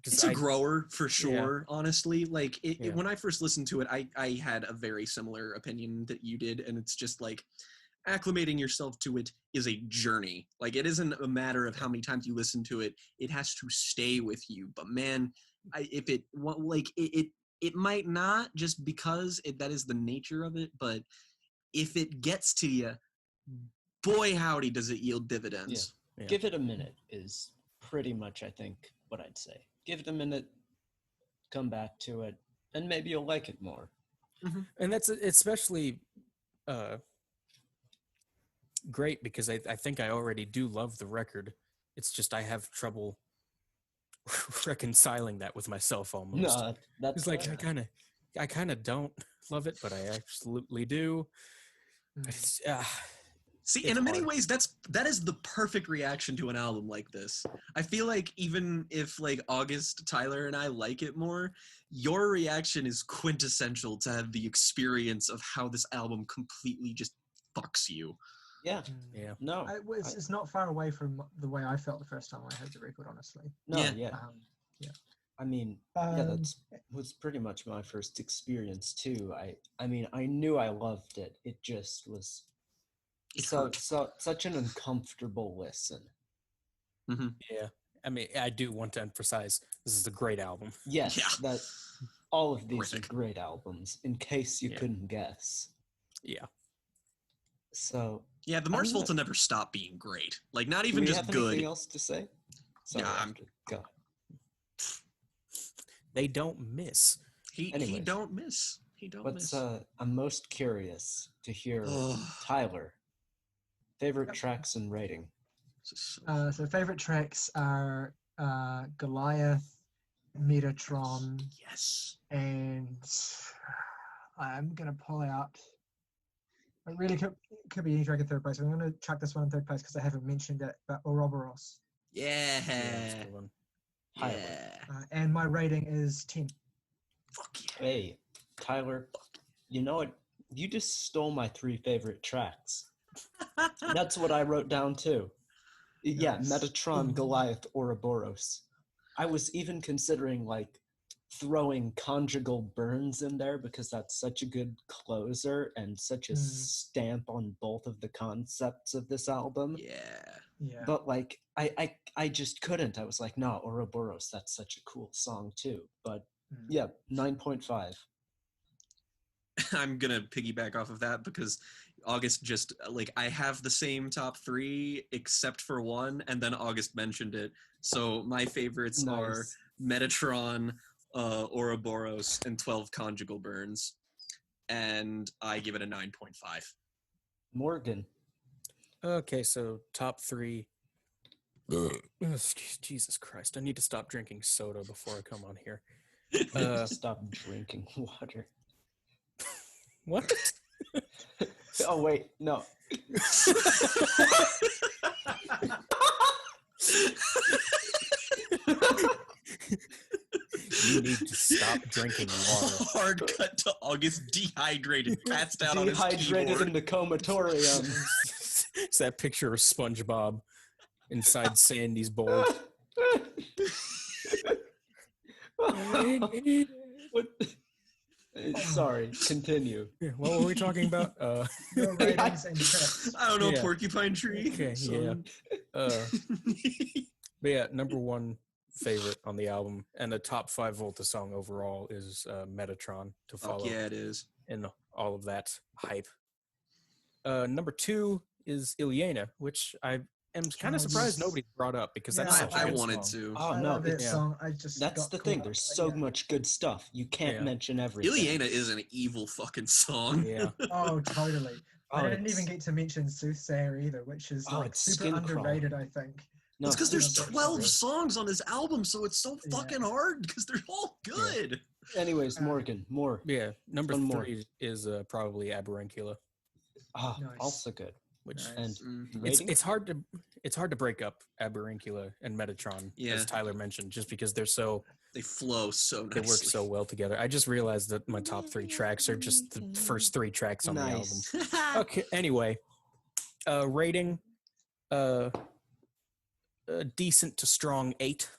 It's a grower for sure, honestly. Like Yeah. when I first listened to it, I had a very similar opinion that you did, and it's just like acclimating yourself to it is a journey. Like it isn't a matter of how many times you listen to it; it has to stay with you. But man, it might not, just because that is the nature of it. But if it gets to you, boy howdy, does it yield dividends. Yeah. Give it a minute is pretty much, I think, what I'd say. Give it a minute, come back to it, and maybe you'll like it more. Mm-hmm. And that's especially great because I think I already do love the record. It's just I have trouble reconciling that with myself almost. No, that's it's like I kind of don't love it, but I absolutely do. See, in many ways, that is the perfect reaction to an album like this. I feel like even if like August, Tyler, and I like it more, your reaction is quintessential to have the experience of how this album completely just fucks you. Yeah. No, it's not far away from the way I felt the first time I heard the record, honestly. No, yeah. Yeah. I mean, that was pretty much my first experience too. I mean, I knew I loved it. It just was such an uncomfortable listen. Mm-hmm. Yeah. I mean, I do want to emphasize this is a great album. Yes, that all of these are great albums, in case you couldn't guess. Yeah. So yeah, the Mars Volta never stopped being great. Like, not even just good. Do you have anything else to say? Sorry, go. They don't miss. He don't miss. He don't miss. I'm most curious to hear Tyler. Favorite tracks and rating. So favorite tracks are Goliath, Metatron. Yes. And I'm gonna pull out. It really could be any track in third place. I'm gonna chuck this one in third place because I haven't mentioned it, but Ouroboros. Yeah. And my rating is 10. Fuck yeah. Hey, Tyler, you know what? You just stole my 3 favorite tracks. That's what I wrote down too. Yeah, Metatron, Goliath, Ouroboros. I was even considering like throwing Conjugal Burns in there because that's such a good closer and such a stamp on both of the concepts of this album. Yeah. But like I just couldn't. I was like, no, Ouroboros, that's such a cool song too. But yeah, 9.5. I'm gonna piggyback off of that because August just like I have the same top 3 except for one, and then August mentioned it. So my favorites are Metatron, Ouroboros, and 12 conjugal burns. And I give it a 9.5. Morgan. Okay, so top 3. Jesus Christ, I need to stop drinking soda before I come on here. Stop drinking water. What? Oh, wait, no. You need to stop drinking water. Hard cut to August, dehydrated, passed out on his Dehydrated keyboard. in the comatorium. It's that picture of SpongeBob inside Sandy's bowl. What? Sorry, continue. Yeah, what were we talking about? Your ratings and credits. I don't know, Yeah. Porcupine Tree. Okay, yeah. But yeah, number 1 favorite on the album and the top 5 Volta song overall is Metatron to follow. Fuck yeah, it is. And all of that hype. Number 2 is Ilyena, which I am kind of surprised nobody brought up because that's such a I good wanted song. to. Oh, I no, love that it's, song. I just that's got the caught thing. up, There's but so yeah. much good stuff. You can't Yeah. mention everything. Ilyena is an evil fucking song. Yeah. Oh, totally. Oh, I didn't it's- even get to mention Soothsayer either, which is Oh, like it's super skin underrated, I think. No, It's because there's Yeah, 12 yeah. songs on his album, so it's so Yeah. fucking hard because they're all good. anyways, Morgan, more. Yeah, number One more. 3 is probably Aberrancula, Oh, Nice. also good. which Nice. And Mhm. rating? it's hard to break up Aberrancula and Metatron, Yeah. as Tyler mentioned, just because they Flow so nicely. work so well together. I just realized that my top 3 tracks are just the first 3 tracks on the album. Nice. Okay, anyway, rating, decent to strong 8.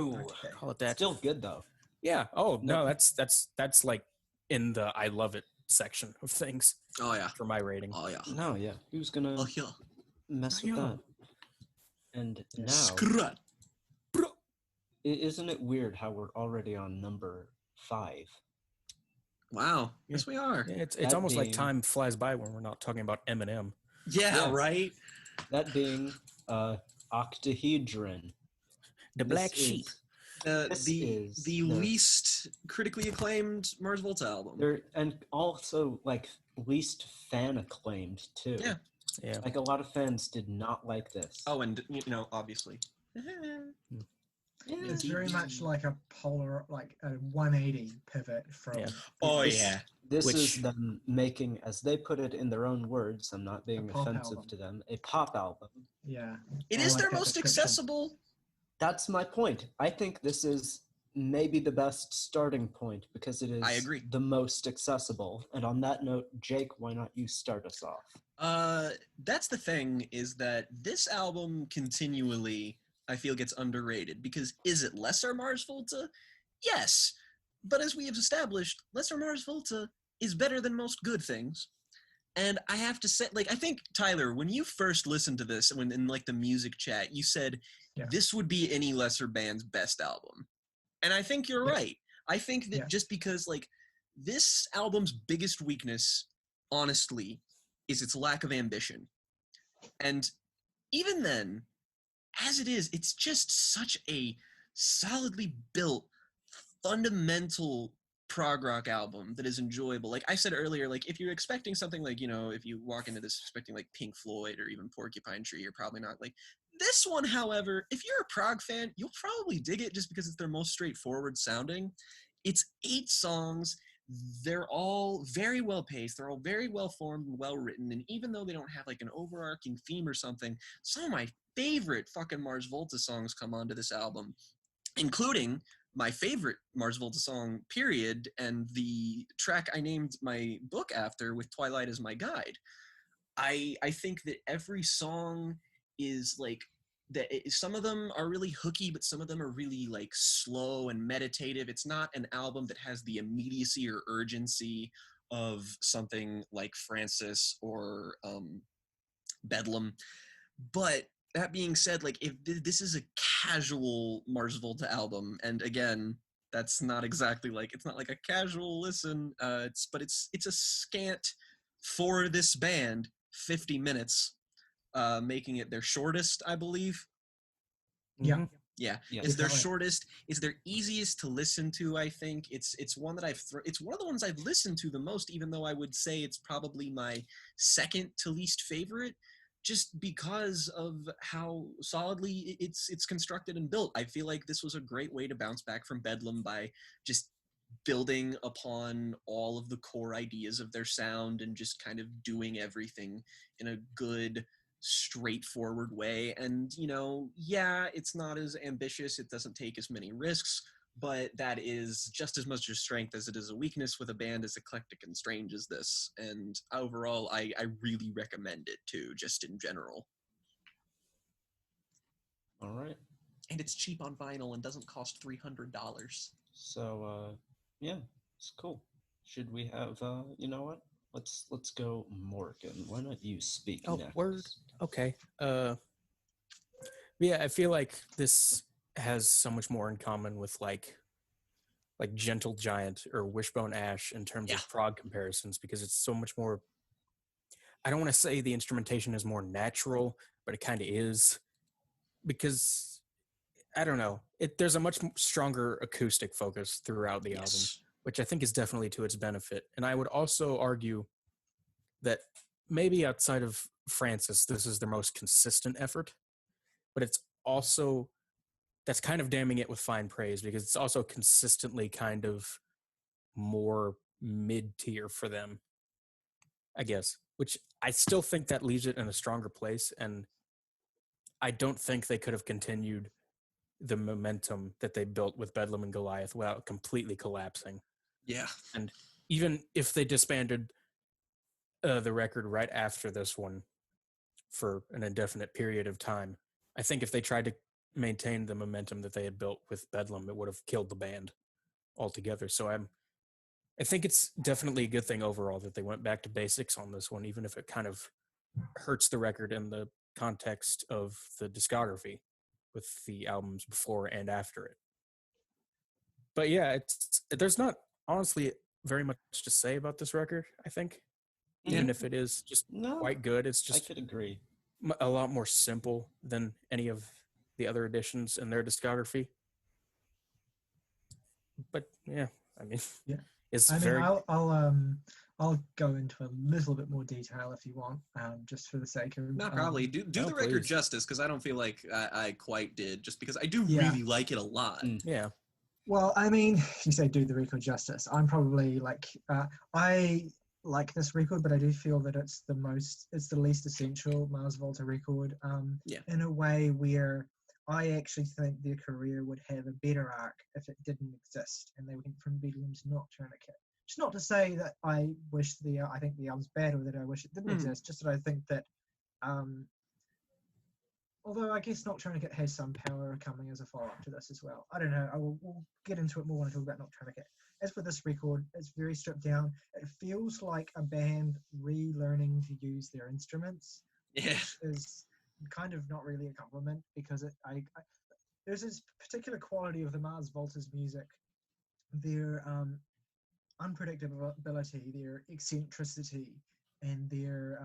Ooh, Okay. Call it that. still good though. Yeah. Oh no, No. that's like in the I love it section of things Oh yeah. for my rating. Oh yeah. No, yeah. Who's gonna Oh yeah. mess with Yeah. that? And now, Scrut. isn't it weird how we're already on number 5? Wow. Yes, we are. Yeah, it's That almost like being- time flies by when we're not talking about Eminem. Yeah, Yeah. right? That being Octahedron. The This Black Sheep. is- This is The the- least critically acclaimed Mars Volta album. and also like least fan acclaimed too. Yeah. Yeah. Like a lot of fans did not like this. Oh, and obviously. It's very much like a polar, like a 180 pivot from. Yeah. Oh This- yeah. This Which- is them making, as they put it in their own words, I'm not being pop offensive album. to them, a pop album. Yeah. It I is like their that most description. accessible. That's my point. I think this is maybe the best starting point because it is I agree. the most accessible. And on that note, Jake, why not you start us off? That's the thing, is that this album continually, I feel, gets underrated because is it lesser Mars Volta? Yes. But as we have established, lesser Mars Volta is better than most good things. And I have to say, like, I think, Tyler, when you first listened to this, when in like the music chat, you said Yeah. this would be any lesser band's best album. And I think you're Yeah. right. I think that Yeah. just because, like, this album's biggest weakness, honestly, is its lack of ambition. And even then, as it is, it's just such a solidly built, fundamental prog rock album that is enjoyable. Like I said earlier, like if you're expecting something like, if you walk into this expecting like Pink Floyd or even Porcupine Tree, you're probably not. Like this one, however, if you're a prog fan, you'll probably dig it just because it's their most straightforward sounding. It's 8 songs. They're all very well paced. They're all very well formed and well written. And even though they don't have like an overarching theme or something, some of my favorite fucking Mars Volta songs come onto this album, including my favorite Mars Volta song, period, and the track I named my book after, with Twilight as my guide. I think that every song is like that. Some of them are really hooky, but some of them are really like slow and meditative. It's not an album that has the immediacy or urgency of something like Francis or Bedlam. But that being said, like if this is a casual Mars Volta album, and again, that's not exactly like, it's not like a casual listen. It's a scant, for this band, 50 minutes, making it their shortest, I believe. Yeah. Mhm. Yeah, Yeah. it's their Definitely. shortest. It's their easiest to listen to. I think it's one that it's one of the ones I've listened to the most. Even though I would say it's probably my second to least favorite, just because of how solidly it's constructed and built. I feel like this was a great way to bounce back from Bedlam by just building upon all of the core ideas of their sound and just kind of doing everything in a good, straightforward way. And, yeah, it's not as ambitious, it doesn't take as many risks, but that is just as much a strength as it is a weakness with a band as eclectic and strange as this. And overall, I really recommend it too, just in general. All right. And it's cheap on vinyl and doesn't cost $300. So, yeah, it's cool. Should we have, you know what? Let's go Morgan. Why don't you speak Oh, next? word. Okay. Yeah, I feel like this has so much more in common with like Gentle Giant or Wishbone Ash in terms of prog comparisons, because it's so much more. I don't want to say the instrumentation is more natural, but it kind of is, because I don't know. There's a much stronger acoustic focus throughout the album, which I think is definitely to its benefit. And I would also argue that maybe outside of Francis, this is their most consistent effort, but it's also, that's kind of damning it with fine praise, because it's also consistently kind of more mid-tier for them, I guess, which I still think that leaves it in a stronger place. And I don't think they could have continued the momentum that they built with Bedlam and Goliath without completely collapsing. Yeah. And even if they disbanded the record right after this one for an indefinite period of time, I think if they tried to maintain the momentum that they had built with Bedlam, it would have killed the band altogether. So I think it's definitely a good thing overall that they went back to basics on this one, even if it kind of hurts the record in the context of the discography with the albums before and after it. But yeah, there's not honestly very much to say about this record, I think. Even if it is just quite good, it's just I could agree. a lot more simple than any of the other editions in their discography. But yeah, I mean, Yeah. it's I mean, very. I'll go into a little bit more detail if you want, just for the sake of. Not probably. Do no, the record please. justice, because I don't feel like I quite did, just because I do Yeah. really like it a lot. Yeah. Well, I mean, you say do the record justice. I'm probably like, I like this record, but I do feel that it's the least essential Mars Volta record. In a way where I actually think their career would have a better arc if it didn't exist and they went from Bedlam to Noctourniquit. It's not to say that I think the album's bad or that I wish it didn't exist, just that I think that, although I guess Noctourniquit has some power coming as a follow-up to this as well. I don't know. We'll get into it more when I talk about Noctourniquit. As for this record, it's very stripped down. It feels like a band relearning to use their instruments, which is kind of not really a compliment, because there's this particular quality of the Mars Volta's music, their unpredictability, their eccentricity, and their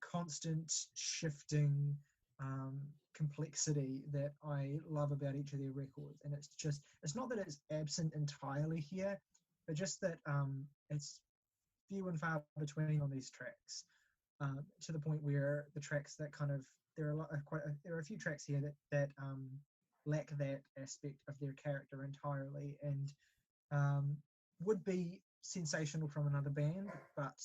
constant shifting complexity that I love about each of their records. And it's not that it's absent entirely here, but just that it's few and far between on these tracks, to the point where the tracks that kind of, there are a few tracks here that lack that aspect of their character entirely, and would be sensational from another band, but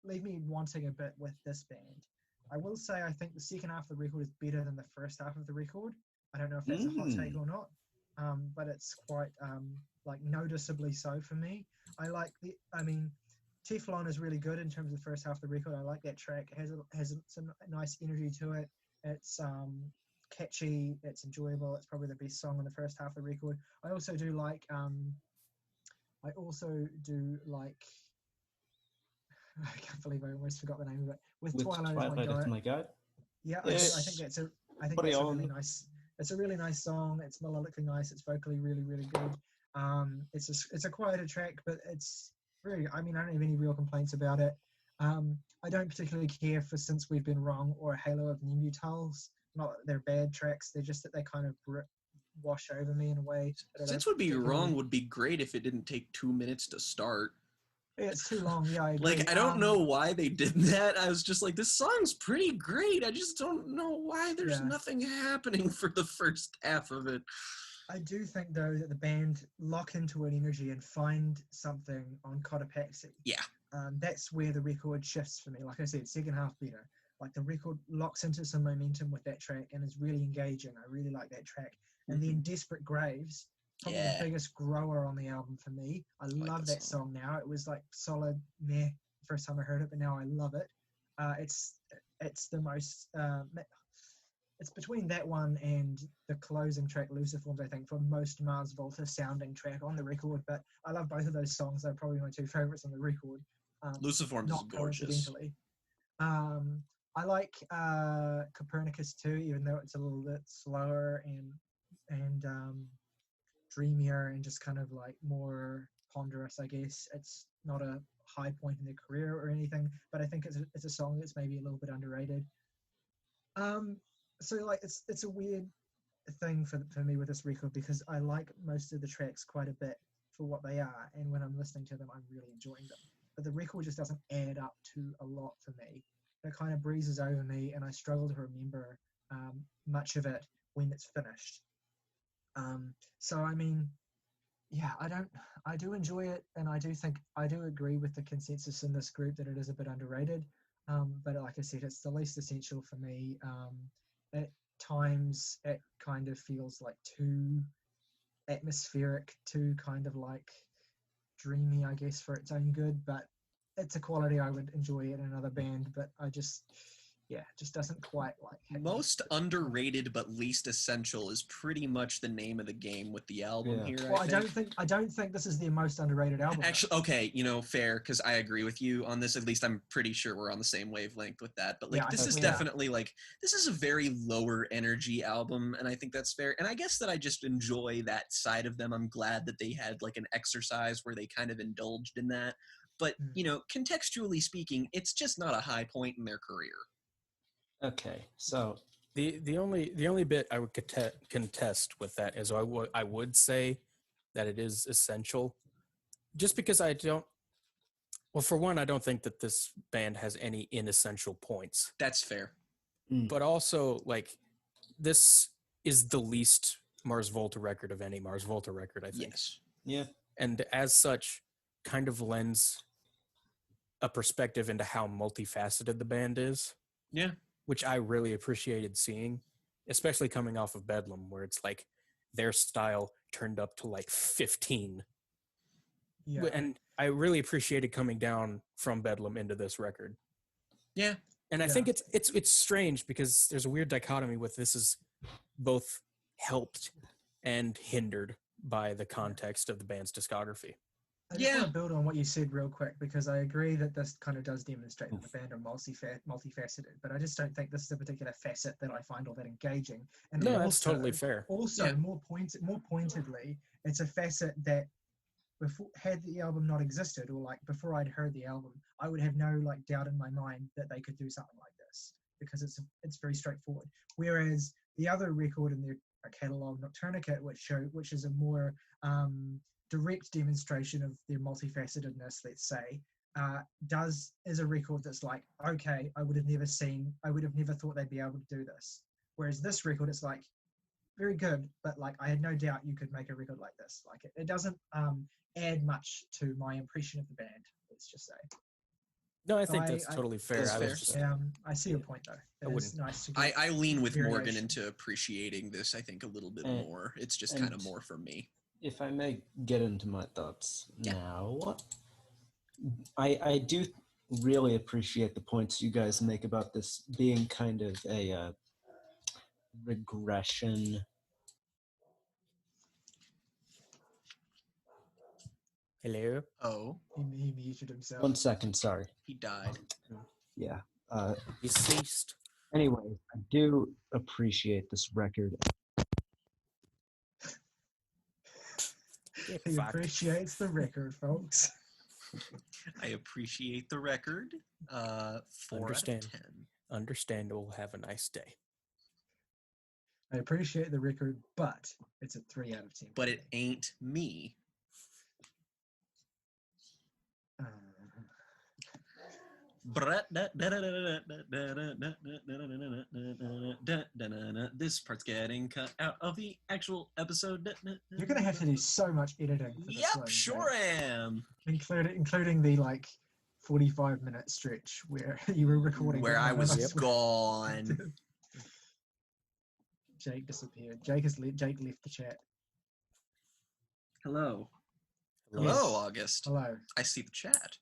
leave me wanting a bit with this band. I will say I think the second half of the record is better than the first half of the record. I don't know if that's a hot take or not, but it's quite noticeably so for me. Teflon is really good in terms of the first half of the record. I like that track. It has some nice energy to it. It's catchy. It's enjoyable. It's probably the best song on the first half of the record. I also do like. I can't believe I almost forgot the name of it. With Twilight is My Guide. Yeah, I think that's a really nice. It's a really nice song. It's melodically nice. It's vocally really, really good. It's a quieter track, but it's really. I mean, I don't have any real complaints about it. I don't particularly care for Since We've Been Wrong or Halo of Nemutals. not that they're bad tracks. They're just that they kind of wash over me in a way. Since Would Be Wrong would be great if it didn't take 2 minutes to start. Yeah, it's too long. Yeah, I agree. Like, I don't know why they did that. I was just like, this song's pretty great. I just don't know why there's nothing happening for the first half of it. I do think, though, that the band lock into an energy and find something on Cotopaxi. Yeah. That's where the record shifts for me. Like I said, second half better. Like, the record locks into some momentum with that track and is really engaging. I really like that track. And then Desperate Graves, probably the biggest grower on the album for me. I love that song now. It was like solid meh first time I heard it, but now I love it. It's the most it's between that one and the closing track Luciforms, I think, for most Mars Volta sounding track on the record. But I love both of those songs. They're probably my two favorites on the record. Luciforms is gorgeous. I like Copernicus too, even though it's a little bit slower and dreamier and just kind of like more ponderous, I guess. It's not a high point in their career or anything, but I think it's a song that's maybe a little bit underrated. So like it's a weird thing for me with this record, because I like most of the tracks quite a bit for what they are, and when I'm listening to them I'm really enjoying them, but the record just doesn't add up to a lot for me. It kind of breezes over me and I struggle to remember much of it when it's finished. So I mean, yeah, I do enjoy it, and I do agree with the consensus in this group that it is a bit underrated. But like I said, it's the least essential for me. At times, it kind of feels like too atmospheric, too kind of like dreamy, I guess, for its own good. But it's a quality I would enjoy in another band. But I just doesn't quite like hit most underrated but least essential is pretty much the name of the game with the album here. Well, I don't think this is the most underrated album. Actually, okay, fair, because I agree with you on this. At least I'm pretty sure we're on the same wavelength with that. But like, this is definitely like, this is a very lower energy album, and I think that's fair. And I guess that I just enjoy that side of them. I'm glad that they had like an exercise where they kind of indulged in that. But contextually speaking, it's just not a high point in their career. Okay, so the only bit I would contest with that is I would say that it is essential, just because I don't. Well, for one, I don't think that this band has any inessential points. That's fair. But also, like, this is the least Mars Volta record of any Mars Volta record, I think. Yes. Yeah. And as such, kind of lends a perspective into how multifaceted the band is. Yeah. Which I really appreciated seeing, especially coming off of Bedlam, where it's like their style turned up to like 15. Yeah. And I really appreciated coming down from Bedlam into this record. Yeah. And I think it's strange because there's a weird dichotomy with this is both helped and hindered by the context of the band's discography. I just want to build on what you said real quick, because I agree that this kind of does demonstrate that the band are multifaceted, but I just don't think this is a particular facet that I find all that engaging. And no, that's totally fair. Also, more pointedly, it's a facet that had the album not existed, or like before I'd heard the album, I would have no like doubt in my mind that they could do something like this, because it's very straightforward. Whereas the other record in their catalog, Noctourniquit, which is a more direct demonstration of their multifacetedness, let's say, is a record that's like, okay, I would have never thought they'd be able to do this. Whereas this record, it's like, very good, but like I had no doubt you could make a record like this. Like it doesn't add much to my impression of the band, let's just say. No, I think that's totally fair. I see your point though. It's nice to I lean with Morgan into appreciating this, I think, a little bit more. It's just kind of more for me. If I may get into my thoughts now, I do really appreciate the points you guys make about this being kind of a regression. Hello? Oh. He muted himself. 1 second, sorry. He died. Yeah. He ceased. Anyway, I do appreciate this record. He appreciates the record, folks. I appreciate the record. 4 out of 10. Understandable. Have a nice day. I appreciate the record, but it's a 3 out of 10. But it ain't me. This part's getting cut out of the actual episode. You're going to have to do so much editing for this Yep, one. sure am. Including the, like, 45-minute stretch where you were recording. Where I was gone. Jake disappeared. Jake left the chat. Hello. Hello. Hello, August. Hello. I see the chat.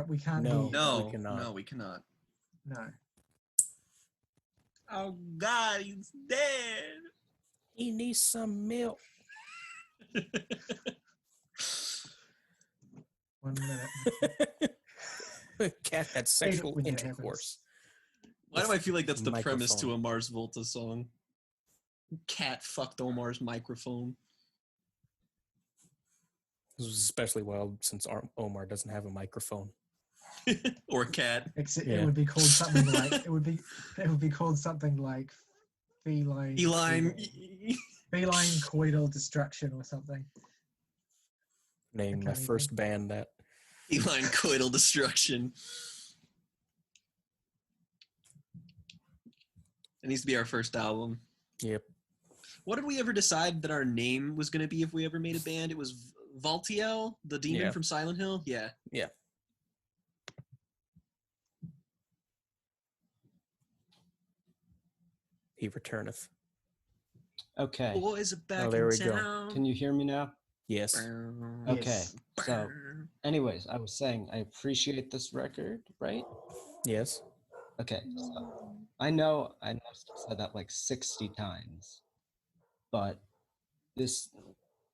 We can't No. hear you. No, We cannot. no, we cannot. No. Oh God, he's dead. He needs some milk. 1 minute. Cat had sexual when that intercourse. Why do I feel like that's the premise to Microphone. a Mars Volta song? Cat fucked Omar's microphone. This was especially wild since Omar doesn't have a microphone. Or a cat. Except Yeah. it would be called something like it would be called something like feline coital destruction or something. Name my can't first band that. Feline coital destruction. It needs to be our first album. Yep. What did we ever decide that our name was going to be if we ever made a band? It was Voltiel, the demon Yeah. from Silent Hill? Yeah. Yeah. He returneth. Okay. Boys are back there in we go. town. Can you hear me now? Yes. Okay. Yes. So, anyways, I was saying I appreciate this record, right? Yes. Okay. So I know I must have said that like 60 times, but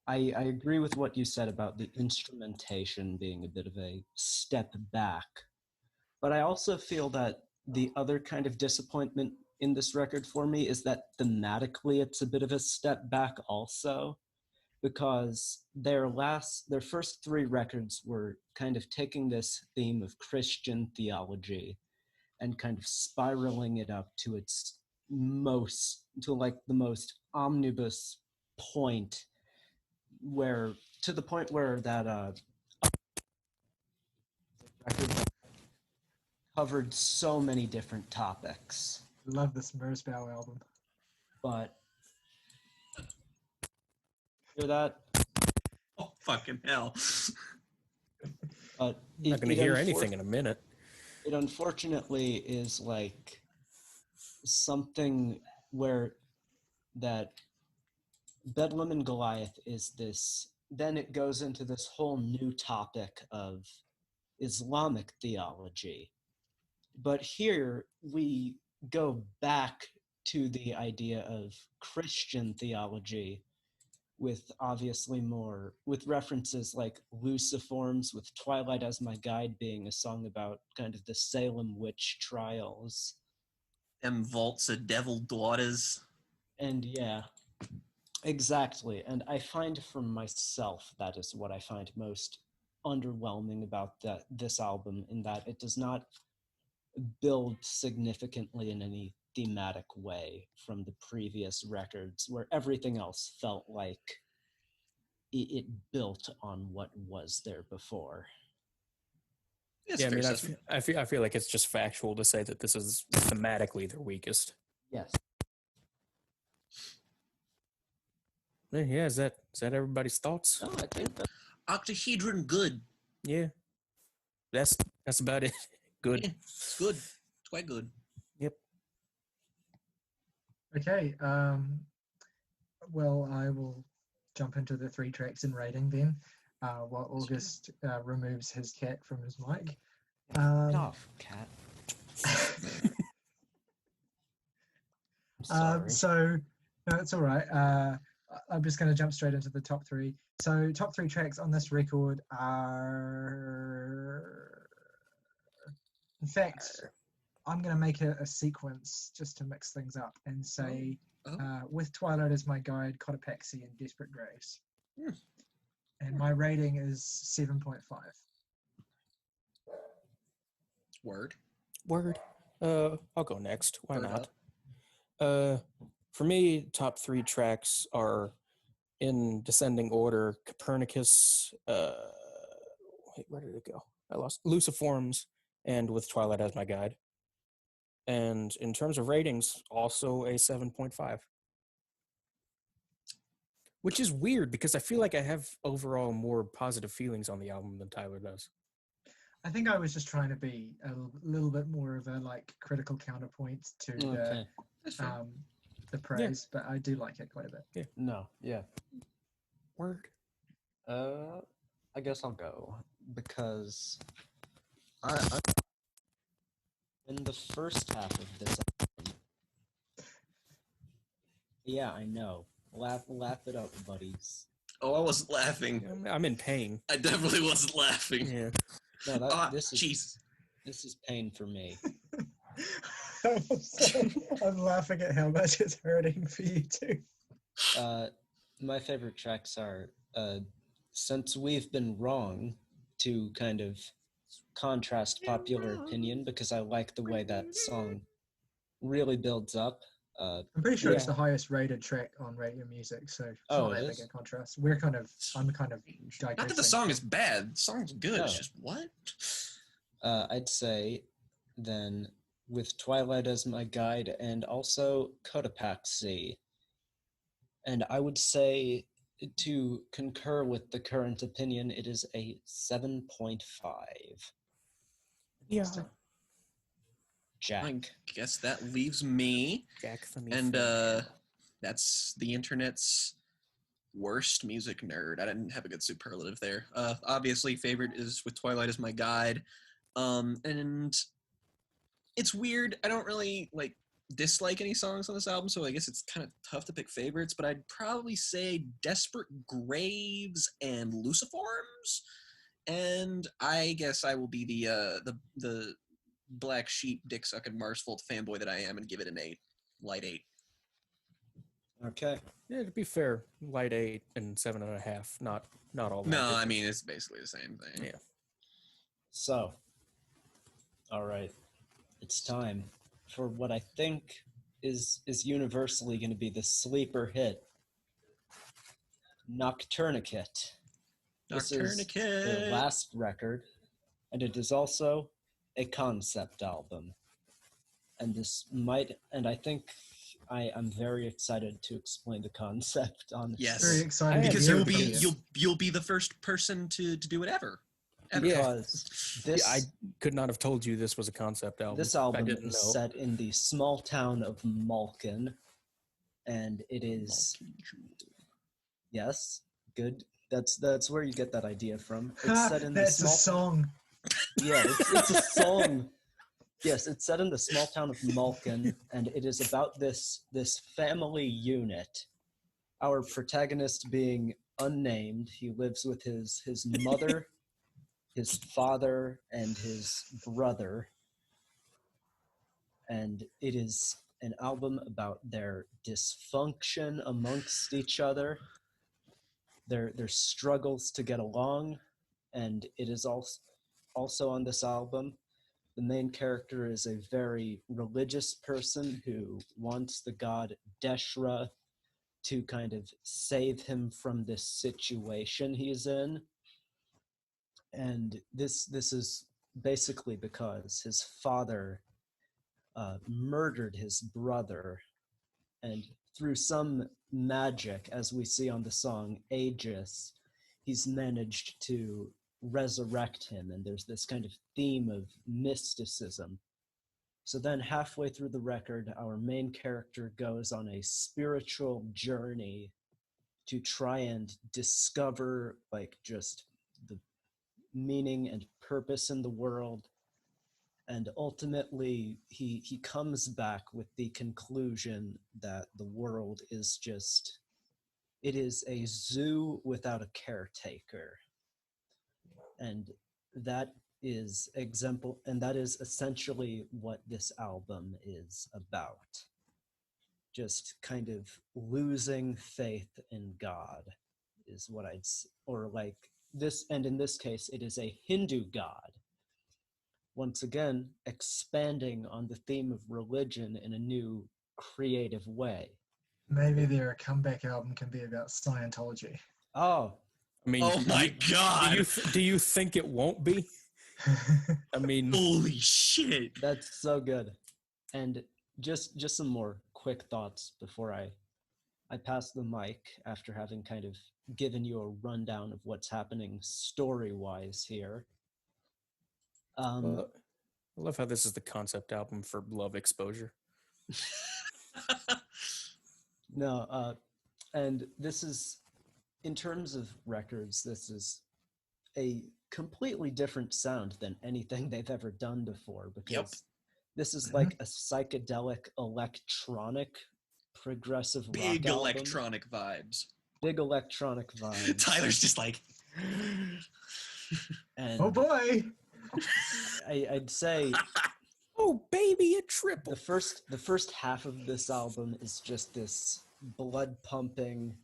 I agree with what you said about the instrumentation being a bit of a step back. But I also feel that the other kind of disappointment in this record for me is that thematically it's a bit of a step back also, because their first 3 records were kind of taking this theme of Christian theology and kind of spiraling it up to the most omnibus point, to the point where that record covered so many different topics. Love this Mersbow album. But hear that? Oh, fucking hell. But I'm not going to hear anything in a minute. It unfortunately is like something where that Bedlam and Goliath is this, then it goes into this whole new topic of Islamic theology. But here we go back to the idea of Christian theology with obviously with references like Luciforms, with Twilight as My Guide being a song about kind of the Salem witch trials. Them vaults of devil daughters. And yeah, exactly. And I find for myself, that is what I find most underwhelming about this album, in that it does not build significantly in any thematic way from the previous records, where everything else felt like it built on what was there before. Yes, Yeah, I mean, assessment. I feel like it's just factual to say that this is thematically their weakest. Yes. Yeah, is that everybody's thoughts? No, I think that Octahedron good. Yeah. That's about it. Good. Yeah, it's good. It's quite good. Yep. Okay. Well, I will jump into the 3 tracks in rating then, while August removes his cat from his mic. get off, cat. I'm sorry. So, no, it's all right. I'm just going to jump straight into the top 3. So, top 3 tracks on this record are, in fact, I'm going to make a sequence just to mix things up and say, with Twilight as My Guide, Cotopaxi, and Desperate Grace. And my rating is 7.5. Word. I'll go next. Why Bird not? up. For me, top 3 tracks are in descending order: Copernicus. Wait, where did it go? I lost Luciforms, and With Twilight as My Guide. And in terms of ratings, also a 7.5. Which is weird because I feel like I have overall more positive feelings on the album than Tyler does. I think I was just trying to be a little bit more of a like critical counterpoint to Okay. the praise, but I do like it quite a bit. Yeah. No, yeah. Word. I guess I'll go because in the first half of this album, yeah, I know. Laugh it up, buddies. Oh, I wasn't laughing. I'm in pain. I definitely wasn't laughing. Yeah. No, this jeez. is pain for me. I'm laughing at how much it's hurting for you too. My favorite tracks are Since We've Been Wrong, to kind of contrast popular opinion, because I like the way that song really builds up. I'm pretty sure it's Yeah. the highest rated track on Radio Music, so it's Oh, not it that big is? a contrast. I'm kind of digressing. Not that the song is bad. The song's good. No. It's just what? I'd say then With Twilight as My Guide, and also Cotopaxi. And I would say, to concur with the current opinion, it is a 7.5. Yeah. Jack. I guess that leaves me. Jack the And that's the internet's worst music nerd. I didn't have a good superlative there. Obviously, favorite is With Twilight as My Guide. And it's weird. I don't really dislike any songs on this album, so I guess it's kind of tough to pick favorites, but I'd probably say Desperate Graves and Luciforms. And I guess I will be the black sheep dick sucking Mars Volta fanboy that I am and give it an 8. Light 8. Okay. Yeah, to be fair, light 8 and 7.5. Not all that. No, different. I mean it's basically the same thing. Yeah. So, all right, it's time for what I think is universally going to be the sleeper hit, Noctourniquit. This is their Noctourniquit. last record, and it is also a concept album. And I think I'm very excited to explain the concept on this. Yes. Very excited Because to you'll hear be about it. you'll be the first person to do it ever. Because this I could not have told you this was a concept album. this I album didn't is know. set in the small town of Malkin, and it is yes, good. That's where you get that idea from. It's set in That's the a small song. Yeah, it's a song. Yes, it's set in the small town of Malkin, and it is about this family unit. Our protagonist being unnamed. He lives with his mother, his father, and his brother. And it is an album about their dysfunction amongst each other, their struggles to get along, and it is also on this album. The main character is a very religious person who wants the god Deshra to kind of save him from this situation he's in. And this is basically because his father murdered his brother, and through some magic, as we see on the song Aegis, he's managed to resurrect him, and there's this kind of theme of mysticism. So then halfway through the record, our main character goes on a spiritual journey to try and discover just the meaning and purpose in the world. And ultimately, he comes back with the conclusion that the world is it is a zoo without a caretaker. And that is essentially what this album is about. Just kind of losing faith in God is what or like this, and in this case, it is a Hindu god. once again, expanding on the theme of religion in a new, creative way. Maybe their comeback album can be about Scientology. Oh, I mean, Oh my God! Do you think it won't be? I mean, Holy shit! that's so good. And just some more quick thoughts before I pass the mic after having kind of given you a rundown of what's happening story-wise here. I love how this is the concept album for love exposure. No, and this is, in terms of records, this is a completely different sound than anything they've ever done before, because this is like a psychedelic electronic progressive rock Big album. electronic vibes. Big electronic vibes. Tyler's just like... And Oh boy! I'd say Oh baby, a triple. the first half of this album is just this blood pumping,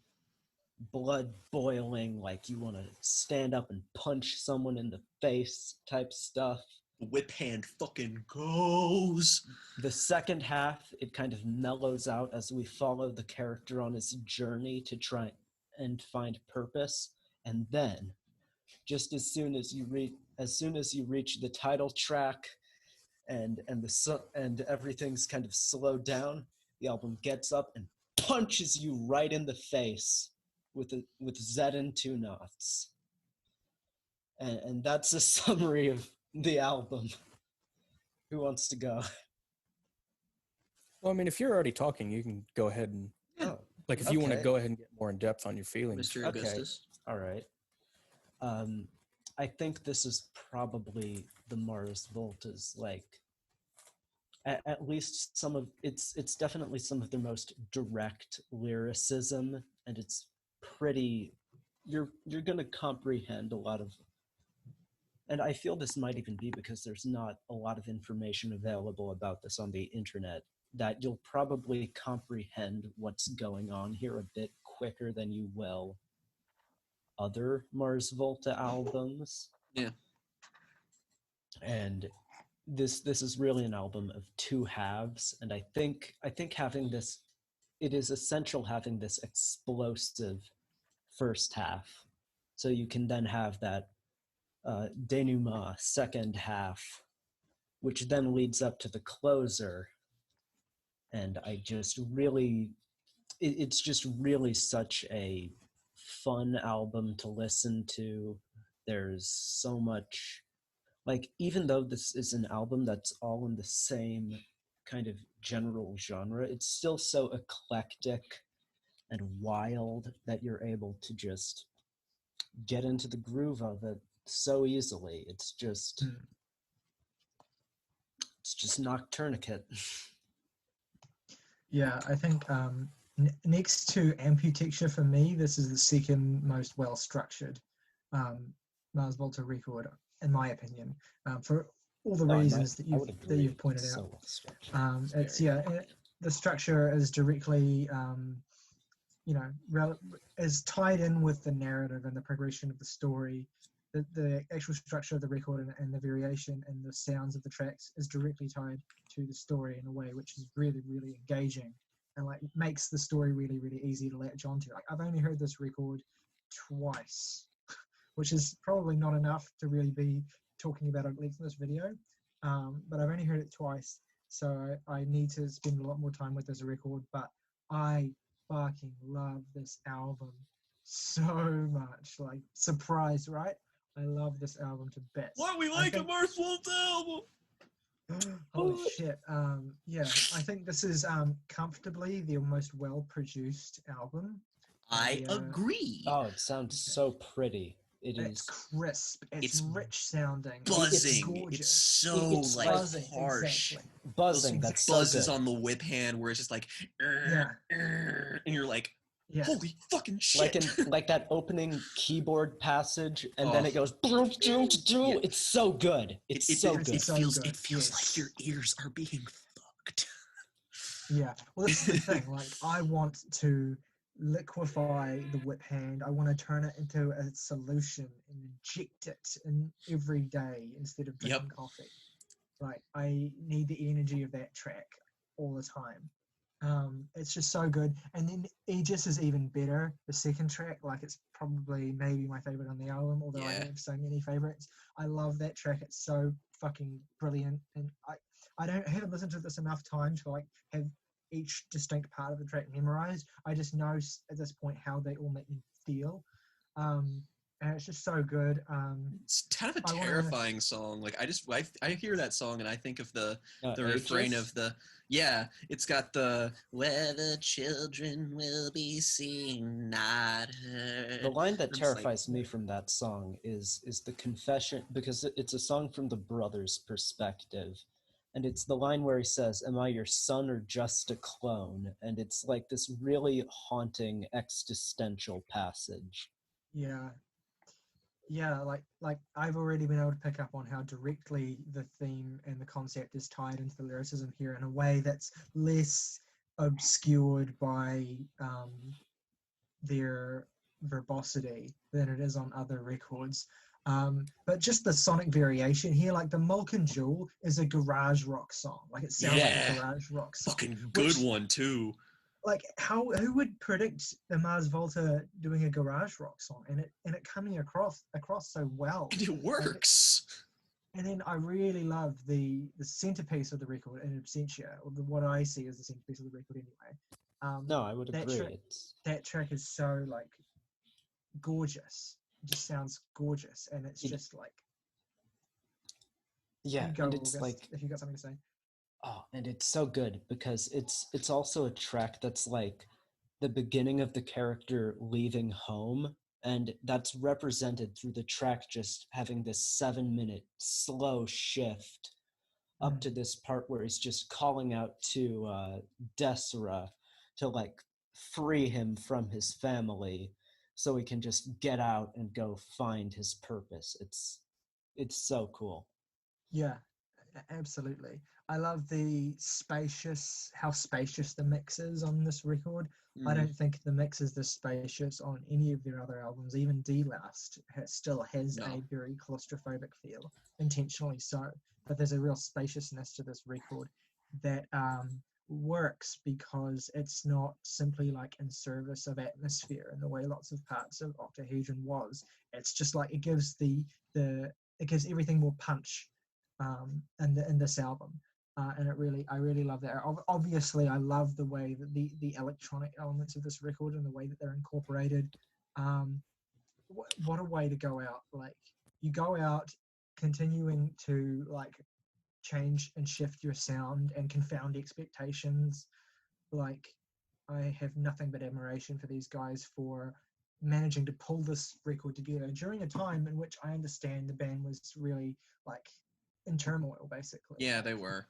blood boiling, like you want to stand up and punch someone in the face type stuff. Whip hand fucking goes. The second half, it kind of mellows out as we follow the character on his journey to try and find purpose. And then, just as soon as you reach the title track, and everything's kind of slowed down, the album gets up and punches you right in the face with Z and 2 knots. And that's a summary of the album. Who wants to go? Well, I mean, if you're already talking, you can go ahead and like if you want to go ahead and get more in depth on your feelings. Mr. Augustus. All right. I think this is probably the Mars Volta's, like, at least some of it's definitely some of their most direct lyricism, and it's pretty. You're gonna comprehend a lot of. And I feel this might even be because there's not a lot of information available about this on the internet, that you'll probably comprehend what's going on here a bit quicker than you will other Mars Volta albums. Yeah. And this is really an album of two halves, and I think having this, it is essential having this explosive first half, so you can then have that denouement second half, which then leads up to the closer. And I just really, it's just really such a fun album to listen to. There's so much, like, even though this is an album that's all in the same kind of general genre, it's still so eclectic and wild that you're able to just get into the groove of it so easily. It's just Noctourniquit. Yeah, I think next to Amputechture, for me, this is the second most well-structured Mars Volta record, in my opinion, for all the reasons that you've pointed out. It's the structure is directly, is tied in with the narrative and the progression of the story. The actual structure of the record and the variation and the sounds of the tracks is directly tied to the story in a way which is really, really engaging, and like makes the story really, really easy to latch onto. Like, I've only heard this record twice, which is probably not enough to really be talking about at length in this video, but I've only heard it twice, so I need to spend a lot more time with this record. But I fucking love this album so much. Like, surprise, right? I love this album to bits. What we like a Mars Volta album? Holy shit. I think this is comfortably the most well-produced album. I agree. Oh, it sounds so pretty. It's crisp. It's rich sounding. Buzzing. It's gorgeous. It's so like buzzing, harsh. Exactly. Buzzing. That's so buzzes good. on the whip hand where it's just like, and you're like, Yeah. holy fucking shit. Like that opening keyboard passage, and then it goes. It's so good. It's so good. It feels like your ears are being fucked. Yeah. Well, this is the thing. Like, I want to liquefy the whip hand. I want to turn it into a solution and inject it in every day instead of drinking coffee. Like, I need the energy of that track all the time. It's just so good. And then Aegis is even better. The second track, like, it's probably maybe my favorite on the album, although I have so many favorites. I love that track. It's so fucking brilliant. And I haven't listened to this enough times to like have each distinct part of the track memorized. I just know at this point how they all make me feel. And it's just so good. It's kind of a terrifying song. Like, I hear that song and I think of the refrain of it's got the "where the children will be seen, not heard." The line that terrifies me from that song is the confession, because it's a song from the brother's perspective. And it's the line where he says, "Am I your son or just a clone?" And it's like this really haunting existential passage. Yeah, like I've already been able to pick up on how directly the theme and the concept is tied into the lyricism here in a way that's less obscured by their verbosity than it is on other records. But just the sonic variation here, like the Mulkin Jewel is a garage rock song. Like, it sounds like a garage rock song. Fucking good one too. Like, who would predict the Mars Volta doing a garage rock song and it coming across so well? And it works. And then I really love the centerpiece of the record in Absentia, or what I see as the centerpiece of the record anyway. No, I would agree. That track is so like gorgeous. It just sounds gorgeous, and it's just like and it's like, if you got something to say. Oh, and it's so good because it's also a track that's like the beginning of the character leaving home, and that's represented through the track just having this 7-minute slow shift up to this part where he's just calling out to Desra to like free him from his family so he can just get out and go find his purpose. It's so cool. Yeah, absolutely. I love how spacious the mix is on this record. I don't think the mix is this spacious on any of their other albums. Even De-Loused still has a very claustrophobic feel, intentionally so. But there's a real spaciousness to this record that works because it's not simply like in service of atmosphere in the way lots of parts of Octahedron was. It's just like it gives it gives everything more punch in this album. And I really love that. Obviously, I love the way that the electronic elements of this record and the way that they're incorporated. What a way to go out! Like, you go out continuing to like change and shift your sound and confound expectations. Like, I have nothing but admiration for these guys for managing to pull this record together during a time in which I understand the band was really like in turmoil, basically. Yeah, they were.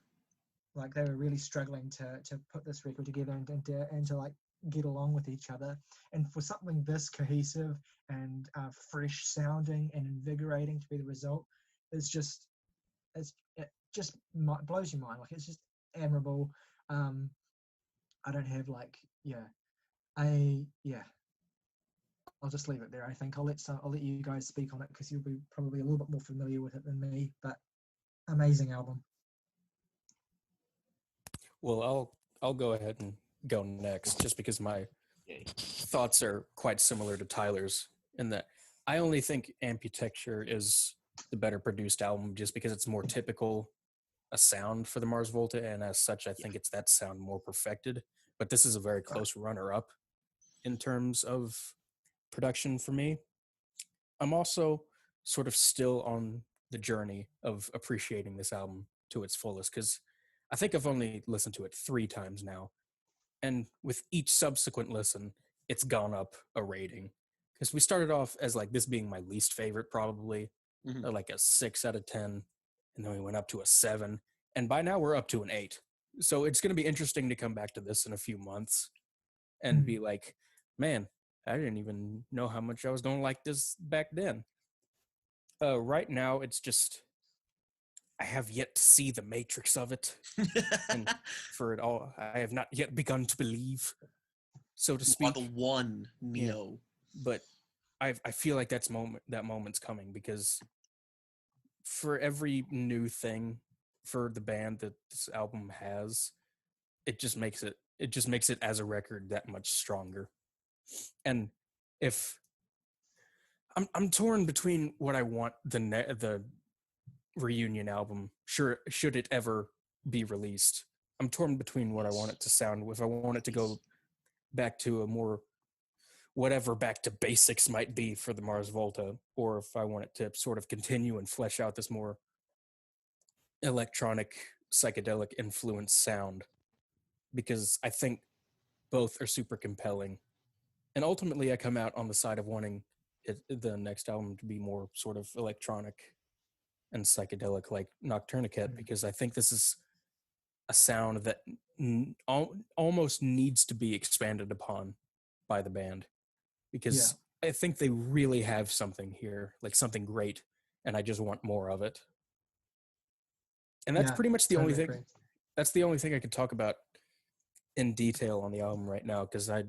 Like, they were really struggling to put this record together and to like get along with each other. And for something this cohesive and fresh sounding and invigorating to be the result, it just blows your mind. Like, it's just admirable. I don't have like I'll just leave it there. I think I'll let you guys speak on it because you'll be probably a little bit more familiar with it than me. But amazing album. Well, I'll go ahead and go next, just because my thoughts are quite similar to Tyler's in that I only think Amputechture is the better produced album just because it's more typical a sound for the Mars Volta, and as such, I think it's that sound more perfected. But this is a very close runner-up in terms of production for me. I'm also sort of still on the journey of appreciating this album to its fullest because I think I've only listened to it 3 times now. And with each subsequent listen, it's gone up a rating. Because we started off as like this being my least favorite probably, or like a 6 out of 10. And then we went up to a 7. And by now we're up to an 8. So it's going to be interesting to come back to this in a few months and be like, man, I didn't even know how much I was going to like this back then. Right now, it's just, I have yet to see the matrix of it. And for it all, I have not yet begun to believe, so to speak. The one, Neo. Yeah. But I feel like that moment's coming because for every new thing for the band that this album has, it just makes it as a record that much stronger. And if I'm torn between what I want the reunion album, should it ever be released. I'm torn between what I want it to sound, if I want it to go back to a more whatever back to basics might be for the Mars Volta, or if I want it to sort of continue and flesh out this more electronic psychedelic influence sound, because I think both are super compelling. And ultimately I come out on the side of wanting the next album to be more sort of electronic and psychedelic like Noctourniquit, because I think this is a sound that almost needs to be expanded upon by the band, because I think they really have something here, like something great, and I just want more of it. And that's pretty much the only thing. That's the only thing I can talk about in detail on the album right now, because I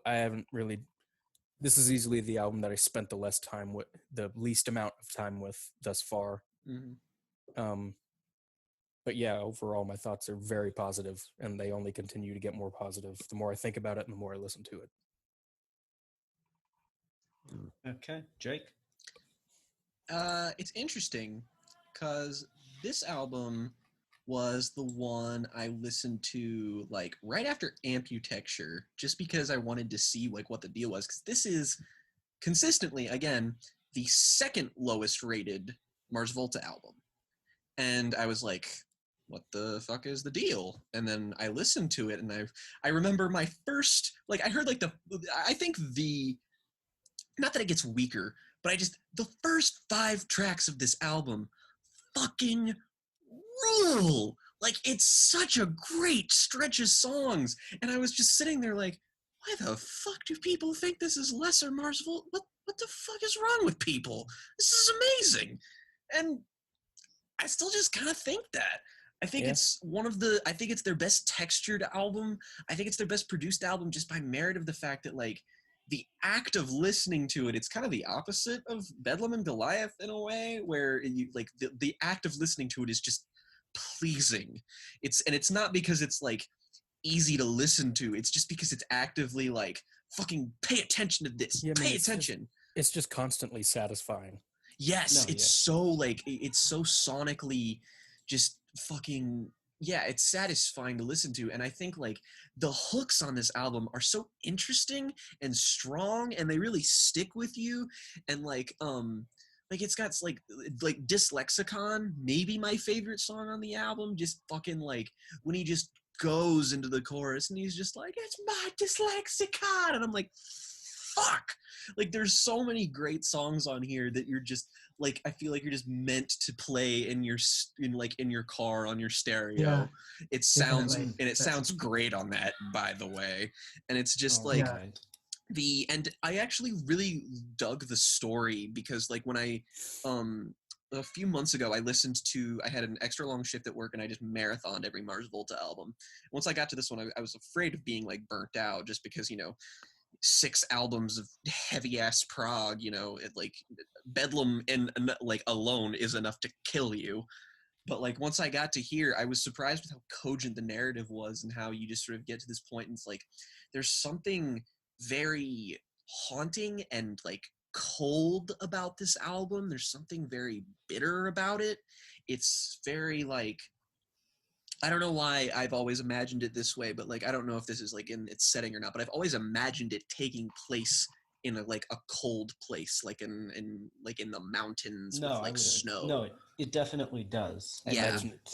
haven't really. This is easily the album that I spent the least amount of time with thus far. Mm-hmm. But yeah, overall, my thoughts are very positive, and they only continue to get more positive the more I think about it and the more I listen to it. Okay, Jake? It's interesting because this album was the one I listened to like right after Amputechture, just because I wanted to see like what the deal was, because this is consistently, again, the second lowest rated Mars Volta album. And I was like, what the fuck is the deal? And then I listened to it, and I remember my first, like, I heard like I think not that it gets weaker, but the first 5 tracks of this album fucking rule. Like, it's such a great stretch of songs. And I was just sitting there like, why the fuck do people think this is lesser Mars Volta? What the fuck is wrong with people? This is amazing. And I still just kind of think that. I think it's I think it's their best textured album. I think it's their best produced album, just by merit of the fact that, like, the act of listening to it, it's kind of the opposite of Bedlam and Goliath in a way, where you like the act of listening to it is just pleasing. It's not because it's like easy to listen to. It's just because it's actively like, fucking pay attention to this. Pay attention. It's just constantly satisfying. Yes, so like, it's so sonically just fucking, it's satisfying to listen to. And I think like the hooks on this album are so interesting and strong, and they really stick with you. And like it's got like Dyslexicon, maybe my favorite song on the album, just fucking like when he just goes into the chorus and he's just like, it's my Dyslexicon, and I'm like, fuck. Like, there's so many great songs on here that you're just like, I feel like you're just meant to play in your car on your stereo. It sounds great on that, by the way. And it's just and I actually really dug the story, because like when I a few months ago, I had an extra long shift at work, and I just marathoned every Mars Volta album. Once I got to this one, I was afraid of being like burnt out, just because, 6 albums of heavy ass prog, like Bedlam and like alone is enough to kill you. But like once I got to here, I was surprised with how cogent the narrative was, and how you just sort of get to this point, and it's like there's something very haunting and like cold about this album. There's something very bitter about it. It's very like, I don't know why I've always imagined it this way, but like I don't know if this is like in its setting or not, but I've always imagined it taking place in a cold place, like in the mountains with like snow. No, it definitely does. I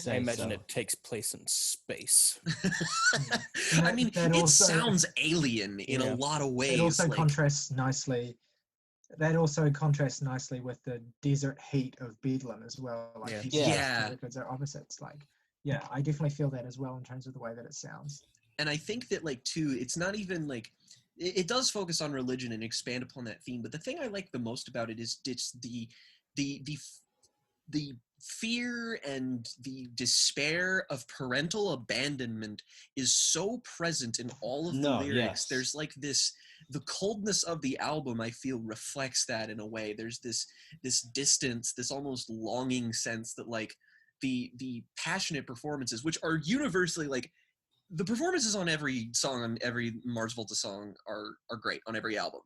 imagine it takes place in space. I mean, it sounds alien in a lot of ways. It also contrasts nicely. That also contrasts nicely with the desert heat of Bedlam as well. Like, these records are opposites. Like, I definitely feel that as well in terms of the way that it sounds. And I think that like too, it's not even like, it does focus on religion and expand upon that theme. But the thing I like the most about it is it's the fear and the despair of parental abandonment is so present in all of the lyrics. There's like the coldness of the album, I feel, reflects that in a way. There's this distance, this almost longing sense that like the passionate performances, which are universally like the performances on every song on every Mars Volta song are great on every album.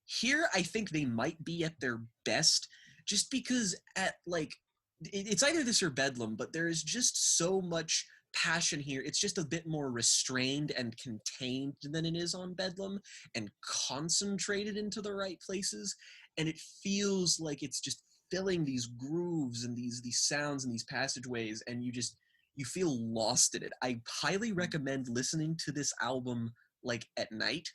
Here, I think they might be at their best, just because at like it's either this or Bedlam, but there is just so much passion here. It's just a bit more restrained and contained than it is on Bedlam, and concentrated into the right places, and it feels like it's just filling these grooves and these sounds and these passageways, and you feel lost in it. I highly recommend listening to this album like at night.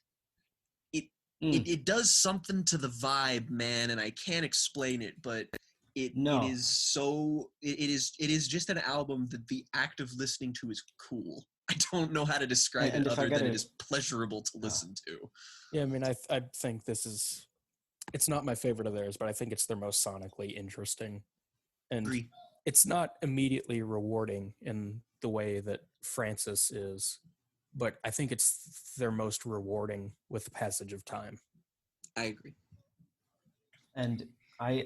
It does something to the vibe, man, and I can't explain it, but it is just an album that the act of listening to is cool. I don't know how to describe it other than it is pleasurable to listen to. Yeah, I mean, I think it's not my favorite of theirs, but I think it's their most sonically interesting. And Agree. It's not immediately rewarding in the way that Francis is, but I think it's their most rewarding with the passage of time. I agree. And I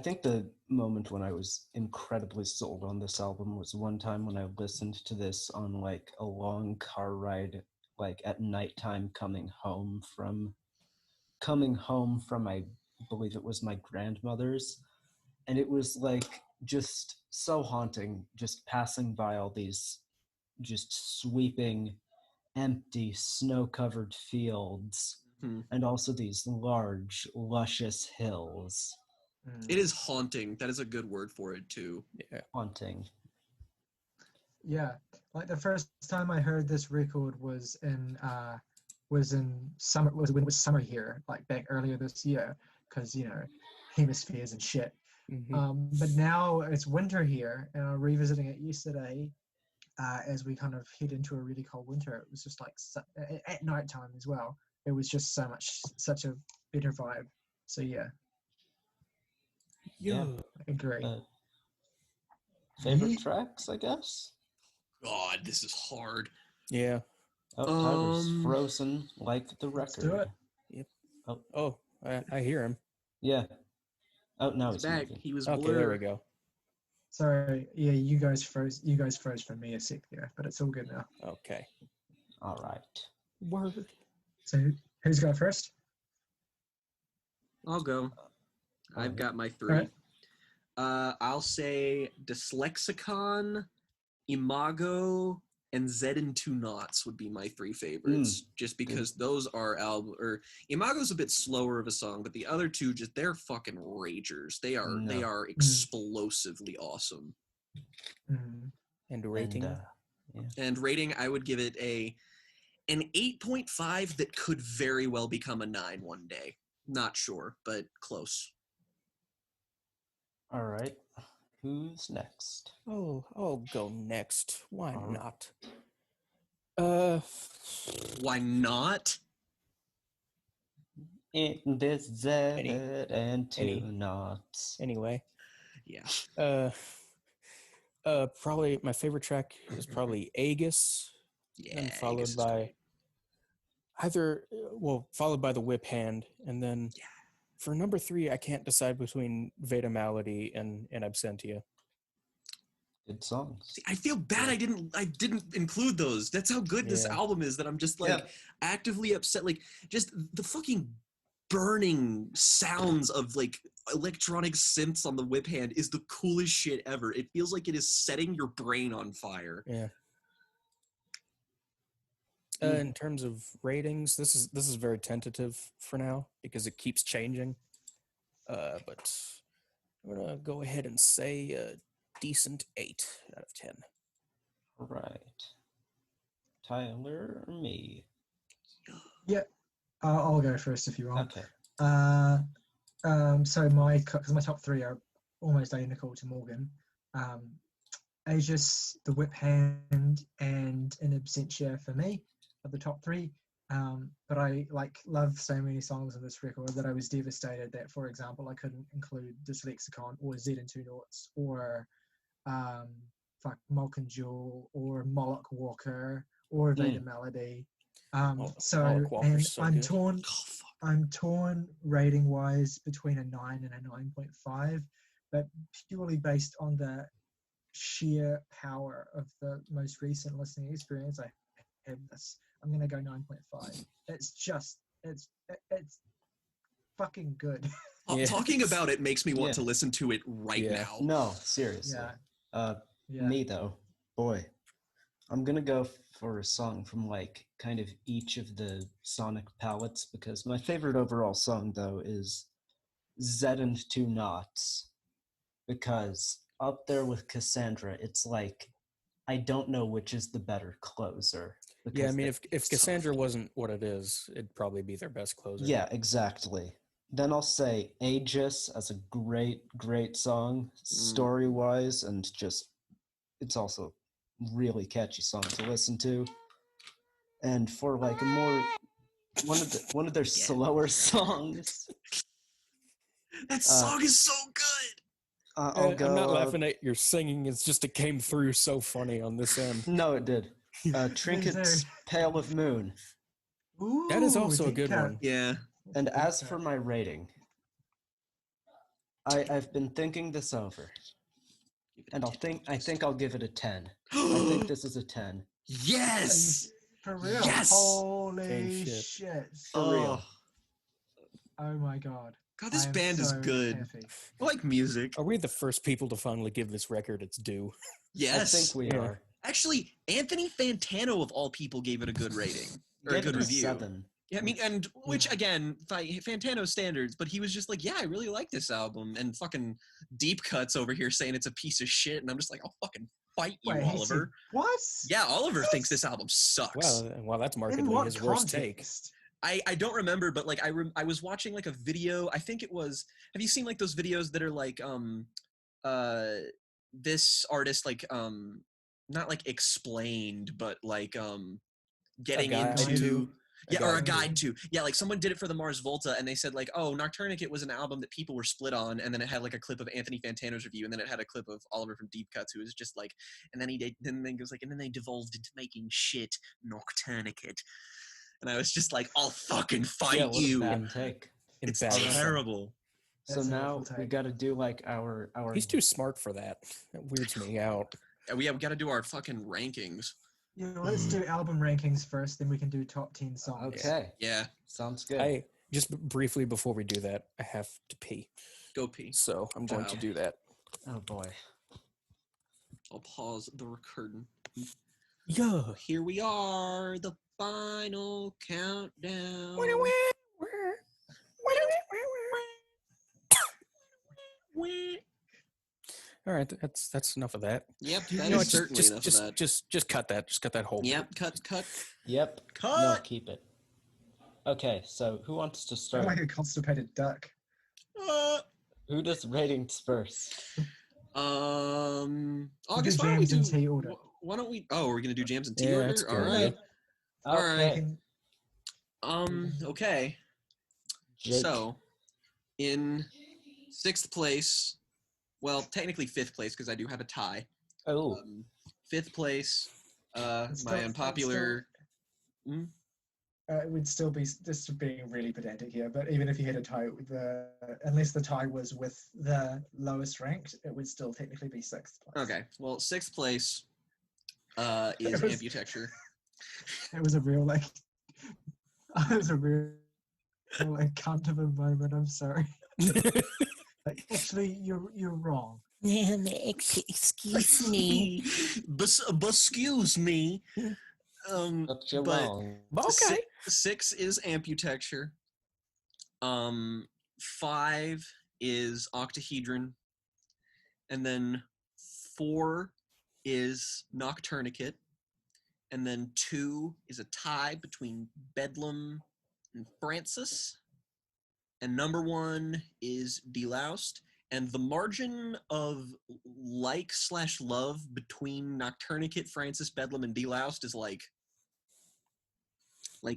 think the moment when I was incredibly sold on this album was one time when I listened to this on like a long car ride, like at nighttime coming home from I believe it was my grandmother's, and it was like just so haunting, just passing by all these just sweeping empty snow-covered fields and also these large luscious hills. It is haunting. That is a good word for it too. Yeah, haunting. Yeah, like the first time I heard this record was in summer, when it was summer here, like back earlier this year, because you know, hemispheres and shit. But now it's winter here, and I'm revisiting it yesterday as we kind of head into a really cold winter. It was just like at night time as well. It was just such a better vibe. So yeah. Yeah, agree. Favorite tracks, I guess. God, this is hard. Yeah. Oh, Tyler's frozen like the record. Let's do it. Yep. Oh, I hear him. Yeah. Oh, now he's back. He was okay. blurred. There we go. Sorry. Yeah, you guys froze for me a sec there, but it's all good now. Okay. All right. Word. So who's going first? I'll go. I've got my 3. Right. I'll say Dyslexicon, Imago, and Z in 2 Knots would be my 3 favorites, just because those are Imago's a bit slower of a song, but the other 2 they're fucking ragers. They are explosively awesome. And rating? And rating, I would give it an 8.5 that could very well become a 9 one day. Not sure, but close. All right. Who's next? Oh, I'll go next. Why not? Why not? In this Z and 2 knots. Anyway. Yeah. Probably my favorite track is probably Aegis. Yeah. And followed by followed by the Whip Hand, and then for number 3, I can't decide between Veda Malady and Absentia. Good songs. See, I feel bad I didn't include those. That's how good this album is, that I'm just like actively upset. Like just the fucking burning sounds of like electronic synths on the Whip Hand is the coolest shit ever. It feels like it is setting your brain on fire. Yeah. In terms of ratings, this is very tentative for now because it keeps changing. But I'm gonna go ahead and say a decent 8 out of 10. All right. Tyler or me? Yeah, I'll go first if you want. Okay. So my top 3 are almost identical to Morgan. Aegis, the Whip Hand, and In Absentia for me are the top 3. But I love so many songs on this record that I was devastated that, for example, I couldn't include Dyslexicon or Z in 2 Noughts or Malkin Jewel or Moloch Walker or Veda Malady. I'm torn rating wise between a 9 and a 9.5, but purely based on the sheer power of the most recent listening experience I have this. I'm gonna go 9.5. It's fucking good. Yeah. Talking about it makes me want Yeah. to listen to it right Yeah. now. No, seriously. Yeah. Yeah. Me though, boy, I'm gonna go for a song from like kind of each of the Sonic palettes because my favorite overall song though is Z and Two Knots, because up there with Cassandra, it's like I don't know which is the better closer. Yeah, I because mean, they- if Cassandra wasn't what it is, it'd probably be their best closer. yeah, exactly. Then I'll say Aegis as a great song, story-wise, and just it's also really catchy song to listen to. And for like a more one of their slower songs, That song is so good. I'll go. I'm not laughing at your singing. It's just it came through so funny on this end. No, it did. Trinket's Pale of Moon. Ooh, That is also a deep good cut. one. Yeah. And as for my rating, I've been thinking this over, and I think I'll give it a 10. I think this is a 10. Yes. For real. Yes! Holy Same shit. shit. For real. Oh my god. God, this I am band is so good. happy. I like music. Are we the first people to finally give this record its due? Yes. I think we Yeah. are. Actually, Anthony Fantano of all people gave it a good rating or a Gave good it review. 7. Yeah, I mean, and which again, by Fantano standards, but he was just like, yeah, I really like this album, and fucking Deep Cuts over here saying it's a piece of shit, and I'm just like, I'll fucking fight you, Wait, he said, Oliver. what? Yeah, Oliver thinks this album sucks. Well, that's In markedly what his worst take. context? I don't remember, but like I was watching like a video. I think it was. Have you seen like those videos that are like this artist like not like explained, but like getting guide into to? yeah, or a guide guide to. Yeah, like someone did it for the Mars Volta and they said like, oh, Noctourniquit was an album that people were split on, and then it had like a clip of Anthony Fantano's review, and then it had a clip of Oliver from Deep Cuts, who was just like, and then then goes like, and then they devolved into making shit Noctourniquit. And I was just like, I'll fucking fight Yeah, what you. a bad take. It's Embarrassing. terrible. So That's an now awful we take. got to do like our He's too smart for that. That weirds me out. Yeah, we got to do our fucking rankings. Yeah, let's do album rankings first, then we can do top 10 songs. Okay. Yeah, Sounds good. I just briefly before we do that, I have to pee. go pee. So I'm going to Wow. do that. Oh boy. I'll pause the recording. Yeah. Here we are, the final countdown. All right, that's enough of that. Yep, You that know is what, certainly enough of that. Just cut that. Just cut that whole. Yep, cut. Yep. Cut! No, keep it. Okay, so who wants to I'm start? like a constipated duck. Who does ratings first? August, why don't we jams in do T order. Why don't we? Oh, we're gonna do jams in T Yeah, order. that's a All good right. idea. All right. Okay. Okay. Jake. So, in 6th place, well, technically 5th place because I do have a tie. Oh. 5th place, It's my still- unpopular. It would still be just being really pedantic here, but even if you had a tie, unless the tie was with the lowest ranked, it would still technically be 6th place. Okay, well, 6th place is It was- Amputechture. It was a real like, it was a real like cunt of a moment. I'm sorry. Like, actually, you're wrong. Excuse me. Excuse me. But you're but- wrong. Okay. 6 is Amputechture. 5 is Octahedron. And then 4 is Noctourniquit. And then 2 is a tie between Bedlam and Francis. And number 1 is De-Loused. And the margin of like/love between Noctourniquit, Francis, Bedlam, and De-Loused is like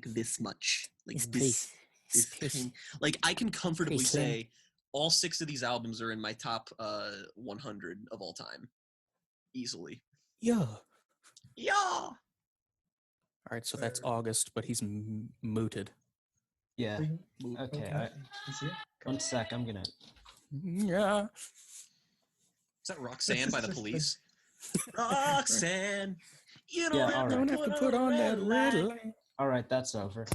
this much. Like It's this. pretty. Like I can comfortably pretty thin. say all 6 of these albums are in my top 100 of all time. Easily. Yeah. Yeah. All right, so that's August, but he's mooted. Yeah. We- Okay. You see it? One sec. I'm gonna. Yeah. Is that Roxanne by the Police? Roxanne, you don't Yeah, have, all to, right. put on that red light. light. All right, that's over.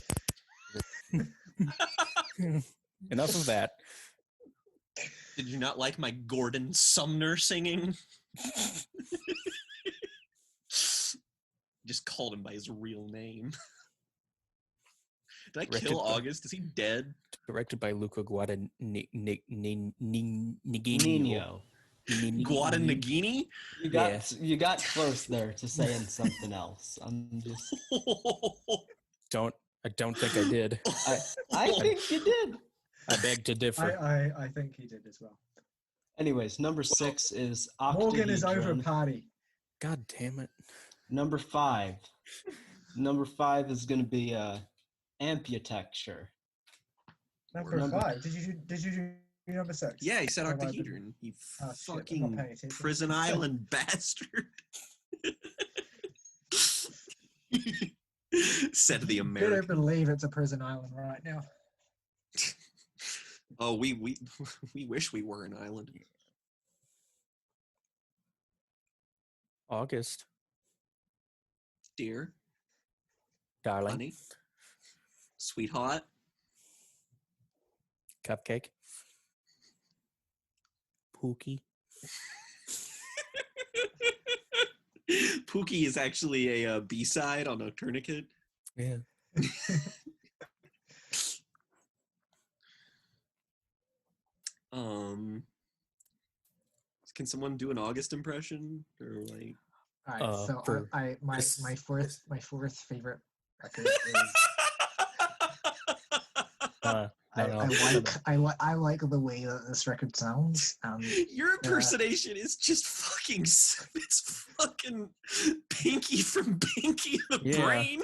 Enough of that. Did you not like my Gordon Sumner singing? Just called him by his real name. Did I kill August? Is he dead? Directed by Luca Guadagnino. Nino. Guadagnini? You got close there to saying something else. I don't think I did. I think you did. I beg to differ. I think he did as well. Anyways, number 6 is Octahedron. Morgan is over party. God damn it. Number 5. Number 5 is going to be Amputechture. Number 5. Did you do number 6? Yeah, he said Oh, Octahedron. You shit, I'm not paying attention. Prison Island bastard. Said the American. Better believe it's a prison island right now. Oh, we wish we were an island. August. Dear. Darling. Honey. Sweetheart. Cupcake. Pookie. Pookie is actually a B-side on Noctourniquit. Yeah. Can someone do an August impression or like? All right, so my fourth favorite record is. I like the way that this record sounds. Your impersonation is just fucking. It's fucking Pinky from Pinky the Brain.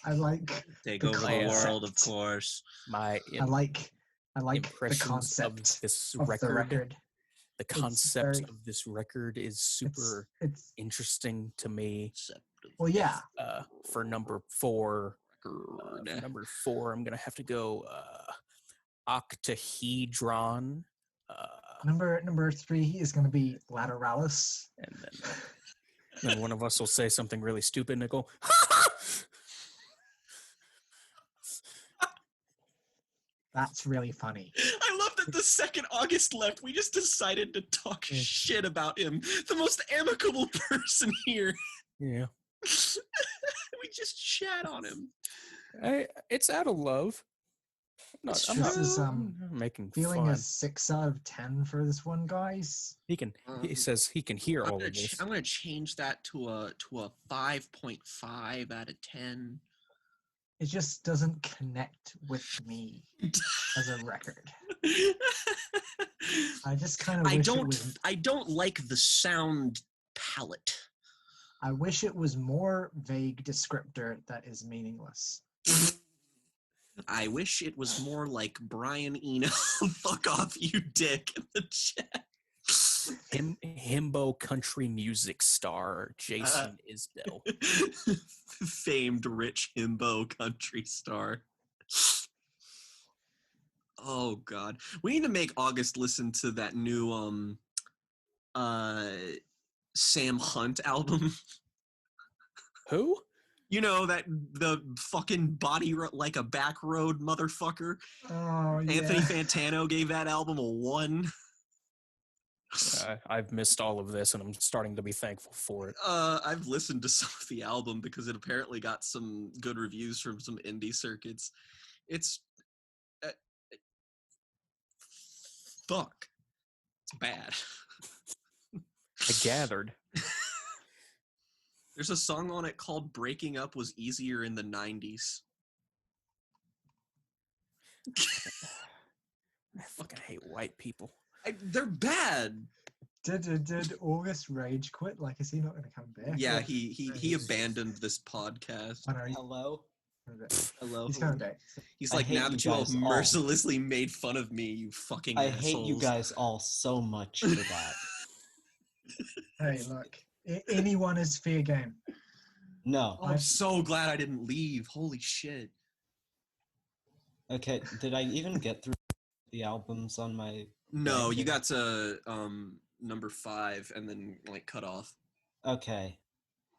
I like. Take over the world, of course. I like the concept of this of record. The record. The concept of this record is super interesting to me. Well, yeah. For number 4. Number 4, I'm gonna have to go Octahedron. Number 3 is gonna be Lateralis, and then one of us will say something really stupid and go, That's really funny. I love that the second August left, we just decided to talk shit about him. The most amicable person here. Yeah. We just chat on him. It's out of love. I'm not making feeling fun. a 6 out of 10 for this one, guys. He says he can hear all of this. I'm gonna change that to a 5.5 out of 10. It just doesn't connect with me as a record. I just kind of I don't like the sound palette. I wish it was more vague descriptor that is meaningless. I wish it was more like Brian Eno. Fuck off, you dick, in the chat. Himbo country music star Jason Isbell. Famed rich himbo country star. Oh god. We need to make August listen to that new Sam Hunt album. Who? You know, the fucking body like a back road motherfucker. Oh, yeah. Anthony Fantano gave that album a 1. I've missed all of this, and I'm starting to be thankful for it. I've listened to some of the album because it apparently got some good reviews from some indie circuits. It's fuck. It's bad. I gathered. There's a song on it called "Breaking Up Was Easier in the 90s." I fucking hate white people. They're bad. Did August rage quit? Like, is he not going to come back? Yeah, he abandoned this podcast. Hello? Hello. He's coming back. He's like, now that you all mercilessly made fun of me, you fucking assholes. I hate you guys all so much for that. Hey, look. Anyone is fair game. No. I'm so glad I didn't leave. Holy shit. Okay, did I even get through the albums on my... No, you got to number 5 and then like cut off. Okay.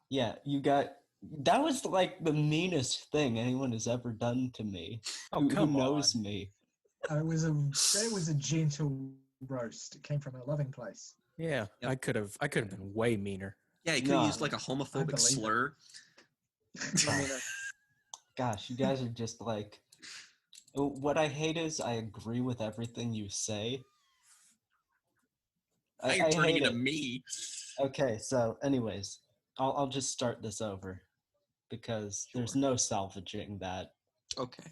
Yeah, that was like the meanest thing anyone has ever done to me. Oh, who come knows on. me. It was a gentle roast. It came from a loving place. Yeah, Yep. I could have been way meaner. Yeah, he could have No. used like a homophobic believe it. slur. Gosh, you guys are just like... What I hate is I agree with everything you say. Now you're turning hate into it. me. Okay, so anyways, I'll just start this over because there's Sure. no salvaging that. Okay.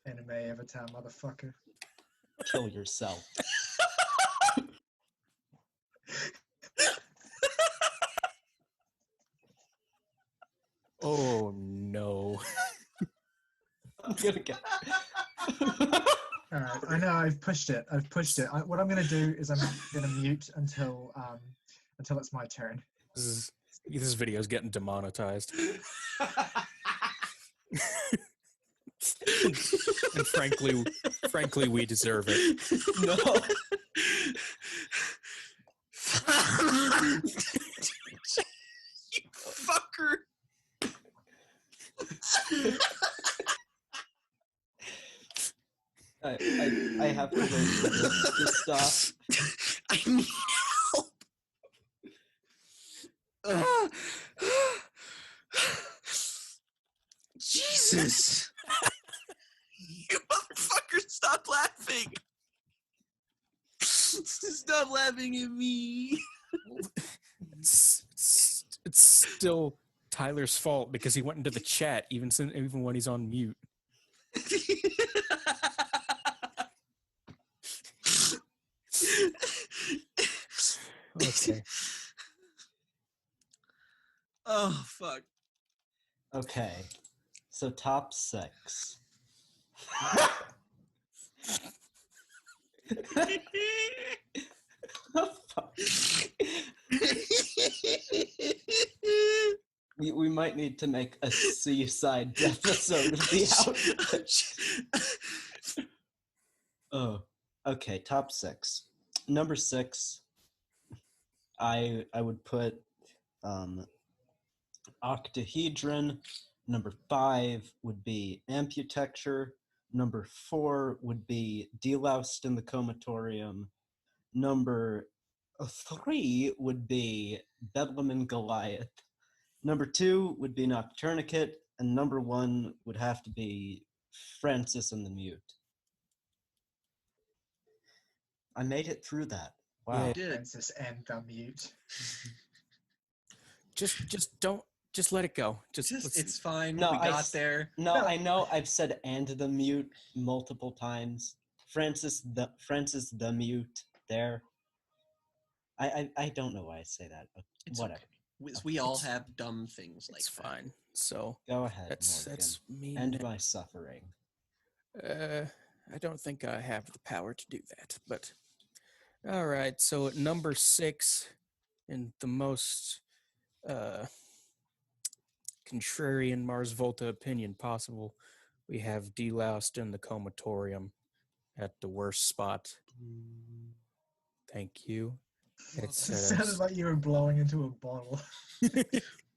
Anime avatar, motherfucker. Kill yourself. Oh no. I'm gonna get... All right, I know I've pushed it. What I'm going to do is I'm going to mute until it's my turn. This video is getting demonetized. And frankly, we deserve it. No. You fucker. I have to wait for this to stop. I need help. Jesus. You motherfucker, stop laughing. Stop laughing at me. It's still Tyler's fault because he went into the chat even when he's on mute. Okay. Oh, fuck. Okay, so top 6. We might need to make a seaside episode of the outfit. Oh, okay, top 6. Number 6, I would put Octahedron. Number 5 would be Amputechture. Number 4 would be De-Loused in the Comatorium. Number 3 would be Bedlam and Goliath. Number 2 would be Noctourniquit, and number 1 would have to be Francis and the Mute. I made it through that. Wow. Yeah. Did. Francis and the mute. Just let it go. It's fine. No, we got there. No, I know I've said "and the Mute" multiple times. Francis the Mute there. I don't know why I say that, but It's whatever. okay. We all have dumb things like It's that. fine. So Go ahead, that's Morgan. me. End my suffering. I don't think I have the power to do that, but all right. So at number 6, in the most contrarian Mars Volta opinion possible, we have De-Loused in the Comatorium at the worst spot. Thank you. It sounded like you were blowing into a bottle.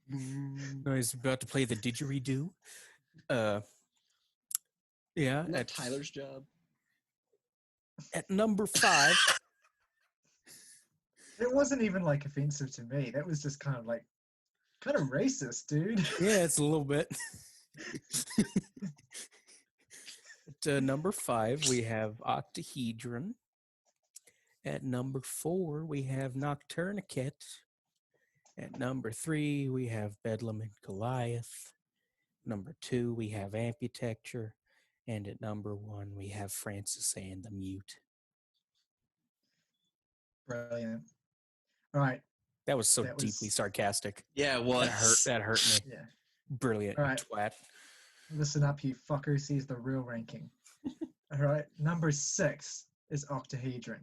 No, he's about to play the didgeridoo. Yeah, Isn't that Tyler's job? At number 5. It wasn't even like offensive to me. That was just kind of racist, dude. Yeah, it's a little bit. At number 5, we have Octahedron. At number 4, we have Noctourniquit. At number 3, we have Bedlam and Goliath. Number 2, we have Amputechture. And at number 1, we have Francis and the Mute. Brilliant. All right. That was deeply sarcastic. Yeah, it was. That hurt me. Yeah. Brilliant, All right. twat. Listen up, you fucker. Sees the real ranking. All right. Number 6 is Octahedron.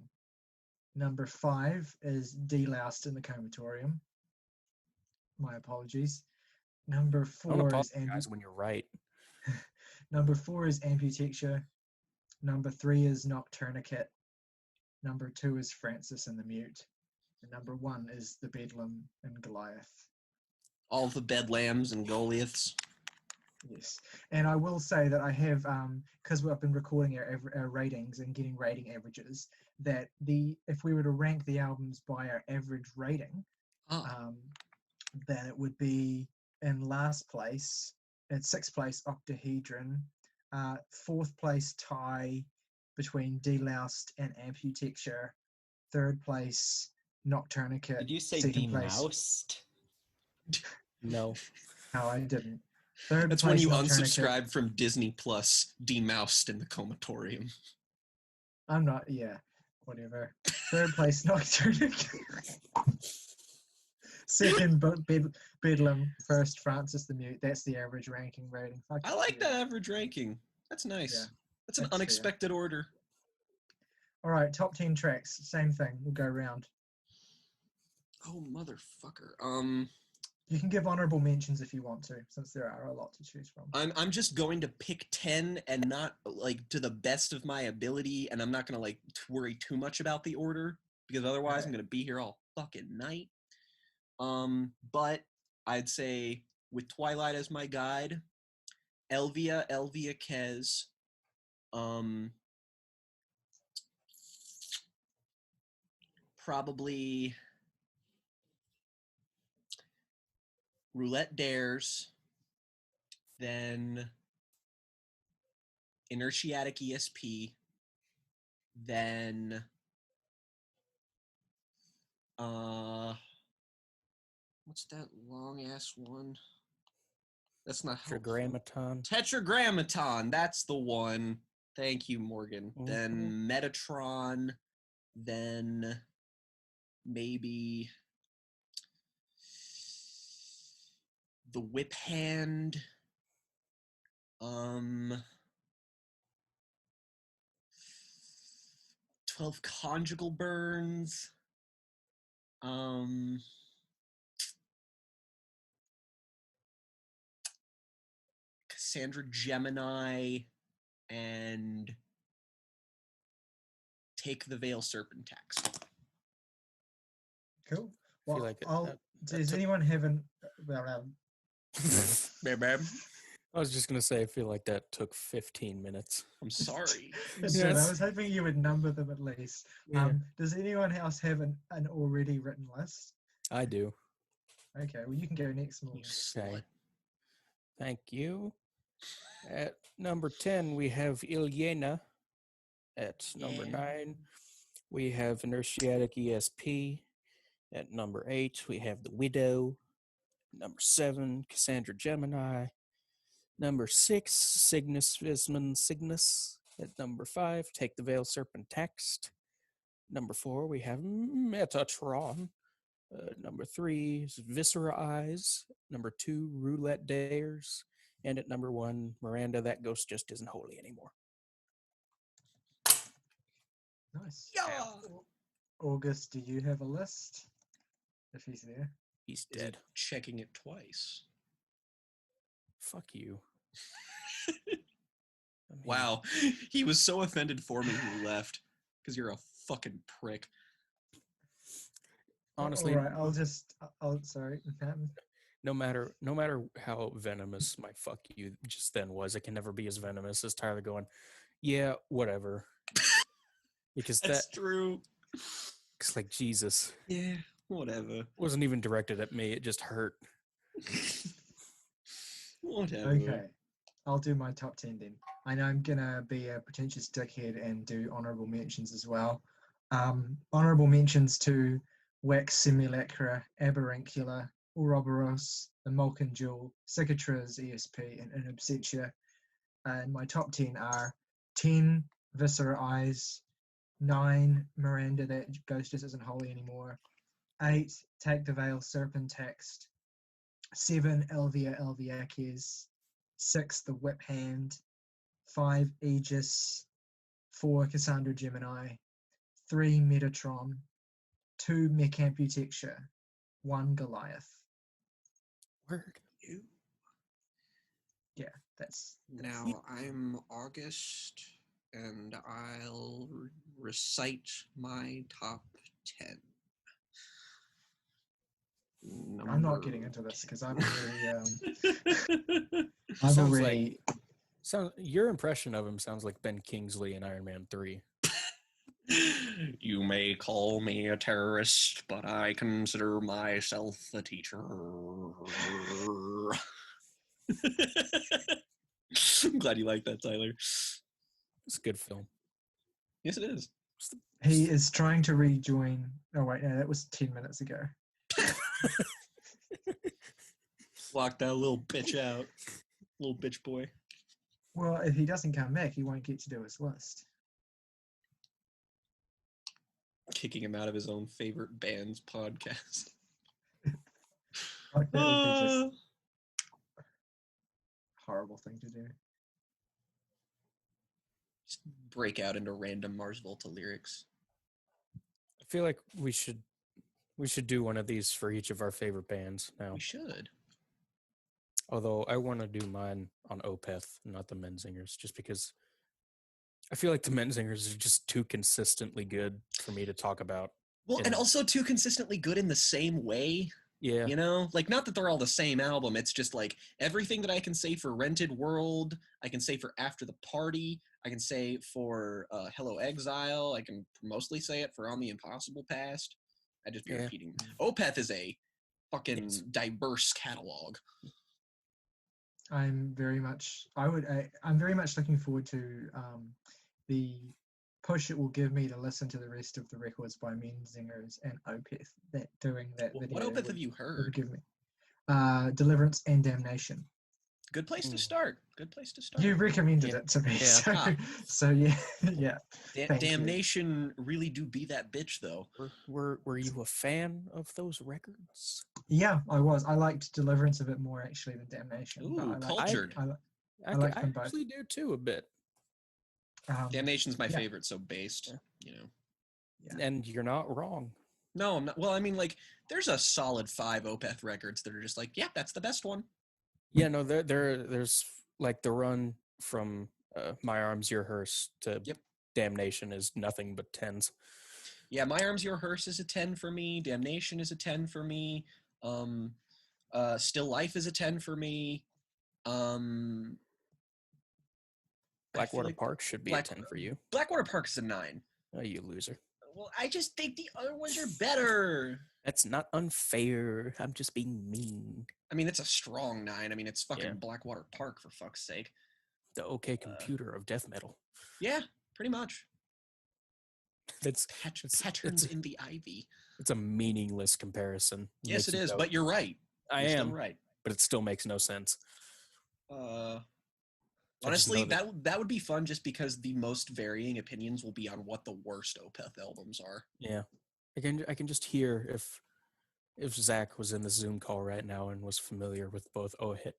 Number 5 is De-Loused in the Comatorium. My apologies. Number 4 is when you're right. Number 4 is Amputechture. Number 3 is Noctourniquit. Number 2 is Francis and the Mute. And number 1 is the Bedlam and Goliath. All the Bedlams and Goliaths. Yes, and I will say that I have, because I've been recording our ratings and getting rating averages, that if we were to rank the albums by our average rating, then it would be in last place, at 6th place, Octahedron, 4th place tie between De-Loused and Amputechture, 3rd place, Noctourniquit. Did you say 2nd place? De-Moused? No. No, I didn't. 3rd That's place, when you Noctourniquit. unsubscribe from Disney Plus, De-Moused in the Comatorium. I'm not, yeah, whatever. 3rd place, Noctourniquit. 2nd, Bedlam. 1st, Francis the Mute. That's the average ranking rating. Fuck I like yeah. that average ranking. That's nice. Yeah, That's an that's fair. unexpected order. All right, top 10 tracks. Same thing. We'll go around. Oh, motherfucker. You can give honorable mentions if you want to, since there are a lot to choose from. I'm just going to pick 10 and not like to the best of my ability, and I'm not gonna like worry too much about the order because otherwise Okay. I'm gonna be here all fucking night. But I'd say with Twilight as my guide, Elvia Kez, probably Roulette Dares, then Inertiatic ESP, then what's that long ass one? That's not helpful. Tetragrammaton, that's the one. Thank you, Morgan. Then Metatron, then maybe the Whip Hand, 12 Conjugal Burns, Cassandra Gemini, and Take the Veil Serpentax. Cool. Well, like does anyone have an... I was just going to say, I feel like that took 15 minutes. I'm sorry. I was hoping you would number them at least. Yeah. Does anyone else have an already written list? I do. Okay, well, you can go next, Morgan. Okay. Thank you. At number 10, we have Ilyena. At number 9, we have Inertiatic ESP. At number 8, we have The Widow. Number 7, Cassandra Gemini. Number 6, Cygnus Vismon Cygnus. At number 5, Take the Veil Serpentax. Number 4, we have Metatron. Number 3 is Viscera Eyes. Number 2, Roulette Dares. And at number 1, Miranda, That Ghost Just Isn't Holy Anymore. Nice. Yeah. August, do you have a list? If he's there. He's dead. Checking it twice. Fuck you. Wow. He was so offended for me he left. Because you're a fucking prick. Honestly, all right, sorry. no matter how venomous my fuck you just then was, it can never be as venomous as Tyler going, yeah, whatever. Because that's true. It's like, Jesus. Yeah, whatever. It wasn't even directed at me. It just hurt. Whatever. Okay. I'll do my top 10 then. I know I'm going to be a pretentious dickhead and do honorable mentions as well. Honorable mentions to Wax Simulacra, Aberrancula, Ouroboros, The Malkin Jewel, Cicatriz ESP, and Amputechture. And my top 10 are 10, Viscera Eyes, 9, Miranda, That Ghost Just Isn't Holy Anymore, 8, Take the Veil Serpentax, 7, Elvia Elviaces, 6, The Whip Hand, 5, Aegis, 4, Cassandra Gemini, 3, Metatron, 2, Amputechture, 1, Goliath. Word. Yeah, that's Now I'm August, and I'll recite my top 10. I'm not getting into this because I've Sounds already. Your impression of him sounds like Ben Kingsley in Iron Man 3. You may call me a terrorist, but I consider myself a teacher. I'm glad you like that, Tyler. It's a good film. Yes, it is. He is trying to rejoin. Oh wait, no, that was 10 minutes ago. Lock that little bitch out. Little bitch boy. Well, if he doesn't come back, he won't get to do his list. Kicking him out of his own favorite band's podcast. Like that would be just a horrible thing to do. Just break out into random Mars Volta lyrics. I feel like we should do one of these for each of our favorite bands now. We should. Although I want to do mine on Opeth, not the Menzingers, just because I feel like the Menzingers are just too consistently good for me to talk about. Well, and also too consistently good in the same way. Yeah. You know? Like, not that they're all the same album. It's just like everything that I can say for Rented World, I can say for After the Party, I can say for Hello Exile, I can mostly say it for On the Impossible Past. I just be repeating. Opeth is a fucking diverse catalog. I'm very much looking forward to the push it will give me to listen to the rest of the records by Menzingers and Opeth that doing that video. What Opeth have you heard? Give me Deliverance and Damnation. Good place to start. Good place to start. You recommended it to me, so yeah, yeah. Damnation really do be that bitch, though. Were you a fan of those records? Yeah, I was. I liked Deliverance a bit more actually than Damnation. Ooh, cultured. I like them both. actually do too a bit. Damnation's my favorite, so based, you know. Yeah. And you're not wrong. No, I'm not. Well, I mean, like, there's a solid 5 Opeth records that are just like, yeah, that's the best one. Yeah, no, there's like the run from My Arms, Your Hearse to Damnation is nothing but 10s. Yeah, My Arms, Your Hearse is a 10 for me. Damnation is a 10 for me. Still Life is a 10 for me. Blackwater Park should be a 10 for you. Blackwater Park is a 9. Oh, you loser. Well, I just think the other ones are better. That's not unfair. I'm just being mean. I mean, it's a strong 9. I mean, it's fucking Blackwater Park, for fuck's sake. The OK Computer of death metal. Yeah, pretty much. It's Patterns in the Ivy. It's a meaningless comparison. Yes, it is, but you're right. I am still right. But it still makes no sense. Honestly, that would be fun just because the most varying opinions will be on what the worst Opeth albums are. Yeah. I can just hear if Zach was in the Zoom call right now and was familiar with both Opeth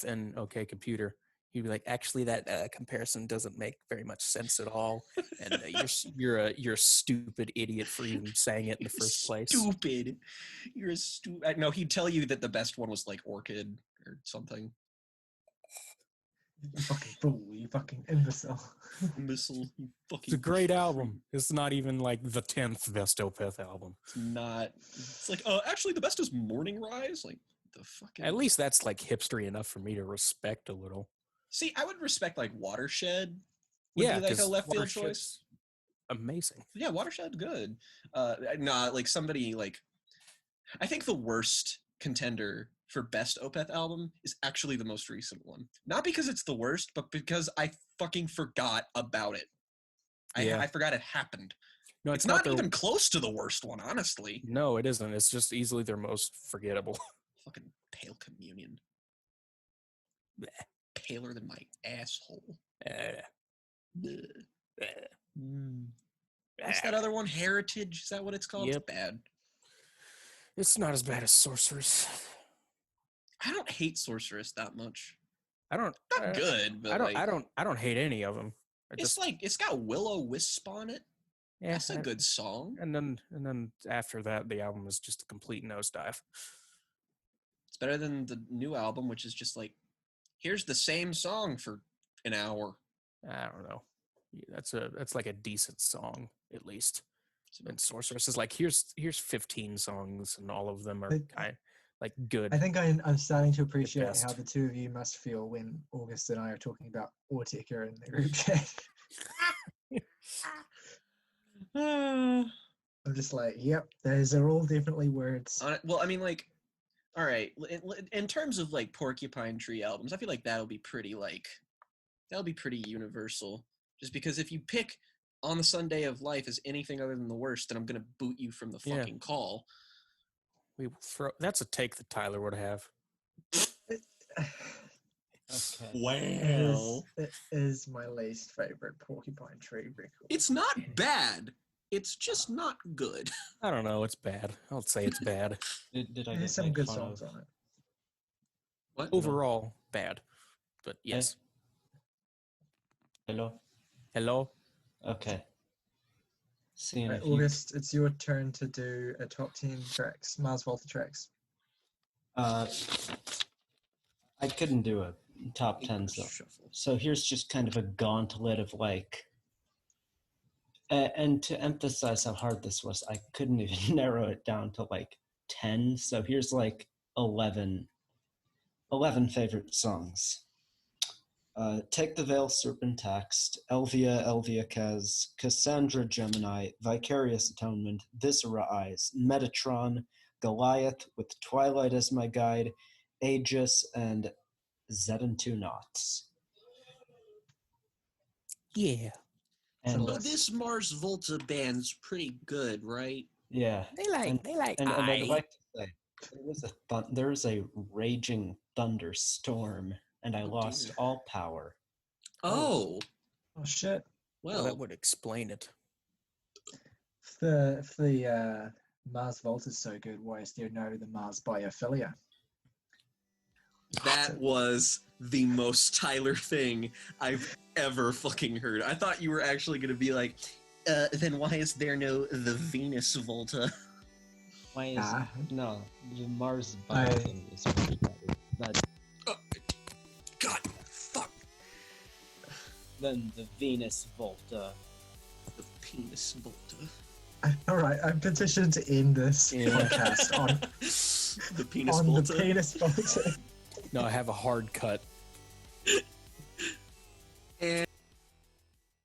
and OK Computer, he'd be like, actually, that comparison doesn't make very much sense at all, and you're a stupid idiot for even saying it in the first place. Stupid. You're a stupid. No, he'd tell you that the best one was like Orchid or something. You fucking fool, you fucking imbecile. Imbecile, you fucking... It's a great album. It's not even like the 10th best Opeth album. It's not. It's like, actually, the best is Morning Rise. Like, the fucking... At least that's like hipstery enough for me to respect a little. See, I would respect like Watershed. Would be like a left field choice. Amazing. Yeah, Watershed's good. Like somebody like... I think the worst contender for best Opeth album is actually the most recent one. Not because it's the worst, but because I fucking forgot about it. I forgot it happened. No, it's not even close to the worst one, honestly. No, it isn't. It's just easily their most forgettable. Fucking Pale Communion. Blech. Paler than my asshole. What's that other one? Heritage? Is that what it's called? Yep. It's bad. It's not as bad as Sorceress. I don't hate Sorceress that much. Not good, but I don't hate any of them. It's got Will-O-Wisp on it. Yeah, that's a good song. And then after that, the album is just a complete nosedive. It's better than the new album, which is just like, here's the same song for an hour. I don't know. That's like a decent song, at least. And Saoirse is like, here's 15 songs, and all of them are good. I think I'm starting to appreciate best. how the two of you must feel when August and I are talking about Autechre in the group chat. I'm just like, yep, those are all definitely words. Well, I mean, like, all right, in terms of like Porcupine Tree albums, I feel like that'll be pretty universal. Just because if you pick On the Sunday of Life as anything other than the worst, then I'm gonna boot you from the fucking call. That's a take that Tyler would have. Okay. Well, It is my least favorite Porcupine Tree record. it's not bad. It's just not good. I don't know. It's bad. I'll say it's bad. Did I get There's some made good fun songs of? on it. What? Overall, bad. But yes. Hello? Hello? Okay. Seeing Right, if you... August, it's your turn to do a top 10 tracks, Mars Volta tracks. I couldn't do a top 10, so here's just kind of a gauntlet of like... and to emphasize how hard this was, I couldn't even narrow it down to like 10, so here's like 11 favorite songs. Take the Veil, Serpentaxed, Elvia Kaz, Cassandra Gemini, Vicarious Atonement, Viscera Eyes, Metatron, Goliath with Twilight as my guide, Aegis, and Zed and Two Knots. Yeah. And Well, this Mars Volta band's pretty good, right? yeah. And I'd like to say there was a raging thunderstorm, and I lost all power. Oh shit. well, that would explain it. If the Mars Volta is so good, why is there no the Mars Biophilia? that was the most Tyler thing I've ever fucking heard. I thought you were actually going to be like, then why is there no the Venus Volta? Why is no the Mars Biophilia is much better. But God, fuck. Then the Venus Volta. The Penis Volta. All right, I'm petitioned to end this podcast on The Penis on Volta. the Penis Volta. No, I have a hard cut